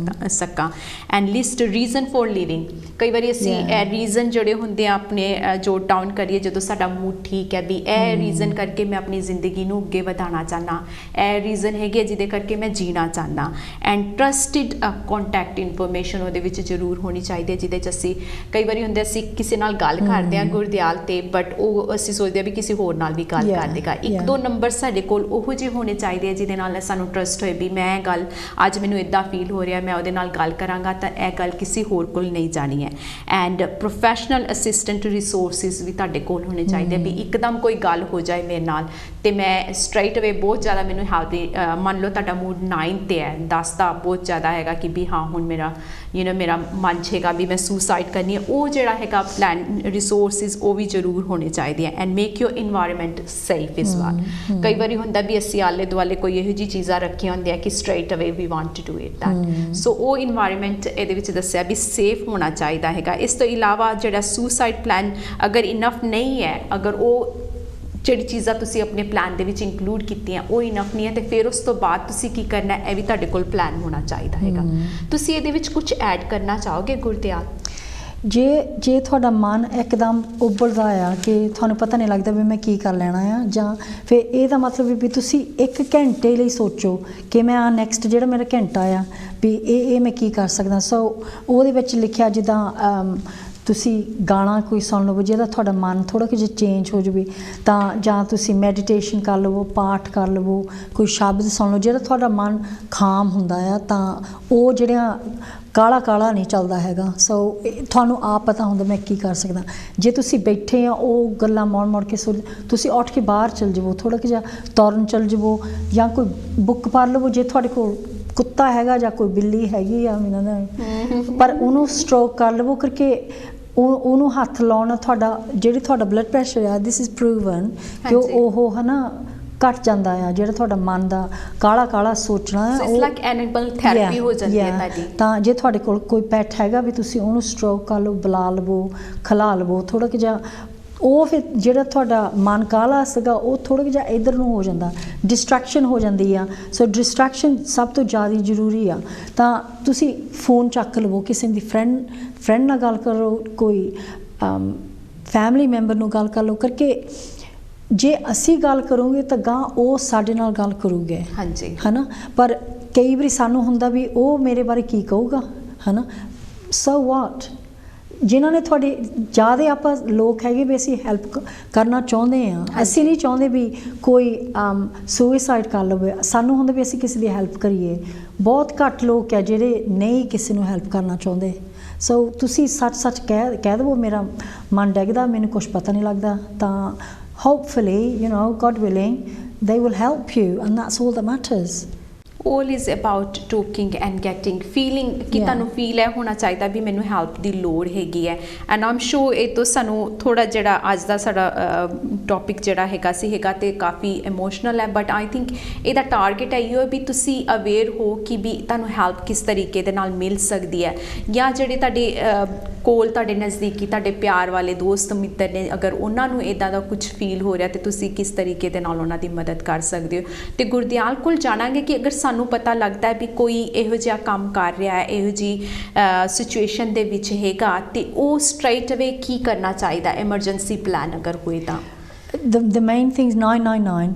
ਸਕਾਂ। And list reason for living, ਕਈ ਵਾਰੀ ਅਸੀਂ ਇਹ ਰੀਜ਼ਨ ਜਿਹੜੇ ਹੁੰਦੇ ਆ ਆਪਣੇ ਜੋਟ ਡਾਊਨ ਕਰੀਏ ਜਦੋਂ ਸਾਡਾ ਮੂਡ ਠੀਕ ਹੈ ਵੀ ਇਹ ਰੀਜ਼ਨ ਕਰਕੇ ਮੈਂ ਆਪਣੀ ਜ਼ਿੰਦਗੀ ਨੂੰ ਅੱਗੇ ਵਧਾਉਣਾ ਚਾਹੁੰਦਾ, ਇਹ ਰੀਜ਼ਨ ਹੈਗੇ ਜਿਹਦੇ ਕਰਕੇ ਮੈਂ ਜੀਣਾ ਚਾਹੁੰਦਾ। ਐਂਡ ਟਰਸਟਿਡ ਕੰਟੈਕਟ ਇਨਫੋਰਮੇਸ਼ਨ ਉਹਦੇ ਵਿੱਚ ਜ਼ਰੂਰ ਹੋਣੀ ਚਾਹੀਦੀ ਹੈ, ਜਿਹਦੇ 'ਚ ਅਸੀਂ ਕਈ ਵਾਰੀ ਹੁੰਦੇ ਅਸੀਂ ਕਿਸੇ ਨਾਲ ਗੱਲ ਕਰਦੇ ਹਾਂ ਗੁਰਦਿਆਲ ਤੇ, ਬਟ ਉਹ ਅਸੀਂ ਸੋਚਦੇ ਹਾਂ ਵੀ ਕਿਸੇ ਹੋਰ ਨਾਲ ਵੀ ਗੱਲ ਕਰ ਦੇਗਾ। 1-2 ਨੰਬਰ ਸਾਡੇ ਕੋਲ ਉਹੋ ਜਿਹੇ ਹੋਣੇ ਚਾਹੀਦੇ ਆ ਜਿਹਦੇ ਨਾਲ ਸਾਨੂੰ ਟਰਸਟ ਹੋਏ ਵੀ ਮੈਂ ਗੱਲ ਅੱਜ ਮੈਨੂੰ ਇੱਦਾਂ ਫੀਲ ਹੋ ਰਿਹਾ, ਮੈਂ ਉਹਦੇ ਨਾਲ ਗੱਲ ਕਰਾਂਗਾ ਤਾਂ ਇਹ ਗੱਲ ਕਿਸੇ ਹੋਰ ਕੋਲ ਨਹੀਂ ਜਾਣੀ ਹੈ। ਐਂਡ ਪ੍ਰੋਫੈਸ਼ਨਲ ਅਸਿਸਟੈਂਟ ਰਿਸੋਰਸਿਸ ਵੀ ਤੁਹਾਡੇ ਕੋਲ ਹੋਣੇ ਚਾਹੀਦੇ ਵੀ ਇੱਕਦਮ ਕੋਈ ਗੱਲ ਹੋ ਜਾਏ ਮੇਰੇ ਨਾਲ ਤੇ ਮੈਂ ਸਟ੍ਰੇਟ ਅਵੇ ਬਹੁਤ ਜ਼ਿਆਦਾ ਮੈਨੂੰ ਹੈਲਥ ਦੀ ਮੰਨ ਲਓ ਤੁਹਾਡਾ ਮੂਡ 9 ਤੇ ਹੈ, 10 ਦਾ ਬਹੁਤ ਜ਼ਿਆਦਾ ਹੈਗਾ ਕਿ ਵੀ ਹਾਂ ਹੁਣ ਮੇਰਾ ਮੇਰਾ ਮਨ ਹੈਗਾ ਵੀ ਮੈਂ ਸੁਸਾਈਡ ਕਰਨੀ ਹੈ, ਉਹ ਜਿਹੜਾ ਹੈਗਾ ਪਲਾਨ ਰਿਸੋਰਸਿਸ ਉਹ ਵੀ ਜ਼ਰੂਰ ਹੋਣੇ ਚਾਹੀਦੇ ਆ। And make your environment safe ਇਸ ਵਾਰ ਕਈ ਵਾਰੀ ਹੁੰਦਾ ਵੀ ਅਸੀਂ ਆਲੇ ਦੁਆਲੇ ਕੋਈ ਇਹੋ ਜਿਹੀ ਚੀਜ਼ਾਂ ਰੱਖੀਆਂ ਹੁੰਦੀਆਂ ਕਿ straight away we want to do it that. So ਉਹ ਇਨਵਾਇਰਮੈਂਟ ਇਹਦੇ ਵਿੱਚ ਦੱਸਿਆ ਵੀ ਸੇਫ ਹੋਣਾ ਚਾਹੀਦਾ ਹੈਗਾ। ਇਸ ਤੋਂ ਇਲਾਵਾ ਜਿਹੜਾ ਸੁਸਾਈਡ ਪਲਾਨ ਅਗਰ ਇਨਫ ਨਹੀਂ ਹੈ, ਅਗਰ ਉਹ ਜਿਹੜੀ ਚੀਜ਼ਾਂ ਤੁਸੀਂ ਆਪਣੇ ਪਲਾਨ ਦੇ ਵਿੱਚ ਇਨਕਲੂਡ ਕੀਤੀਆਂ ਉਹ ਇਨਫ ਨਹੀਂ ਹੈ ਤੇ ਫਿਰ ਉਸ ਤੋਂ ਬਾਅਦ ਤੁਸੀਂ ਕੀ ਕਰਨਾ, ਇਹ ਵੀ ਤੁਹਾਡੇ ਕੋਲ ਪਲਾਨ ਹੋਣਾ ਚਾਹੀਦਾ ਹੈਗਾ। ਤੁਸੀਂ ਇਹਦੇ ਵਿੱਚ ਕੁਝ ਐਡ ਕਰਨਾ ਚਾਹੋਗੇ ਗੁਰਦਿਆਲ? ਜੇ ਤੁਹਾਡਾ ਮਨ ਇੱਕਦਮ ਉੱਭਰਦਾ ਆ ਕਿ ਤੁਹਾਨੂੰ ਪਤਾ ਨਹੀਂ ਲੱਗਦਾ ਵੀ ਮੈਂ ਕੀ ਕਰ ਲੈਣਾ ਆ, ਜਾਂ ਫਿਰ ਇਹਦਾ ਮਤਲਬ ਵੀ ਤੁਸੀਂ 1 ਘੰਟੇ ਲਈ ਸੋਚੋ ਕਿ ਮੈਂ ਆ ਨੈਕਸਟ ਜਿਹੜਾ ਮੇਰਾ ਘੰਟਾ ਆ ਵੀ ਇਹ ਮੈਂ ਕੀ ਕਰ ਸਕਦਾ। ਸੋ ਉਹਦੇ ਵਿੱਚ ਲਿਖਿਆ ਜਿੱਦਾਂ ਤੁਸੀਂ ਗਾਣਾ ਕੋਈ ਸੁਣ ਲਵੋ ਜਿਹਦਾ ਤੁਹਾਡਾ ਮਨ ਥੋੜ੍ਹਾ ਜਿਹਾ ਚੇਂਜ ਹੋ ਜਾਵੇ, ਤਾਂ ਜਾਂ ਤੁਸੀਂ ਮੈਡੀਟੇਸ਼ਨ ਕਰ ਲਵੋ, ਪਾਠ ਕਰ ਲਵੋ, ਕੋਈ ਸ਼ਬਦ ਸੁਣ ਲਓ ਜਿਹੜਾ ਤੁਹਾਡਾ ਮਨ ਖਾਮ ਹੁੰਦਾ ਆ, ਤਾਂ ਉਹ ਜਿਹੜਿਆਂ ਕਾਲਾ ਨਹੀਂ ਚੱਲਦਾ ਹੈਗਾ। ਸੋ ਤੁਹਾਨੂੰ ਆਪ ਪਤਾ ਹੁੰਦਾ ਮੈਂ ਕੀ ਕਰ ਸਕਦਾ। ਜੇ ਤੁਸੀਂ ਬੈਠੇ ਆ ਉਹ ਗੱਲਾਂ ਮੋੜ ਕੇ ਤੁਸੀਂ ਉੱਠ ਕੇ ਬਾਹਰ ਚਲ ਜਾਵੋ, ਥੋੜ੍ਹਾ ਜਿਹਾ ਤੁਰਨ ਚਲ ਜਾਵੋ, ਜਾਂ ਕੋਈ ਬੁੱਕ ਪੜ੍ਹ ਲਵੋ ਜੇ ਤੁਹਾਡੇ ਕੋਲ ਕੁੱਤਾ ਹੈਗਾ ਜਾਂ ਕੋਈ ਬਿੱਲੀ ਹੈਗੀ ਆ ਇਹਨਾਂ ਦਾ, ਪਰ ਉਹਨੂੰ ਸਟ੍ਰੋਕ ਕਰ ਲਵੋ ਕਰਕੇ ਉਹਨੂੰ ਹੱਥ ਲਾਉਣਾ ਤੁਹਾਡਾ ਬਲੱਡ ਪ੍ਰੈਸ਼ਰ ਆ, ਦਿਸ ਇਜ਼ ਪ੍ਰੂਵਨ ਕਿ ਉਹ ਹੈ ਨਾ ਘਟ ਜਾਂਦਾ ਆ, ਜਿਹੜਾ ਤੁਹਾਡਾ ਮਨ ਦਾ ਕਾਲਾ ਕਾਲਾ ਸੋਚਣਾ ਆ, ਇਟਸ ਲਾਈਕ ਐਨੀਮਲ ਥੈਰੇਪੀ ਹੋ ਜਾਂਦੀ ਹੈ ਤੁਹਾਡੀ। ਤਾਂ ਜੇ ਤੁਹਾਡੇ ਕੋਲ ਕੋਈ ਪੈਟ ਹੈਗਾ ਵੀ ਤੁਸੀਂ ਉਹਨੂੰ ਸਟ੍ਰੋਕ ਕਰ ਲਓ, ਬੁਲਾ ਲਵੋ, ਖਿਲਾ ਲਵੋ ਥੋੜ੍ਹਾ ਕੁ ਜਿਹਾ, ਉਹ ਫਿਰ ਜਿਹੜਾ ਤੁਹਾਡਾ ਮਨ ਕਾਲਾ ਸੀਗਾ ਉਹ ਥੋੜ੍ਹਾ ਜਿਹਾ ਇੱਧਰ ਨੂੰ ਹੋ ਜਾਂਦਾ, ਡਿਸਟਰੈਕਸ਼ਨ ਹੋ ਜਾਂਦੀ ਆ। ਸੋ ਡਿਸਟਰੈਕਸ਼ਨ ਸਭ ਤੋਂ ਜ਼ਿਆਦਾ ਜ਼ਰੂਰੀ ਆ। ਤਾਂ ਤੁਸੀਂ ਫੋਨ ਚੱਕ ਲਵੋ, ਕਿਸੇ ਦੀ ਫਰੈਂਡ ਨਾਲ ਗੱਲ ਕਰੋ, ਕੋਈ ਫੈਮਿਲੀ ਮੈਂਬਰ ਨੂੰ ਗੱਲ ਕਰ ਲਓ, ਕਰਕੇ ਜੇ ਅਸੀਂ ਗੱਲ ਕਰੋਗੇ ਤਾਂ ਗਾਂ ਉਹ ਸਾਡੇ ਨਾਲ ਗੱਲ ਕਰੂਗੇ। ਹਾਂਜੀ, ਹੈ ਨਾ। ਪਰ ਕਈ ਵਾਰੀ ਸਾਨੂੰ ਹੁੰਦਾ ਵੀ ਉਹ ਮੇਰੇ ਬਾਰੇ ਕੀ ਕਹੂਗਾ, ਹੈ ਨਾ। ਸੋ ਵਾਟ, ਜਿਨ੍ਹਾਂ ਨੇ ਤੁਹਾਡੇ ਜ਼ਿਆਦਾ ਆਪਾਂ ਲੋਕ ਹੈਗੇ ਵੀ ਅਸੀਂ ਹੈਲਪ ਕਰਨਾ ਚਾਹੁੰਦੇ ਹਾਂ, ਅਸੀਂ ਨਹੀਂ ਚਾਹੁੰਦੇ ਵੀ ਕੋਈ ਸੁਇਸਾਈਡ ਕਰ ਲਵੇ, ਸਾਨੂੰ ਹੁੰਦਾ ਵੀ ਅਸੀਂ ਕਿਸੇ ਦੀ ਹੈਲਪ ਕਰੀਏ। ਬਹੁਤ ਘੱਟ ਲੋਕ ਹੈ ਜਿਹੜੇ ਨਹੀਂ ਕਿਸੇ ਨੂੰ ਹੈਲਪ ਕਰਨਾ ਚਾਹੁੰਦੇ। ਸੋ ਤੁਸੀਂ ਸੱਚ ਕਹਿ ਦੇਵੋ ਮੇਰਾ ਮਨ ਡਿੱਗਦਾ, ਮੈਨੂੰ ਕੁਛ ਪਤਾ ਨਹੀਂ ਲੱਗਦਾ, ਤਾਂ hopefully, you know, God willing, they will help you, and that's all that matters. all is about talking and getting feeling ਕਿ ਤੁਹਾਨੂੰ ਫੀਲ ਹੈ ਹੋਣਾ ਚਾਹੀਦਾ ਵੀ ਮੈਨੂੰ ਹੈਲਪ ਦੀ ਲੋੜ ਹੈਗੀ ਹੈ। ਐਂਡ ਆਮ ਸ਼ੋਰ ਇਹ ਤੋਂ ਸਾਨੂੰ ਥੋੜਾ ਜਿਹੜਾ ਅੱਜ ਦਾ ਸਾਡਾ ਟੌਪਿਕ ਜਿਹੜਾ ਹੈਗਾ ਤੇ ਕਾਫੀ ਇਮੋਸ਼ਨਲ ਹੈ, ਬਟ ਆਈ ਥਿੰਕ ਇਹਦਾ ਟਾਰਗੇਟ ਇਹੋ ਹੈ ਵੀ ਤੁਸੀਂ ਅਵੇਅਰ ਹੋ ਕਿ ਵੀ ਤੁਹਾਨੂੰ ਹੈਲਪ ਕਿਸ ਤਰੀਕੇ ਦੇ ਨਾਲ ਮਿਲ ਸਕਦੀ ਹੈ, ਜਾਂ ਜਿਹੜੇ ਤੁਹਾਡੇ ਕੋਲ ਤੁਹਾਡੇ ਨਜ਼ਦੀਕੀ ਤੁਹਾਡੇ ਪਿਆਰ ਵਾਲੇ ਦੋਸਤ ਮਿੱਤਰ ਨੇ, ਅਗਰ ਉਹਨਾਂ ਨੂੰ ਇੱਦਾਂ ਦਾ ਕੁਝ ਫੀਲ ਹੋ ਰਿਹਾ ਤੇ ਤੁਸੀਂ ਕਿਸ ਤਰੀਕੇ ਦੇ ਨਾਲ ਉਹਨਾਂ ਦੀ ਮਦਦ ਕਰ ਸਕਦੇ ਹੋ। ਤੇ ਗੁਰਦਿਆਲ ਕੋਲ ਜਾਣਾਂਗੇ ਕਿ ਅਗਰ ਸਾਨੂੰ ਪਤਾ ਲੱਗਦਾ ਵੀ ਕੋਈ ਇਹੋ ਜਿਹਾ ਕੰਮ ਕਰ ਰਿਹਾ ਹੈ, ਇਹੋ ਜਿਹੀ ਸਿਚੁਏਸ਼ਨ ਦੇ ਵਿੱਚ ਹੈਗਾ, ਤੇ ਉਹ ਸਟ੍ਰੇਟ ਅਵੇ ਕੀ ਕਰਨਾ ਚਾਹੀਦਾ, ਐਮਰਜੈਂਸੀ ਪਲਾਨ ਅਗਰ ਹੋਏ ਤਾਂ। the main thing is 999।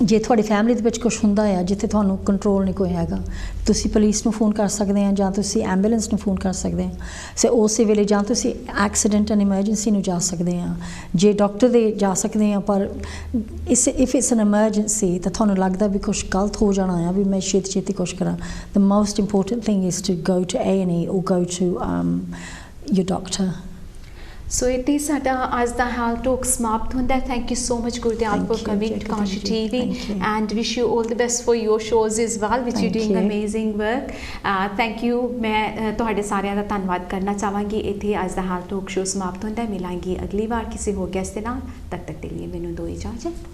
ਜੇ ਤੁਹਾਡੀ ਫੈਮਿਲੀ ਦੇ ਵਿੱਚ ਕੁਛ ਹੁੰਦਾ ਆ ਜਿੱਥੇ ਤੁਹਾਨੂੰ ਕੰਟਰੋਲ ਨਹੀਂ ਕੋਈ ਹੈਗਾ, ਤੁਸੀਂ ਪੁਲਿਸ ਨੂੰ ਫੋਨ ਕਰ ਸਕਦੇ ਆ, ਜਾਂ ਤੁਸੀਂ ਐਂਬੂਲੈਂਸ ਨੂੰ ਫੋਨ ਕਰ ਸਕਦੇ ਆ। ਸੋ ਉਸੇ ਵੇਲੇ ਜਾਂ ਤੁਸੀਂ ਐਕਸੀਡੈਂਟ ਐਂਡ ਐਮਰਜੈਂਸੀ ਨੂੰ ਜਾ ਸਕਦੇ ਆ, ਜੇ ਡਾਕਟਰ ਦੇ ਜਾ ਸਕਦੇ ਆ। ਪਰ ਇਫ ਇਟਸ ਐਨ ਐਮਰਜੈਂਸੀ ਤਾਂ ਤੁਹਾਨੂੰ ਲੱਗਦਾ ਵੀ ਕੁਛ ਗਲਤ ਹੋ ਜਾਣਾ ਆ, ਵੀ ਮੈਂ ਛੇਤੀ ਕੁਛ ਕਰਾਂ, the most important thing is to go to A&E or go to your doctor। So ਇੱਥੇ ਸਾਡਾ ਅੱਜ ਦਾ ਹੈਲਥ ਟਾਕ ਸਮਾਪਤ ਹੁੰਦਾ ਹੈ। Thank you so much Gurdial for coming to Kanshi TV, and wish you all the best for your shows as well which you doing amazing work. Thank you. ਮੈਂ ਤੁਹਾਡੇ ਸਾਰਿਆਂ ਦਾ ਧੰਨਵਾਦ ਕਰਨਾ ਚਾਹਾਂਗੀ। ਇੱਥੇ ਅੱਜ ਦਾ ਹੈਲਥ ਟਾਕ ਸ਼ੋ ਸਮਾਪਤ ਹੁੰਦਾ ਹੈ। ਮਿਲਾਂਗੀ ਅਗਲੀ ਵਾਰ ਕਿਸੇ ਹੋਰ ਗੈਸਟ ਦੇ ਨਾਲ। ਤਦ ਤੱਕ ਦੇ ਲਈ ਮੈਨੂੰ ਦਿਓ ਇਜਾਜ਼ਤ।